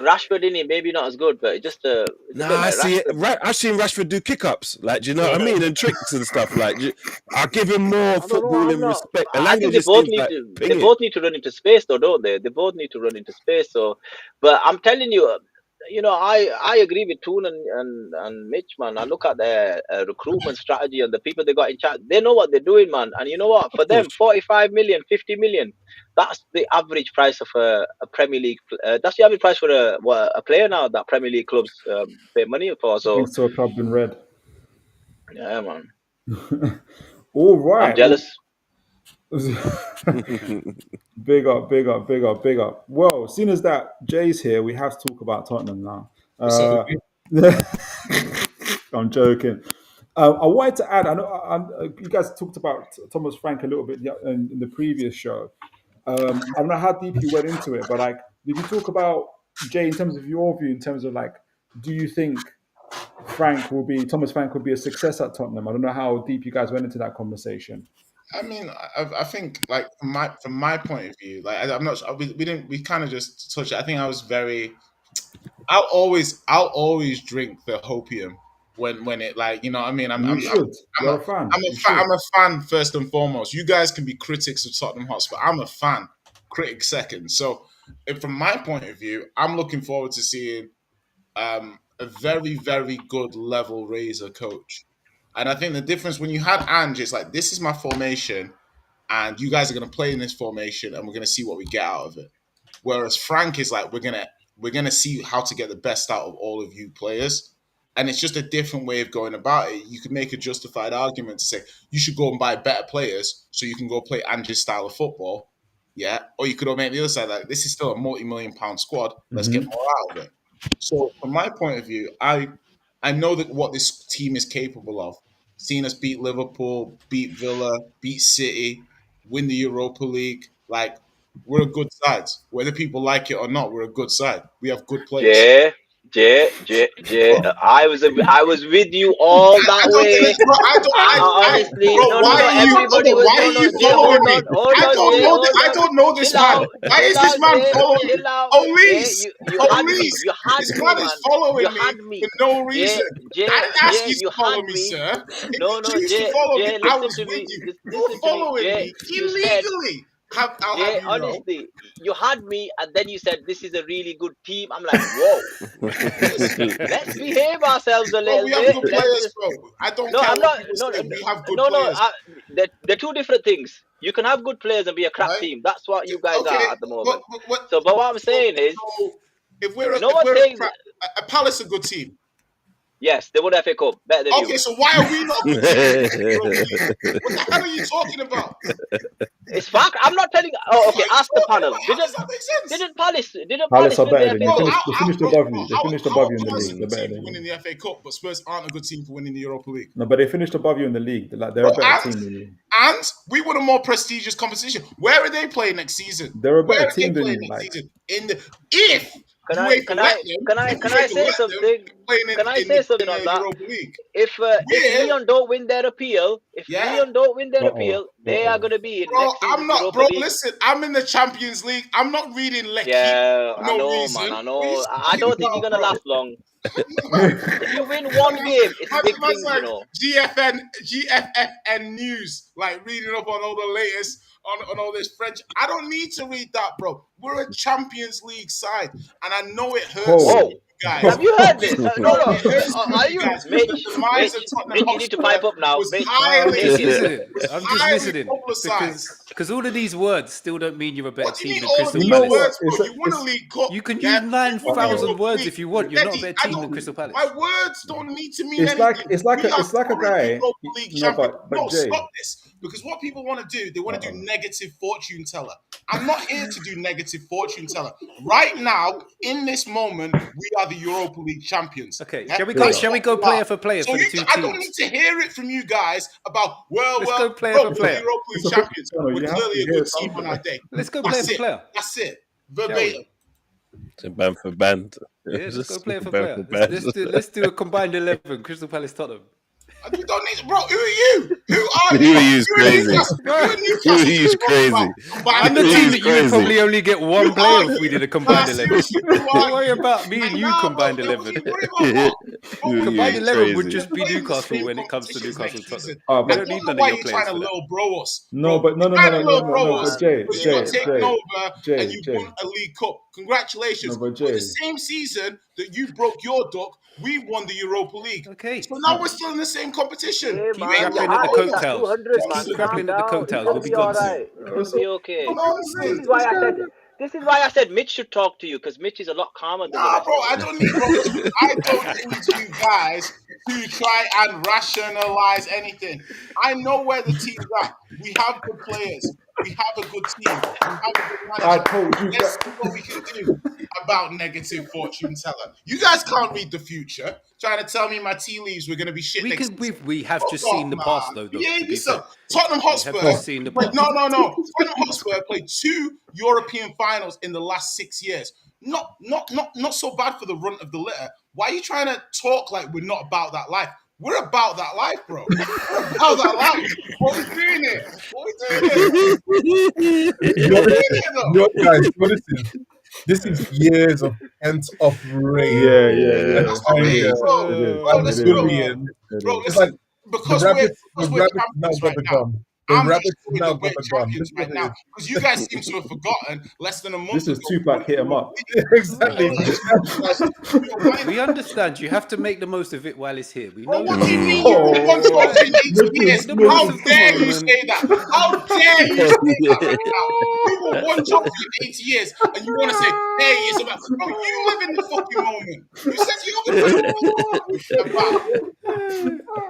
Rashford, isn't he? Maybe not as good, but it's a Nah, bit I like see it. Rashford. I've seen Rashford do kick-ups. Like, do you know what I mean? And tricks and stuff. Like, I give him more I don't know. I'm footballing not. respect. I Elanga think they just both seems need like to. ping They it. both need to run into space, though, don't they? They both need to run into space. So, but I'm telling you, I agree with Toon and Mitch, man. I look at their recruitment strategy and the people they got in charge. They know what they're doing, man. And you know what? For Of them, course. 45 million, 50 million. That's the average price of a Premier League. That's the average price for a player now that Premier League clubs pay money for. So thanks to a club in red. Yeah, man. All I'm right. jealous. Big up, big up, big up, big up. Well, seeing as that Jay's here, we have to talk about Tottenham now. What's up, Uh, I'm joking. I wanted to add. I know you guys talked about Thomas Frank a little bit in the previous show. I don't know how deep you went into it, but like, did you talk about Jay in terms of your view? In terms of like, do you think Thomas Frank will be a success at Tottenham? I don't know how deep you guys went into that conversation. I mean, I think like from my point of view, like I'm not. We kind of just touched it. I think I was very. I'll always drink the hopium when it like you know what I mean. You should. I'm a You're a fan. You should. I'm a fan first and foremost. You guys can be critics of Tottenham Hotspur. I'm a fan, critic second. So, from my point of view, I'm looking forward to seeing a very very good level raiser coach. And I think the difference when you had Ange, it's like this is my formation, and you guys are going to play in this formation, and we're going to see what we get out of it. Whereas Frank is like we're gonna see how to get the best out of all of you players, and it's just a different way of going about it. You could make a justified argument to say you should go and buy better players so you can go play Ange's style of football, yeah. Or you could make the other side like this is still a multi-million-pound squad. Let's get more out of it. So from my point of view, I know that what this team is capable of. Seeing us beat Liverpool, beat Villa, beat City, win the Europa League, like we're a good side. Whether people like it or not, we're a good side. We have good players. Jay. I was with you all I that don't get way. it, bro. Honestly, Bro, no. Everybody was why are you Jay, following me? hold on, Jay, hold I on. don't know this Chill man. out, Why is this man Jay, following me? chill out. Jay, Police, you had me, police. This man is man. You following me had me. for no reason. I didn't ask you to You follow had me, me. sir. If No, you choose to Jay, follow me, I listen was to with me. you. You're Listen to me, following Jay. me You said, illegally. I'll Jay, have you know. honestly, you had me, and then you said this is a really good team. I'm like, whoa. Let's behave ourselves a Bro, little we have bit. good Let's players, just. bro. I don't No, care I'm what not. people No, say. We have good no, no. players, They're two different things. You can have good players and be a crap right? team. That's what you guys Okay, are at the but, moment. but what? But what I'm saying is, So if we're no one's saying that. a Palace a good team. Yes, they won FA Cup better than you. Okay, so why are we not a good team? What the hell are you talking about? It's fact. I'm not telling. Oh, okay. What are you Ask the talking panel. about? How does that make sense? Didn't Palace Palace are win better the than FA you. Cup? They finished above you. They finished How above are you in the Palace a league. They're good better team than for you. winning the FA Cup, but Spurs aren't a good team for winning the Europa League? No, but they finished above you in the league. They're Bro, a better team than you. and we won a more prestigious competition. Where are they playing next season? They're a Where better are they team than playing you. next Like, season? If Can I? UEFA Can let I? them, Can I? if Can I UEFA say let them, something? playing Can I say something in on the that? Europa League. If We're Leon don't win their appeal, yeah. they are going to be in Bro, next season's I'm not, Europa bro. League. Listen, I'm in the Champions League. I'm not reading Lecky Yeah, for I no know, man. reason. I What are you know. I talking don't think you're about, gonna bro? last long. If you win one game, it's big Man's things, you like know. GFFN news, like reading up on all the latest on all this French. I don't need to read that, bro. We're a Champions League side, and I know it hurts whoa. Whoa. you guys. Have you heard this? No, No, no. it hurts Are you you, guys because Mitch? the demise of Tottenham Mitch, you need to Hotspur pipe up now. was Mitch, I'm just highly listening. I'm just highly listening publicized. because all of these words still don't mean you're a better What do you team mean than all of Crystal You these know Palace. what? words, bro? You won a League Cup. You can Yeah, use you won the 9,000 Europa words League. if you want. You're not a Eddie, better team than Crystal my Palace. words don't need to mean it's like anything. it's like We are it's like a current guy. Europa League No, champion. but No, Jay. stop this. Because what people want to do, they want to do Uh-oh. negative fortune teller. I'm not here to do negative fortune teller. Right now, in this moment, we are the Europa League champions. Okay, Yeah? Big shall up. we go We are. player for player So for the two I don't need teams? to hear it from you guys about, Let's go player bro, for we're It's a, the player. Europa it's League a football champions. channel. We're You have clearly to a hear good team on our something. day. Let's go player That's for it. player. That's it. Shall we? Verbatim. So band for band. Yeah, let's go Just player for band for player. band. Let's do a combined 11. Crystal Palace Tottenham. You don't need, bro. Who are you? Who are You you? use You're in crazy. Newcastle. You're in You Newcastle. use Just talking about crazy. I'm combining the You team use that you would crazy. probably only get You one player are if we you? did a Nah, combined 11. seriously, who Don't are worry you? about me Like, and you nah, bro. combined Then what 11. you worry about what? Bro, You Combined use 11 would crazy. just be we're playing the Newcastle same when it comes to competitions Newcastle next and Tottenham. season. We I But don't don't need know none of why your you're trying players to for that. little bro us, no, bro. but no, You're no, no, trying no, to no, little no, no. bro But us Jay, because you're Jay, not taking Jay, over and Jay, you won Jay. a League Cup. No, Congratulations. but But the Jay. same season that you broke your duck, we won the Europa League. Okay. So now we're still in the same competition. Yeah, Keep You ain't man. Your got crapping at the heart no rate's at coattails. 200, Just man. keep nonsense. Calm crapping at the down. It's coattails. We'll gonna be be all good soon. right. It's gonna be okay. This is Nonsense. why I said. This is why I said Mitch should talk to you because Mitch is a lot calmer than the Nah, rest bro, of us. I don't need you guys to try and rationalize anything. I know where the team's at. We have good players. We have a good team. We have a good I manager. told you Let's that. see what we can do about negative fortune teller. You guys can't read the future. Trying to tell me my tea leaves were going to be shit next season. We have just seen the past though. Behave To be fair, yourself. Tottenham we Hotspur. have just seen the Played, past. no. Tottenham Hotspur played 2 European finals in the last 6 years. Not so bad for the runt of the litter. Why are you trying to talk like we're not about that life? We're about that life, bro. We're about that life. What are we doing here? What are we doing here? Guys, this is years of pent up rage. Yeah. That's what it is, bro. It is. Bro, It listen, is. bro. It It's Listen, like because the we're rabbits now champions got right the now. gun. The I'm rabbits showing now that got we're the gun. champions right now because you guys seem to have forgotten less than a month This is ago. Tupac hit him up. Exactly. We understand. You have to make the most of it while it's here. We Bro, know what that. do you mean you won one trophy in 80 years? Make the most How of the dare you moment. say that? How dare you say that right now? You won one trophy in 80 years and you want to say, hey, it's about. Bro, you live in the fucking moment. You said you're going to about.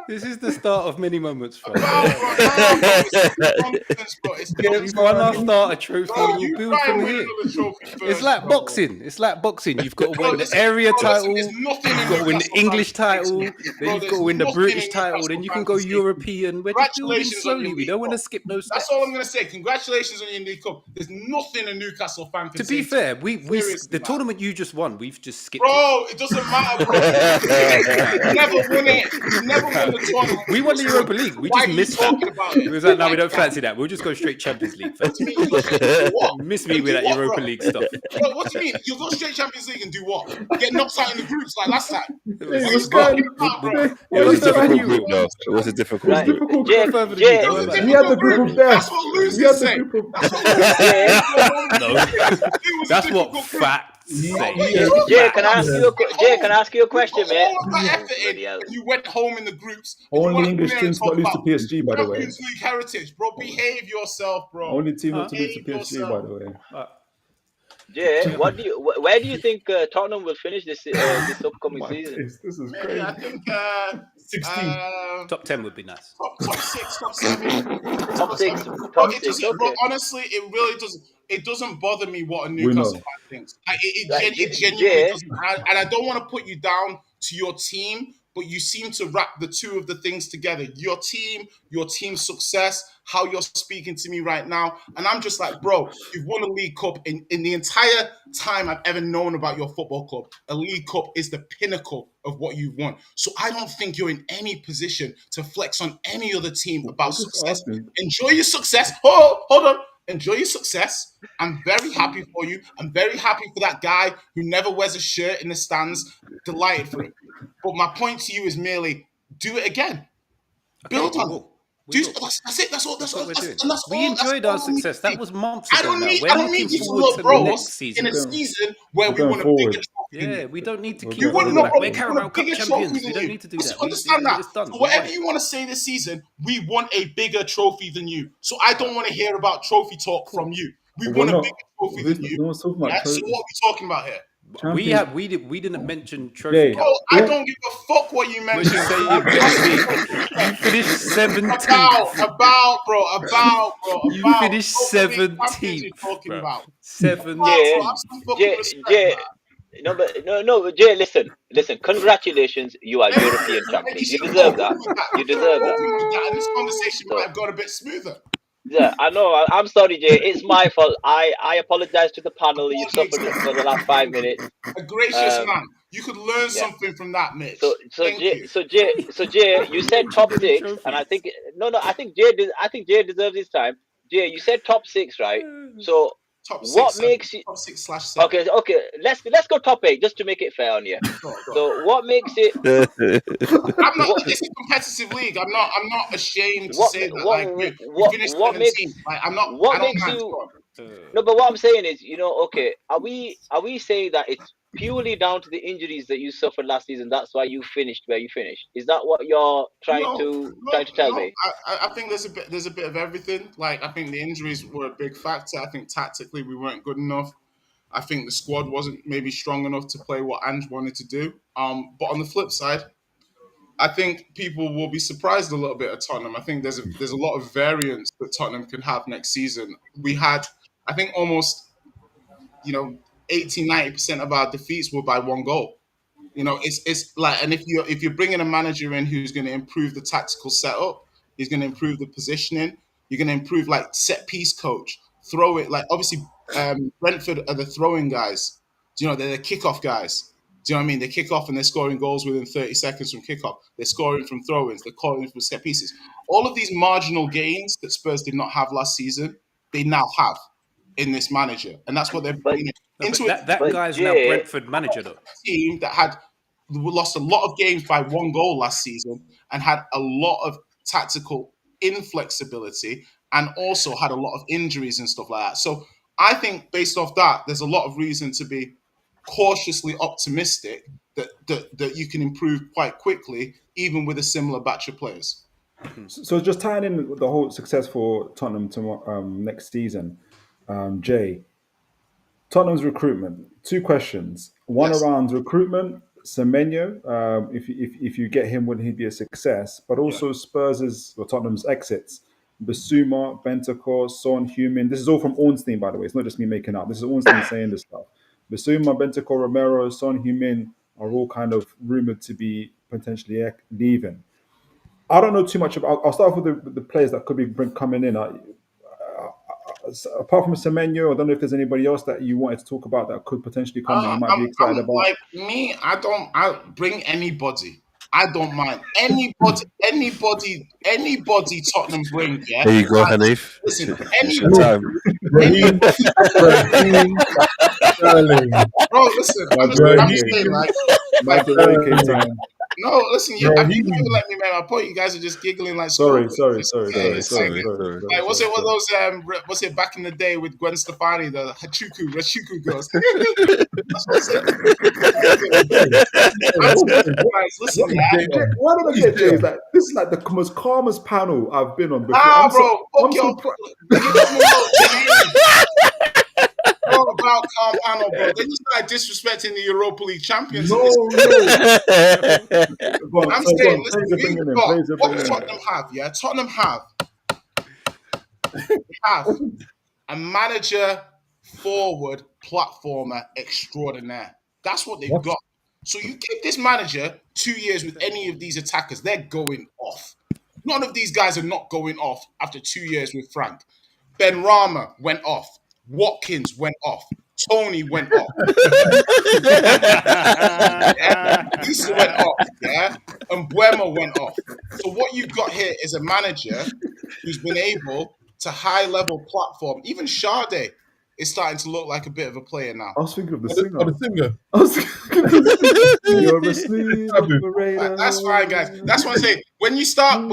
This is the start of many moments, bro. It's nonsense, bro. It's We've won our starter trophy. Bro, We'll you build try and from win here. another trophy first. It's like bro. boxing. It's like boxing. You've got to Bro, win the listen, area bro, title. listen, there's nothing You've in got to win the Newcastle English fans title. can say. Then Bro, you've there's got to win the nothing British in title. Newcastle Then you can fans go can say. European. We're just building Congratulations on your slowly. We League don't want to Cup. skip no That's steps. all I'm going to say. Congratulations on your League Cup. There's nothing a Newcastle fan can To say. be fair, Seriously, the man. tournament you just won, we've just skipped it. Bro, it doesn't matter, bro. You've never won it. You've never won the tournament. We won the Europa League. We Why just are you missed that. talking about it? We was like, no, we don't fancy that. We'll just go straight Champions League. What do you mean? You go straight do what? Miss me And with do that what, Europa bro? League stuff. Bro, what do you mean? You'll go straight Champions League and do what? Get knocked out in the groups like last time. It What are you what's talking going about, bro? It We'll was go a further than difficult you. group, though. It was a difficult Right. group. Difficult. We'll go Jay, further than you. Jay, Don't worry about We that. had the group of death. That's what We losers had the say. group of. That's what losers Jay, say. No, It was a that's what difficult group. facts say. Jay, can I ask you? Jay, can I ask you a You question, put mate? all of that effort in, Bloody hell. and you went home in the groups. And you Only want to come English here team and to not talk lose to about PSG, by the way. Champions League heritage, bro. Behave yourself, bro. Only team not to lose to Behave PSG, yourself. by the way. Jay, where do you think Tottenham will finish this upcoming My season? days, this is Maybe crazy. I think 16. Top 10 would be nice. top 6, top 7. Top six, Bro, top it six. doesn't, bro, Okay. honestly, it really doesn't. It doesn't bother me what a We Newcastle know. fan thinks. Like, Like, it genuinely Jay, doesn't. And I don't want to put you down to your team, but you seem to wrap the two of the things together. Your team's success, how you're speaking to me right now. And I'm just like, bro, you've won a League Cup in the entire time I've ever known about your football club. A League Cup is the pinnacle of what you've won. So I don't think you're in any position to flex on any other team about just success. asking. Enjoy your success. Hold on. Enjoy your success. I'm very happy for you. I'm very happy for that guy who never wears a shirt in the stands. Delighted for him. But my point to you is merely do it again. Build on it. That's it. That's all. That's what we're doing. and that's We all. enjoyed That's our all we success. need. That was months I ago don't now. need. We're I don't looking need you to forward look to the bros next season. in a season where We're we going won a bigger forward. trophy than Yeah, you. we don't need to We're keep going going You forward. like bro, we're we won Carabao a Cup bigger champions. trophy We than don't you. need to do I that. understand that. It's done. So We whatever won it. you want to say this season, we won a bigger trophy than you. So I don't want to hear about trophy talk from you. We We're won a not. bigger trophy than you. No one's talking about Yeah? So what are we talking about here? Champions. We didn't mention trophy Jay, count. Oh, I don't give a fuck what you We're mentioned. just saying, you finished 17th. About, bro. You finished Champions 17th, you're talking bro. about. 17th. Jay, Have some fucking Jay, respect, Jay. man. No, Jay. Listen. Congratulations, you are European champions. You deserve that. You deserve that. And this conversation So, might have gone a bit smoother. yeah, I know. I'm sorry, Jay. It's my fault. I apologize to the panel. You've suffered for the last 5 minutes. A gracious man. You could learn Yeah. something from that, Mitch. So Thank Jay, you. Jay, you said top Too many 6, and I trophies. think I think Jay deserves his time. Jay, you said top 6, right? So Top 6, what 7. makes you Top 6/7. okay? Let's go top 8 just to make it fair on you. Go on. So what makes it? I'm not. It's a competitive league. I'm not ashamed to say that. Like we finished 17th. Like I'm not. What I don't makes mind. you? Go on. No, but what I'm saying is, okay, are we saying that it's purely down to the injuries that you suffered last season? That's why you finished where you finished. Is that what you're trying to tell me? I think there's a bit of everything. Like I think the injuries were a big factor. I think tactically we weren't good enough. I think the squad wasn't maybe strong enough to play what Ange wanted to do. But on the flip side, I think people will be surprised a little bit at Tottenham. I think there's a lot of variance that Tottenham can have next season. We had, I think, almost 80-90% of our defeats were by one goal. It's like, and if you're bringing a manager in who's going to improve the tactical setup, he's going to improve the positioning. You're going to improve like set piece coach, throw it like obviously Brentford are the throwing guys. They're the kickoff guys. Do you know what I mean? They kick off and they're scoring goals within 30 seconds from kickoff. They're scoring from throw-ins. They're scoring from set pieces. All of these marginal gains that Spurs did not have last season, they now have in this manager, and that's what they're But bringing No, into but that but guy's now Jay, Brentford manager though. team that had lost a lot of games by one goal last season and had a lot of tactical inflexibility and also had a lot of injuries and stuff like that. So I think based off that, there's a lot of reason to be cautiously optimistic that you can improve quite quickly, even with a similar batch of players. So just tying in with the whole success for Tottenham to next season, Jay, Tottenham's recruitment. Two questions. One Yes. around recruitment, Semenyo. If you get him, would he be a success? But Yeah. also Spurs' or Tottenham's exits. Basuma, Bentancur, Son, Heung-min. This is all from Ornstein, by the way. It's not just me making up. This is Ornstein saying this stuff. Basuma, Bentancur, Romero, Son, Heung-min are all kind of rumored to be potentially leaving. I don't know too much about. I'll start off with the players that could be coming in. Apart from Semenyo, I don't know if there's anybody else that you wanted to talk about that could potentially come that you might be excited I'm about. like me. I bring anybody. I don't mind anybody Tottenham bring. Yeah. There you go, Hanif. Listen, It's your anybody. time. Raheem Sterling. Bro, listen. I'm Raheem. saying like Madueke time. no. Listen, you Raheem. didn't even let me make my point. You guys are just giggling like Sorry. It's like, Sorry. like what's it back in the day with Gwen Stefani, the Hachuku girls. That's what I'm saying. Guys, listen, man. Why did I get Jay? This is like the most calmest panel I've been on before. Bro, I'm fuck your. surprised. You don't know bro, about calm panel, bro. They just started disrespecting the Europa League champions. No. I'm saying, listen, Fraser bringing in, Fraser what bringing in. Tottenham have, yeah? Tottenham have a manager, forward, platformer extraordinaire. That's what they've got. So you give this manager 2 years with any of these attackers, they're going off. None of these guys are not going off after 2 years with Frank. Ben Rama went off. Watkins went off. Tony went off. Issa went off, yeah? And Mbeumo went off. So what you've got here is a manager who's been able to high-level platform. Even Sade is starting to look like a bit of a player now. I was thinking of the singer. The singer. I was thinking of the singer. You're asleep, operator. That's fine, guys. That's what I'm saying. When you start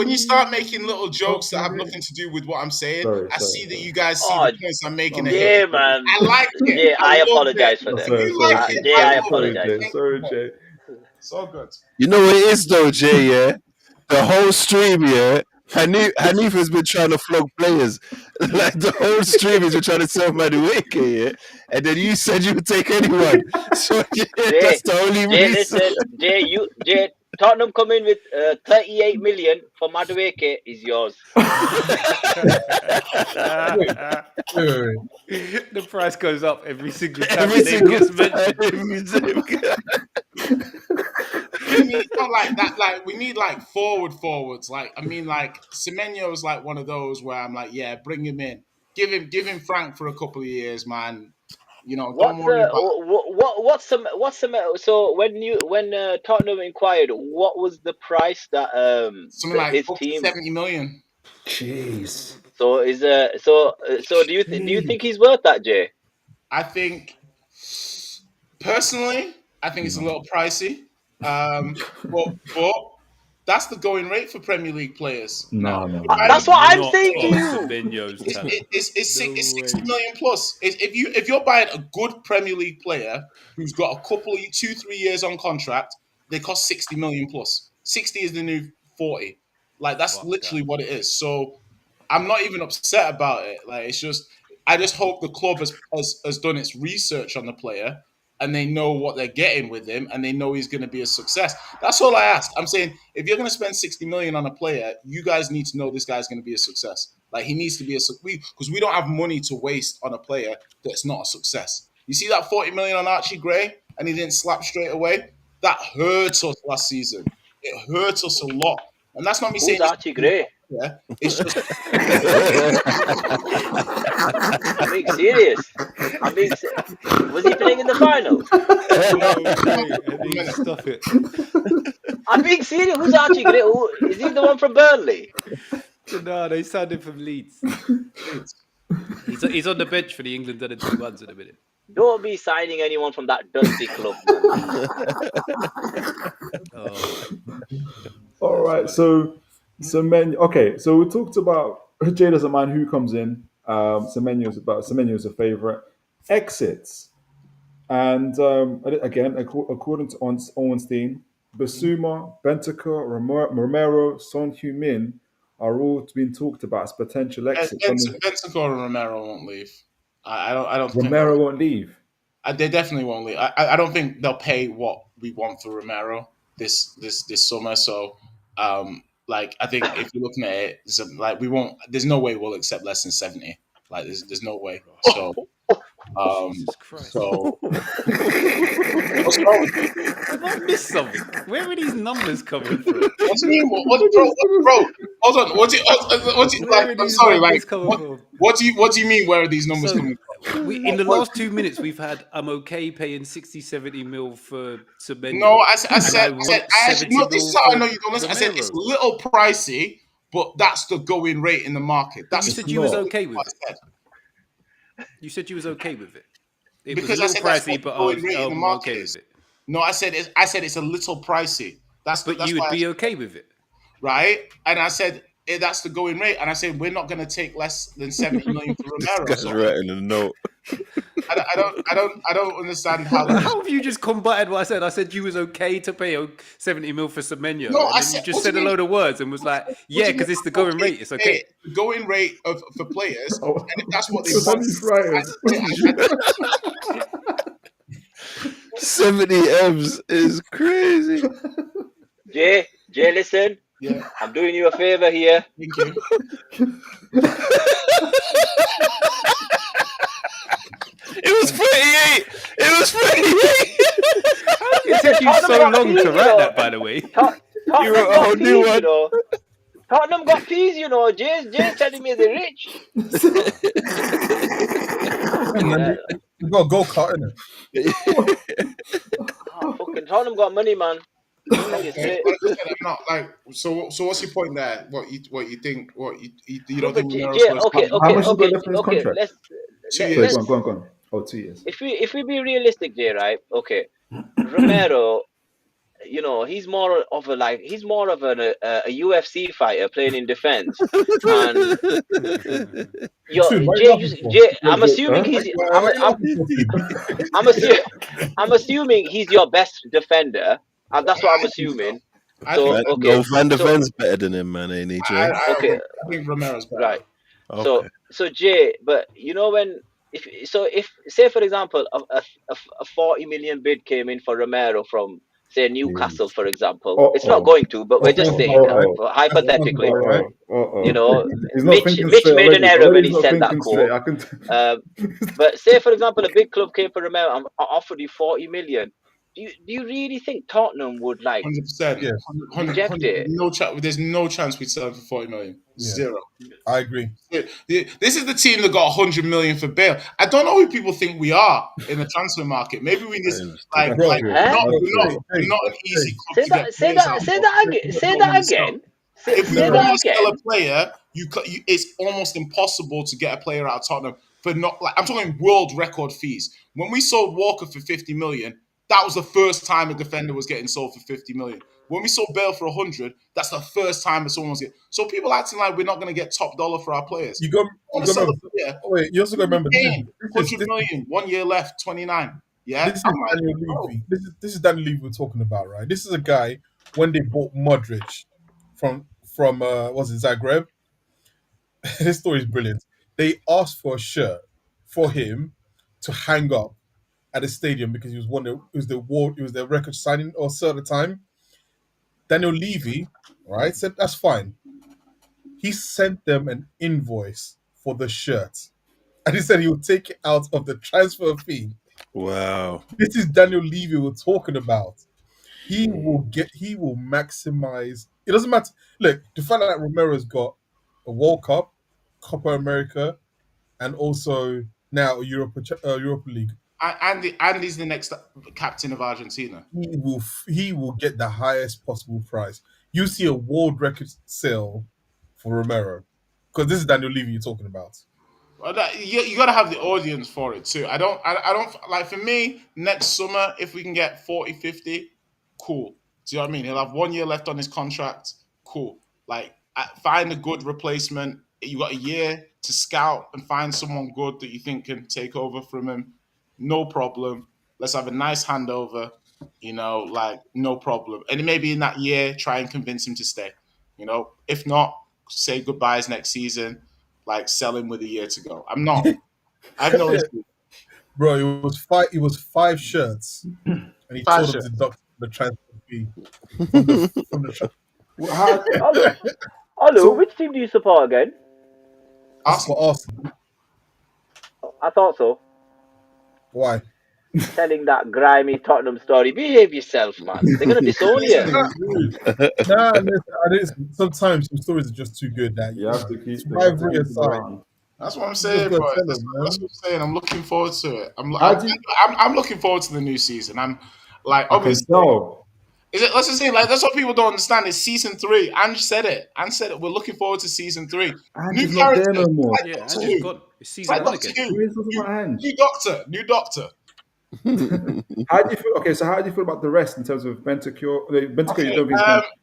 making little jokes that have nothing to do with what I'm saying, I see that you guys see the points I'm making. Yeah, man. I like it. Yeah, I love apologize it. for that. You like it. Yeah, I love apologize. it. Sorry, Jay. It's all good. You know what it is though, Jay, yeah? The whole stream, yeah? Hanif has been trying to flog players. Like the whole stream has been trying to sell Madueke, yeah? And then you said you would take anyone. So yeah, that's the only reason. Listen, Jay, Tottenham come in with 38 million for Madueke is yours. The price goes up every single time Every the name single gets mentioned. We need not like that. Like we need like forwards. Like I mean, like Semenyo is like one of those where I'm like, yeah, bring him in, give him Frank for a couple of years, man. Don't worry about. What's some? So when Tottenham inquired, what was the price that Something like his up to team? 70 million. Jeez. So do you think he's worth that, Jay? I think personally, it's a little pricey. But that's the going rate for Premier League players. No. That's what I'm saying to you. It's 60 million plus. If you're buying a good Premier League player who's got a couple of 2-3 years on contract, they cost 60 million plus. 60 is the new 40. Like that's literally what it is. So I'm not even upset about it. Like it's just I just hope the club has done its research on the player and they know what they're getting with him, and they know he's going to be a success. That's all I ask. I'm saying, if you're going to spend 60 million on a player, you guys need to know this guy's going to be a success. Like, he needs to be because we don't have money to waste on a player that's not a success. You see that 40 million on Archie Gray, and he didn't slap straight away? That hurts us last season. It hurts us a lot. And that's not me saying Who's Archie Gray? yeah, it's just I'm being serious. Was he playing in the finals? Stop it. I'm being serious. Who's Archie Gray? Is he the one from Burnley? No, they signed him from Leeds. He's on the bench for the England under 21s in a minute. Don't be signing anyone from that dusty club, man. All right, so okay, so we talked about Jay doesn't mind who comes in. Semenyo is a favorite. Exits, and again, according to Ornstein, Basuma, Bentancur, Romero, Son Heung-min are all being talked about as potential exits. Bentancur and Romero won't leave. I don't think Romero won't leave. they definitely won't leave. I don't think they'll pay what we want for Romero this summer. So, like, I think if you're looking at it, like, we won't. There's no way we'll accept less than 70. Like, there's no way. So, Jesus Christ. so what's wrong with you? Have I missed something? Where are these numbers coming from? What do you mean? Bro, hold on. What do you like? I'm sorry. Like, what do you mean? Where are these numbers coming from? In the last 2 minutes, we've had I'm okay paying 60-70 mil for Semenyo. No, I said actually, no, this is how I know you don't listen. I said it's a little pricey, but that's the going rate in the market. That's you said you was okay with it. You said you was okay with it. It because was a little pricey, but I was okay with it. No, I said it's a little pricey. That's you would be okay with it, right? And I said that's the going rate, and I said we're not going to take less than 70 million for Romero. This guy's writing a note. I don't understand how. How have you just combated what I said? I said you was okay to pay 70 mil for Semenyo. No, and then you just said a load of words and was like, yeah, because it's the going rate. It's okay. The going rate for players, and if that's what they want. 70 M's is crazy. Jay, listen. Yeah, I'm doing you a favor here. thank you. It was 38. It was 38. It took you so long to write that, by the way. You wrote a whole new one. Tottenham got peas, you know. Jay's telling me they're rich. You got a go-kart, innit? Fucking Tottenham got money, man. Not like so. What's your point there? What you think? You don't think? Okay. How much is left in his contract? Let's 2 years. Go on. Oh, 2 years. If we be realistic, Jay, right? Okay, Romero, you know, he's more of a UFC fighter playing in defense. And Jay, I'm assuming he's your best defender. That's what I'm assuming. Van der Ven's better than him, man, ain't he, Jay? Okay. I think Romero's better. Right. Okay. So Jay, but you know if say for example a 40 million bid came in for Romero from say Newcastle, for example, it's not going to, but we're just saying hypothetically. You know, Mitch made an error when he said that quote. But say for example a big club came for Romero and offered you 40 million. Do you really think Tottenham would 100%? Yeah, reject it? There's no chance we'd sell him for 40 million. Yeah. Zero. I agree. This is the team that got 100 million for Bale. I don't know who people think we are in the transfer market. Maybe we just we're not an easy club to get. Say that again. If you want to sell a player, it's almost impossible to get a player out of Tottenham for not I'm talking world record fees. When we sold Walker for 50 million. That was the first time a defender was getting sold for 50 million. When we sold Bale for 100, that's the first time that someone was getting. So people acting like we're not going to get top dollar for our players. You also got to remember 100 million, 1 year left, 29. Yeah, this is Daniel Levy. This is Daniel Levy we're talking about, right? This is a guy when they bought Modric from was it Zagreb? This story is brilliant. They asked for a shirt for him to hang up at the stadium because it was the record signing or so at the time. Daniel Levy, right, said that's fine. He sent them an invoice for the shirt, and he said he would take it out of the transfer fee. Wow. This is Daniel Levy we're talking about. He will maximize. It doesn't matter. Look, the fact that Romero's got a World Cup, Copa America, and also now a Europa League. And he's the next captain of Argentina. He will get the highest possible price. You see a world record sale for Romero because this is Daniel Levy you're talking about. Well, you got to have the audience for it too. I don't like, for me, next summer, if we can get 40, 50, cool. Do you know what I mean? He'll have 1 year left on his contract. Cool. Like, find a good replacement. You got a year to scout and find someone good that you think can take over from him. No problem. Let's have a nice handover. Like, no problem. And maybe in that year, try and convince him to stay. If not, say goodbyes next season. Like, sell him with a year to go. I have no issue. Bro, it was 5 shirts, and he Five told them shirts. to deduct the transfer fee from the Olu, So- which team do you support again? for Arsenal. I thought so. Why? Telling that grimy Tottenham story. Behave yourself, man. They're gonna disown you. Nah, sometimes some stories are just too good that You have to keep the rivalry keep them aside. around. That's what I'm Just saying, gotta bro. tell That's him, what man. I'm saying. I'm looking forward to it. How do you- I'm looking forward to the new season. I'm like, I can obviously, tell. let's just say, like, that's what people don't understand. It's season 3. Ange said it. We're looking forward to season 3. Ange's not there no more. Like Yeah, Doctor Ange's Who. gone. It's It's season like 1 Doctor again. Who. Who is talking about Ange? New doctor. How do you feel? Okay, so how do you feel about the rest in terms of Bentancur? Bentancur, you don't think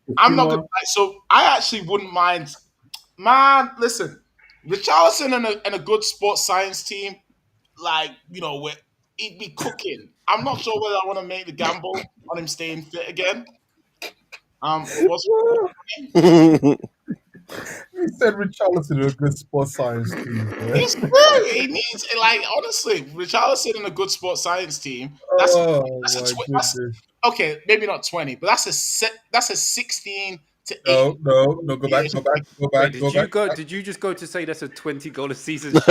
he's I'm not good. So I actually wouldn't mind. Man, listen, Richarlison and a good sports science team, like, he'd be cooking. I'm not sure whether I want to make the gamble on him staying fit again. He said Richarlison is a good sports science team. Yeah? He's good. He needs, like, honestly, Richarlison in a good sports science team. That's Goodness. okay. Maybe not 20, but that's a 16 to 8. No. Go back. Wait, did you just go to say that's a 20 goal a season? Might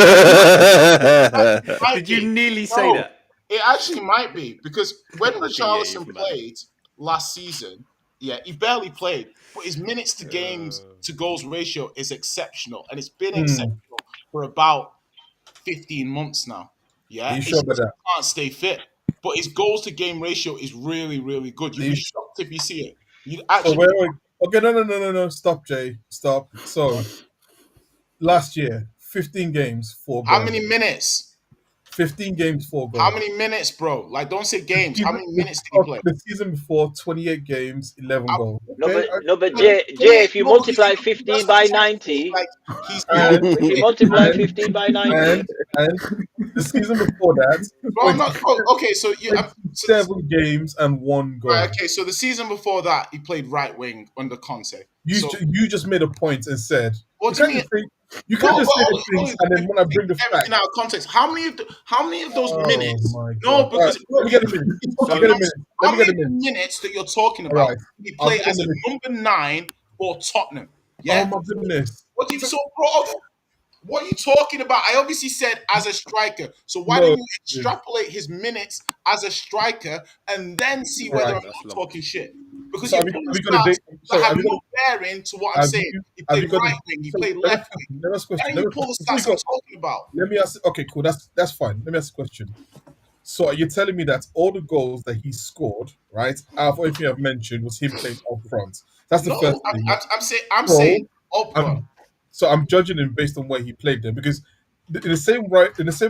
Did you be. nearly say No, that? It actually might be, because when Okay, Richarlison you've managed. played last season, he barely played, but his minutes to games to goals ratio is exceptional, and it's been exceptional for about 15 months now. Yeah, Are you It's sure about just that? he can't stay fit, but his goals to game ratio is really, really good. You'd be shocked if you see it. You'd So actually. okay, no. Stop, Jay. Stop. So last year, 15 games, 4 goals. How many minutes? 15 games, 4 goals. How many minutes, bro? Like, don't say games. How many minutes did he play? The season before, 28 games, 11 goals. No, but Jay, if you multiply 15 by 90, like, he's if you multiply 15 by 90, and the season before that, Bro, I'm not. Okay, so 7 games and 1 goal. right, okay, so the season before that, he played right wing under Conte. You just made a point and said, What do you mean? You can't just say the things and then when I bring the everything facts. out of context. How many of those minutes? My No, God. because Let me get a minute. how many minutes that you're talking about? Right. He played I'll as a get a number 9 for Tottenham. Oh Yeah. my goodness. What do you What are you talking about? I obviously said as a striker. So why No. don't you extrapolate his minutes as a striker and then see whether Right. I'm not talking shit? Because So you're have putting you got a stats date? that Sorry, have have you no bearing to what I'm have saying. you- He have played you got a- right wing, he so played let me- left wing. let me ask a Why question. don't you pull the Before you stats go- I'm talking about? Let me ask. Okay, cool. That's fine. Let me ask a question. So are you telling me that all the goals that he scored, right, out of everything I've mentioned, was him playing up front? That's the No, first thing. I'm So, saying up front. So I'm judging him based on where he played them because in the same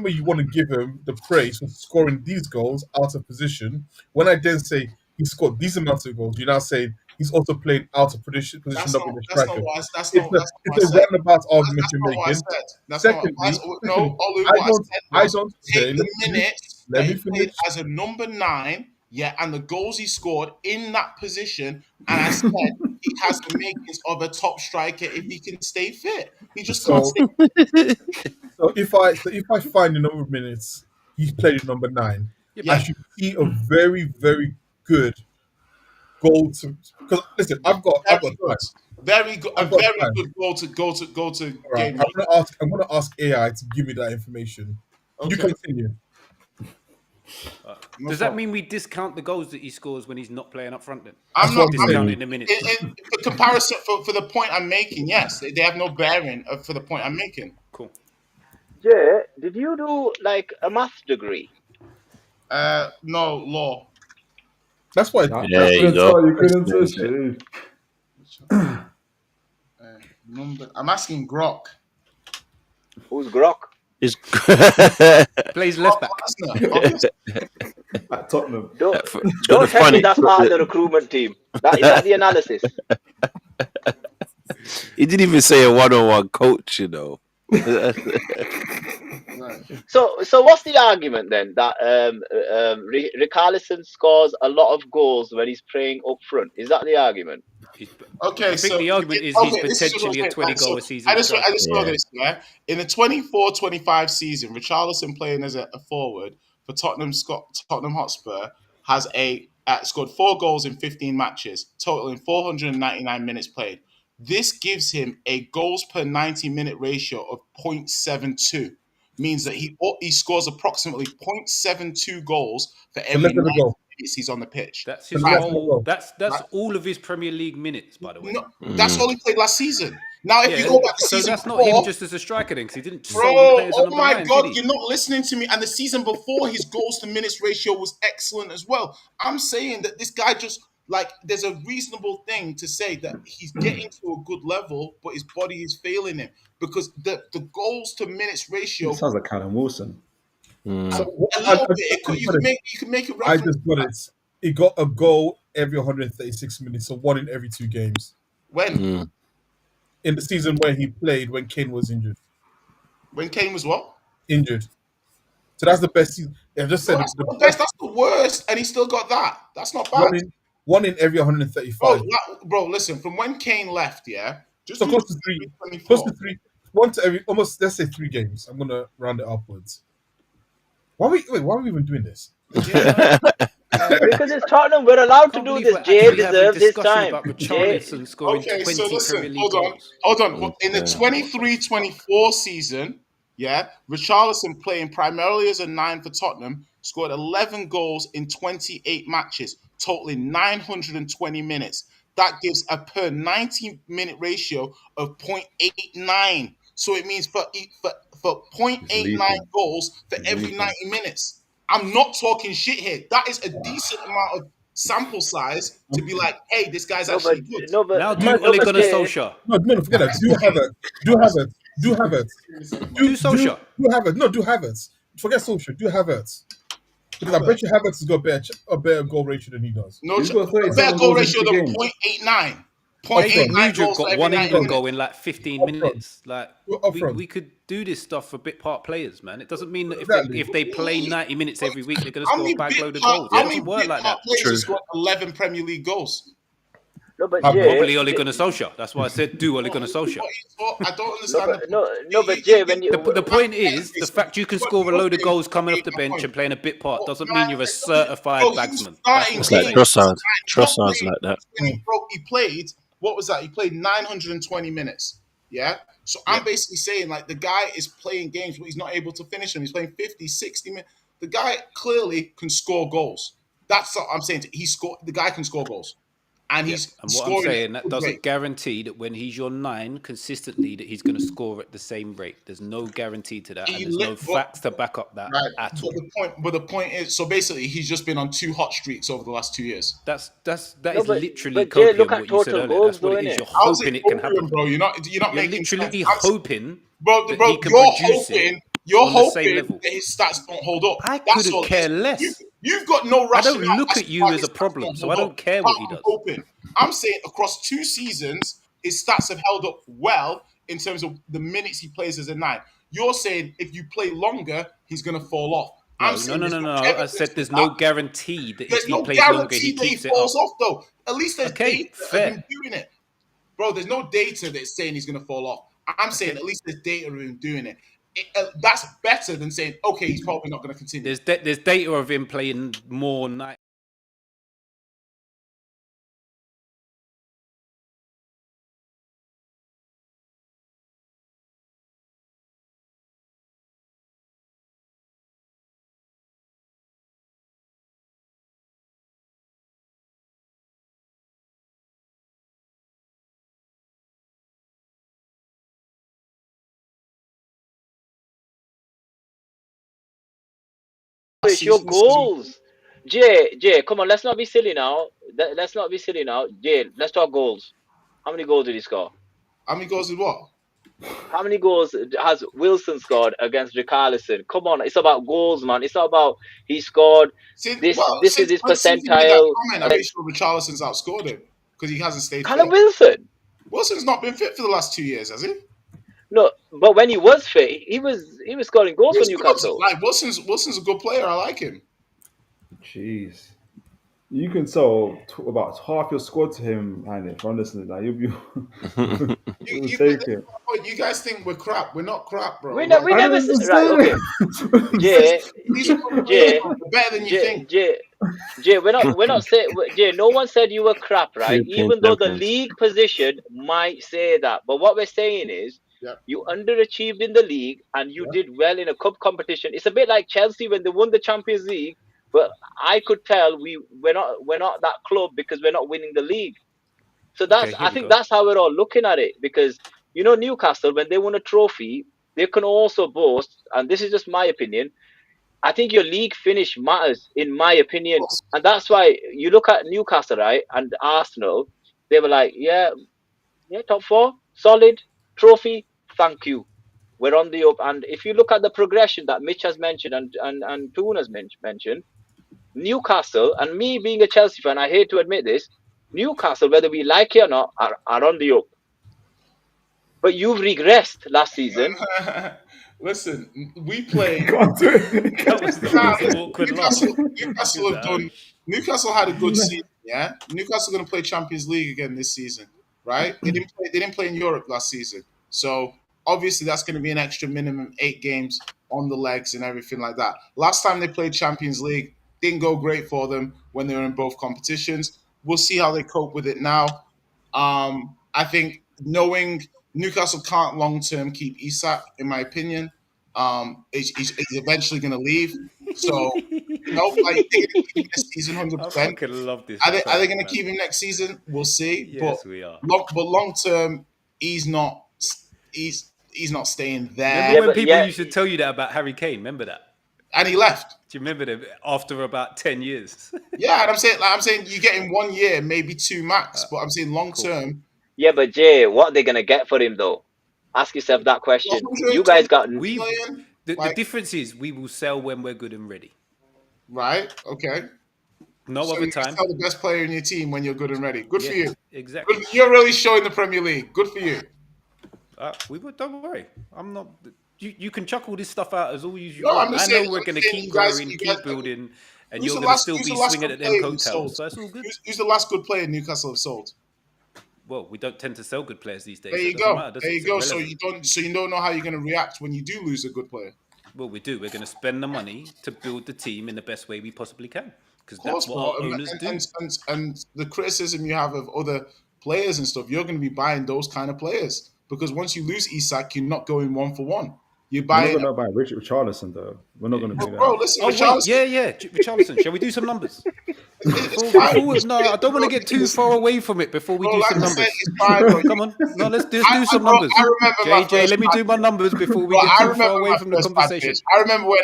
way you want to give him the praise for scoring these goals out of position. When I then say he scored these amounts of goals, you're now saying he's also playing out of position That's up not in the that's striker. not what I, that's It's not that's not what I a said. roundabout argument That's you're not what I making. said. That's Secondly, no, Olu, I what I don't. said I was don't. take Jay, the let me finish. minutes Let that me he played finish. as a number 9, yeah, and the goals he scored in that position, and I said he has the makings of a top striker if he can stay fit. He just can't So, stay. so if I find the number of minutes he played at number 9, I should see a very, very good goal to. Because listen, I've got Very time. good. Very good. A I've got very time. good goal to All right, game. I'm gonna ask AI to give me that information. You Okay. continue. No Does that problem. mean we discount the goals that he scores when he's not playing up front then? I'm That's not what I'm saying. Discounting the minutes. for comparison for the point I'm making. Yes, they have no bearing for the point I'm making. Cool. Jay, did you do like a maths degree? No law. That's why. There you go. You couldn't tell shit. Number. I'm asking Grok. Who's Grok? It's Plays left back. Lesnar, obviously. At Tottenham. Don't got the tell me funny- that's part of the recruitment team. Is that the analysis? He didn't even say a one-on-one coach, you know. Right. So what's the argument then that Richarlison scores a lot of goals when he's playing up front? Is that the argument? Okay, I think the argument is he's this is potentially a what I'm saying. 20-goal a season I just striker. know this, yeah. In the 24-25 season, Richarlison playing as a forward for Tottenham Hotspur has scored 4 goals in 15 matches, totaling 499 minutes played. This gives him a goals per 90-minute ratio of 0.72. Means that he scores approximately 0.72 goals for every less than a 90 goal. minutes he's on the pitch. That's his Right. whole. That's all of his Premier League minutes, by the way. No, that's all he played last season. Now, if Yeah, you go back to so season that's not before, him just as a striker then, because he didn't bro, solely play as a oh number my 9, God, did he? you're not listening to me. And the season before, his goals to minutes ratio was excellent as well. I'm saying that this guy just, like, there's a reasonable thing to say that he's getting to a good level, but his body is failing him. Because the goals to minutes ratio, It sounds like Callum Wilson. So a little bit, you can make a I reference. just got it. He got a goal every 136 minutes, so 1 in every 2 games. When In the season where he played when Kane was injured. Kane was what? Injured. So that's the best season. I just said That's not the best. That's the worst, and he still got that. That's not bad. one in every 135. Bro, listen. From when Kane left, yeah, just So do close to 3. 24. Close to 3. 1 to every, almost, let's say 3 games. I'm going to round it upwards. Why are we even doing this? Because it's Tottenham. We're allowed to Can't do believe this. we're Jay actually having a deserves his discussion time. about Jay, Richarlison scoring Okay, 20 so listen, Premier League goals. hold on. In the 23-24 season, yeah, Richarlison playing primarily as a 9 for Tottenham scored 11 goals in 28 matches, totaling 920 minutes. That gives a per 90-minute ratio of 0.89. So it means for 0.89 goals for every 90 minutes. I'm not talking shit here. That is a decent amount of sample size to be like, hey, this guy's actually good. Now do Ole Gunnar Solskjaer. No, forget that. Do Havertz. Do Havertz. Do Havertz. Do Solskjaer. Do Havertz. No, do Havertz. Forget Solskjaer. Do Havertz. Because I bet you Havertz has got a better goal ratio than he does. No, He's got 37 better goal goals in ratio 2 than games. 0.89. I think 0.89 Mudryk goals for got every 1 90 England minutes. goal in like 15 Up front. minutes. Like Up front. we could do this stuff for bit part players, man. It doesn't mean that Exactly. if they play 90 minutes every week, they're going to How score a many bag bit load of part, goals. how It many doesn't work bit like part that. players have scored 11 Premier League goals? no, but Probably Jay, Probably Ole Gunnar Solskjaer. That's why I said do Ole Gunnar Solskjaer. I don't understand. but Jay, when you The point is, the fact you can score a load of goals coming off the bench and playing a bit part doesn't mean you're a certified bagsman. That's what It's I'm like saying. Trossard's like that. He played, what was that? He played 920 minutes. Yeah. So I'm basically saying, like, the guy is playing games, but he's not able to finish them. He's playing 50, 60 minutes. The guy clearly can score goals. That's what I'm saying. The guy can score goals. And he's And what scoring I'm saying, at that a good doesn't rate. guarantee that when he's your 9 consistently that he's going to score at the same rate. There's no guarantee to that, and there's no facts to back up that Right. at all. But the point is, so basically, he's just been on 2 hot streaks over the last 2 years. That is but literally Jay, copium look at what you said total earlier. goals, That's what though, it is. innit? You're How's hoping it it can opium, happen. bro? You're not You're making literally sense. hoping Bro, that he can you're produce it hoping. You're on the same hoping level. that his stats don't hold up. I That's couldn't all it care is. less. You've got no I rationale. don't look as at to you why as his a stats problem, don't so hold I don't up. care Apart what he from does. hoping. I'm saying across 2 seasons, his stats have held up well in terms of the minutes he plays as a 9. You're saying if you play longer, he's going to fall off. I'm saying there's No. I evidence said to there's that. no guarantee that if There's he no plays longer, he guarantee that he keeps it falls up. off, though. At least there's Okay, data of fair. him doing it. Bro, there's no data that's saying he's going to fall off. I'm saying Okay. at least there's data of him doing it. that's better than saying, okay, he's probably not going to continue. There's data of him playing more night. It's your goals. Jay, come on, let's not be silly now. Let's not be silly now. Jay, let's talk goals. How many goals did he score? How many goals did what? How many goals has Wilson scored against Richarlison? Come on, it's about goals, man. It's not about he scored this. This is his Since he made that percentile. comment, I'm pretty sure Richarlison's outscored him because he hasn't stayed Callum fit. Wilson. Wilson's not been fit for the last 2 years, has he? No, but when he was fit, he was scoring goals for He's Newcastle. good. Like Wilson's a good player. I like him. Jeez. You can sell about half your squad to him, Heinrich, honestly. Like, you'll take it. You guys think we're crap. We're not crap, bro. We never right. Okay, Jay, These are good players, Jay, bro. They're better than you think. Jay, we're not saying, Jay, no one said you were crap, right? Even though the league position might say that. But what we're saying is you underachieved in the league and you did well in a cup competition. It's a bit like Chelsea when they won the Champions League, but I could tell we're not that club because we're not winning the league. So I think that's how we're all looking at it, because Newcastle, when they won a trophy, they can also boast, and this is just my opinion, I think your league finish matters, in my opinion. And that's why you look at Newcastle, right, and Arsenal, they were like, yeah, top four, solid, trophy, thank you. We're on the up. And if you look at the progression that Mitch has mentioned and Toon has mentioned, Newcastle, and me being a Chelsea fan, I hate to admit this, Newcastle, whether we like it or not, are on the up. But you've regressed last season. Listen, we played. Newcastle had a good season. Yeah, Newcastle going to play Champions League again this season, right? They didn't play in Europe last season, so obviously that's going to be an extra minimum 8 games on the legs and everything like that. Last time they played Champions League, didn't go great for them when they were in both competitions. We'll see how they cope with it now. I think knowing Newcastle can't long-term keep Isak, in my opinion. He's eventually going to leave. So, they're going to keep him this season 100%. I fucking love this. Are they going to keep him next season? We'll see. Yes, we are. But long-term, he's not staying there. Remember when people used to tell you that about Harry Kane? Remember that? And he left. Do you remember that after about 10 years? Yeah, and I'm saying you get him 1 year, maybe 2 max. But I'm saying long-term. Cool. Yeah, but Jay, what are they going to get for him, though? Ask yourself that question. You guys got... The difference is we will sell when we're good and ready. Right, okay. No other time. You sell the best player in your team when you're good and ready. Good for you. Exactly. You're really showing the Premier League. Good for you. Don't worry. I'm not... You can chuck all this stuff out as all you want. I know we're going to keep growing, keep building, and you're going to still be swinging at them coattails. So that's all good. Who's the last good player Newcastle have sold? Well, we don't tend to sell good players these days. There you go. There you go. So you don't know how you're going to react when you do lose a good player. Well, we do. We're going to spend the money to build the team in the best way we possibly can, because that's what our owners do. And the criticism you have of other players and stuff, you're going to be buying those kind of players, because once you lose Isak, you're not going 1-for-1. We're not going to buy Richarlison, though. We're not going to do that. Bro, listen, Richarlison. Shall we do some numbers? I don't want to get too far away from it before we do some numbers. Come on. No, let's do some numbers. JJ, let me do my numbers before we get too far away from the conversation. I remember when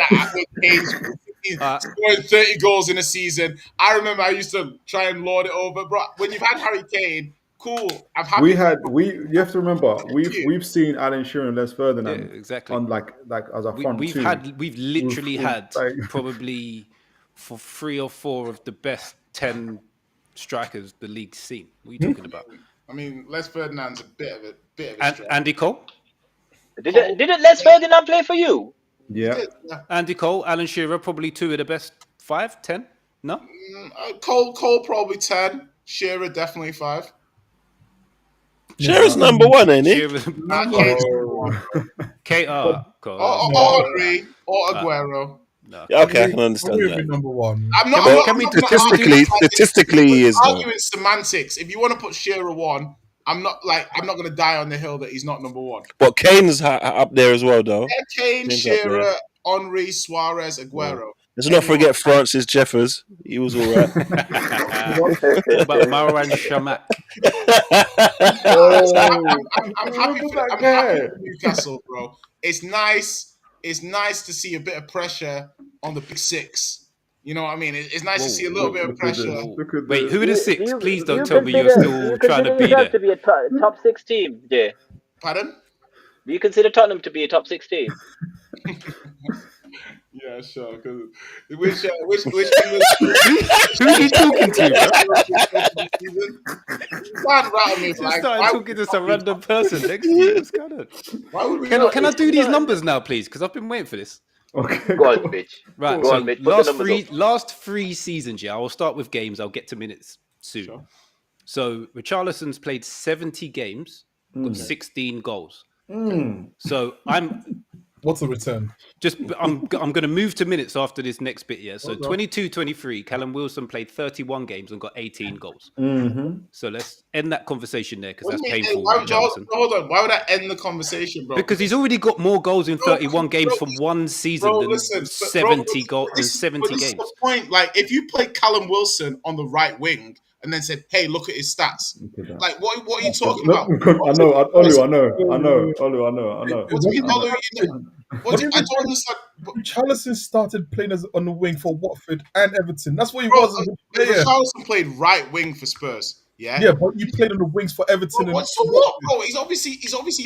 Kane scoring 30 goals in a season. I remember I used to try and lord it over. Bro, when you've had Harry Kane, cool. I'm happy. You have to remember, we've seen Alan Shearer and Les Ferdinand exactly on like as a front two. We've literally had probably for 3 or 4 of the best 10 strikers the league's seen. What are you talking about? I mean, Les Ferdinand's a bit of a striker. Andy Cole? Didn't Les Ferdinand play for you? Yeah. Andy Cole, Alan Shearer, probably 2 of the best 5, 10? No? Cole probably 10. Shearer definitely 5. Shearer's number 1, ain't he? 'cause- Henry or Aguero. No. Yeah, okay, I can Henry understand would be that. number one. I'm not. Can we- I'm can not we- gonna can we do- argue Statistically, he is though. arguing semantics. If you want to put Shearer one, I'm not going to die on the hill that he's not number one. But Kane's up there as well, though. Kane, Kane's up Shearer, there. Henry, Suarez, Aguero. Let's not forget Francis Jeffers. He was all right. What about Marouane Chamakh? I'm happy for Newcastle, bro. It's nice. It's nice to see a bit of pressure on the big six. You know what I mean? It's nice to see a little bit of pressure. Wait, who are the six? Please don't you tell me you're still trying to be yourself there. to be a top 6 team, Jay? Pardon? Do you consider Tottenham to be a top 6 team? Yeah, sure. Which English Who are you talking to, bro? You can't rattle me, Just like, started why talking to some random person next to you. What's going on? Why would we Can not? I do these numbers now, please? Because I've been waiting for this. Okay. Go on, bitch. Right, Go so on, bitch. Put the numbers up. last three seasons, yeah. I will start with games. I'll get to minutes soon. Sure. So Richarlison's played 70 games, got 16 goals. So What's the return? I'm going to move to minutes after this next bit, yeah. So 22-23, Callum Wilson played 31 games and got 18 goals. So let's end that conversation there because What that's do you mean, painful. hold on. Why would I end the conversation, bro? Because he's already got more goals in 31 games from one season than listen, 70 but this is games. the point. Like, if you play Callum Wilson on the right wing and then said, "Hey, look at his stats," like, what are you talking about? I know. I don't understand. Richarlison started playing on the wing for Watford and Everton. That's what he Bro, was as a player. Richarlison played right wing for Spurs. Yeah. Yeah, but you played on the wings for Everton. But so what, bro? He's obviously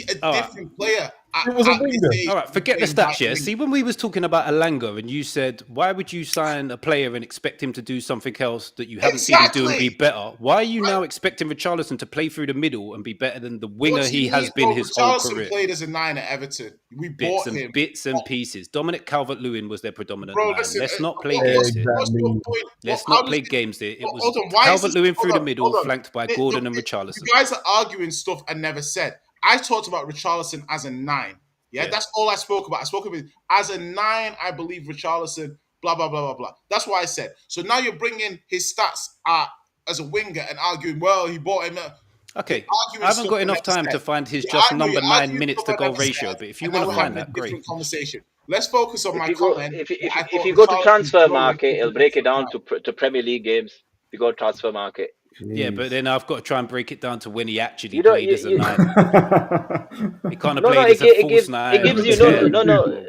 a different player. He was a winger. All right, forget the stats, yeah. See, when we was talking about Elanga and you said, why would you sign a player and expect him to do something else that you haven't seen him do and be better? Why are you now expecting Richarlison to play through the middle and be better than the winger he has been his whole career? Richarlison played as a 9 at Everton. We bought him. Bits and pieces. Dominic Calvert-Lewin was their predominant Bro, 9. listen, Let's not play what- games here. what's your point? Let's How not does play it- games there. It Hold was on, why is Calvert-Lewin this- through hold the middle, on, hold on. flanked by Gordon and Richarlison. You guys are arguing stuff I never said. I talked about Richarlison as a 9. Yeah, that's all I spoke about. I spoke about it as a 9. I believe Richarlison. Blah blah blah blah blah. That's what I said. So now you're bringing his stats as a winger and arguing. Well, he bought him. Okay, I haven't got enough time to find his just number 9 minutes to goal ratio. But if you want to find that, great. Conversation. Let's focus on my comment. If you go to transfer market, it'll break it down to Premier League games. If you go to transfer market. Yeah, but then I've got to try and break it down to when he actually You don't- played as a you- 9. He can't have played as a false 9. It gives you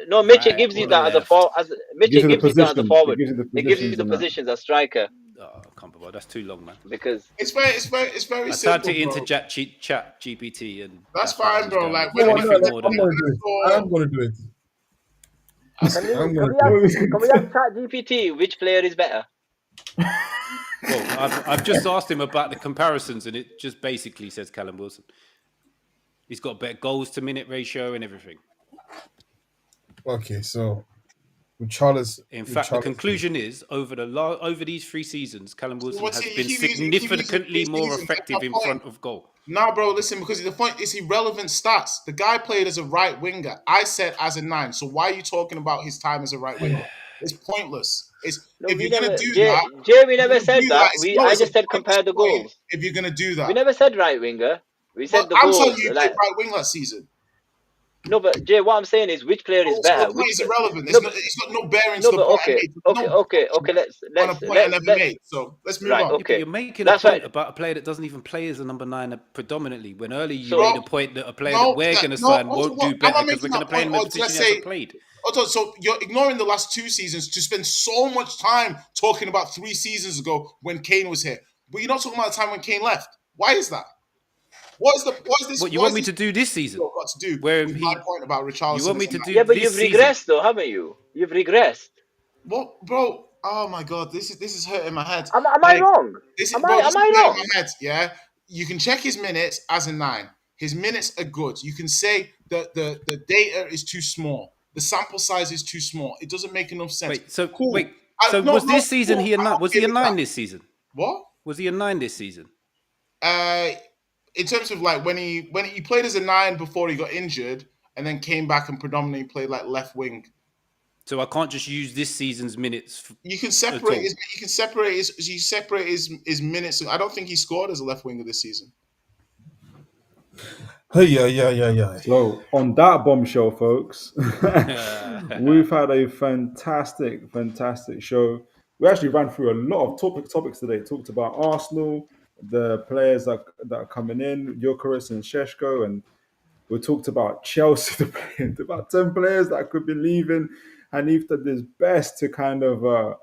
no, Mitch. It gives you that as a forward. Mitch, it gives you that as a forward. It gives you the positions as striker. Oh, I can't believe that's too long, man. Because it's very I simple. typed it into bro. chat GPT and That's fine, bro. Like, No, anything no, more I'm than gonna that. do it. I'm gonna do it. can we ask ChatGPT which player is better? Well, I've just asked him about the comparisons, and it just basically says Callum Wilson. He's got better goals to minute ratio and everything. Okay, so Richarlison. In fact, the conclusion is over these 3 seasons, Callum Wilson has been significantly more effective in front of goal. Nah, bro, listen, because the point is irrelevant stats. The guy played as a right winger. I said as a 9. So why are you talking about his time as a right winger? It's pointless. If you're gonna do that, Jay, we never said that. I just said compare the goals. If you're gonna do that, We never said right winger. We said the I'm goals. telling you, played right wing last season. No, but Jay, what I'm saying is which player is better. It's irrelevant. No, It's got no bearing No, to the but point okay. I never made. So let's move Right, on. okay. But you're making That's a point right. about a player that doesn't even play as a number 9 predominantly. When earlier you So- made a point that a player that we're going to sign won't do better because we're going to play him in a position he hasn't played. So you're ignoring the last 2 seasons to spend so much time talking about 3 seasons ago when Kane was here, but you're not talking about the time when Kane left. Why is that? What is this? What you want me to do this season? Got to do Where with he- my point about Richarlison. You want me to do Yeah, but this you've season? regressed though, haven't you? You've regressed. What, bro? Oh my god, this is hurting my head. Am I wrong? This is Am bro, I this is wrong? hurting my head. Yeah, you can check his minutes as a 9. His minutes are good. You can say that the data is too small. The sample size is too small. It doesn't make enough sense. Wait, so Cool. wait, No, was no, this season cool. he a 9? I'll Was he a give it 9 that. this season? What? Was he a 9 this season? In terms of like when he played as a 9 before he got injured, and then came back and predominantly played like left wing. So I can't just use this season's minutes. You can At separate all. his minutes. I don't think he scored as a left winger this season. Hey, yeah. So on that bombshell, folks, we've had a fantastic show. We actually ran through a lot of topics today. Talked about Arsenal, the players that are coming in, Wirtz and Sesko, and we talked about Chelsea, about 10 players that could be leaving, and Eve did his best to kind of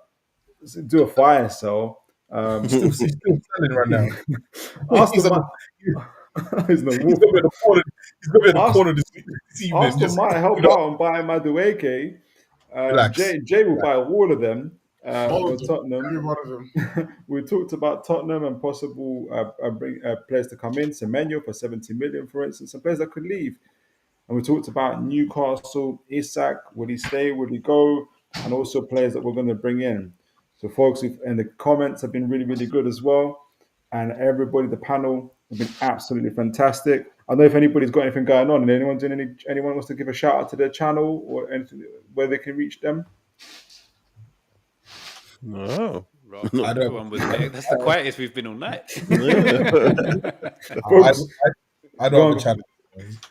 do a fire sale. He's still selling right now. Arsenal might, he's no He's gonna be in the corner. He's gonna be in the corner this evening. Arsenal Just might help out and buy Madueke. relax. Jay will buy all of them All for of them, Tottenham. every one of them. We talked about Tottenham and possible players to come in. Semenyo for 70 million, for instance, and players that could leave. And we talked about Newcastle, Isak, will he stay, will he go, and also players that we're going to bring in. So, folks, and the comments have been really good as well. And everybody, the panel, have been absolutely fantastic. I don't know if anybody's got anything going on, and anyone wants to give a shout out to their channel or anything where they can reach them. No. Right. I don't- Everyone was there. That's the quietest we've been all night. Folks, I don't have a channel.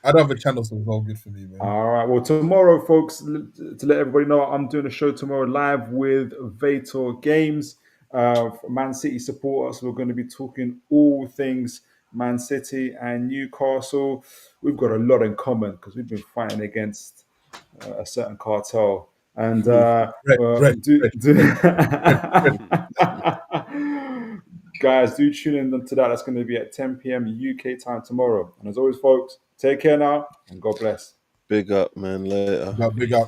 I don't have a channel, so it's all good for me, man. all right. Well, tomorrow, folks, to let everybody know, I'm doing a show tomorrow live with Vator Games. Man City supporters. We're going to be talking all things Man City and Newcastle. We've got a lot in common because we've been fighting against a certain cartel. And Red. guys, do tune in to that. That's going to be at 10 p.m. UK time tomorrow. And as always, folks, take care now and God bless. Big up, man. Later. Big up.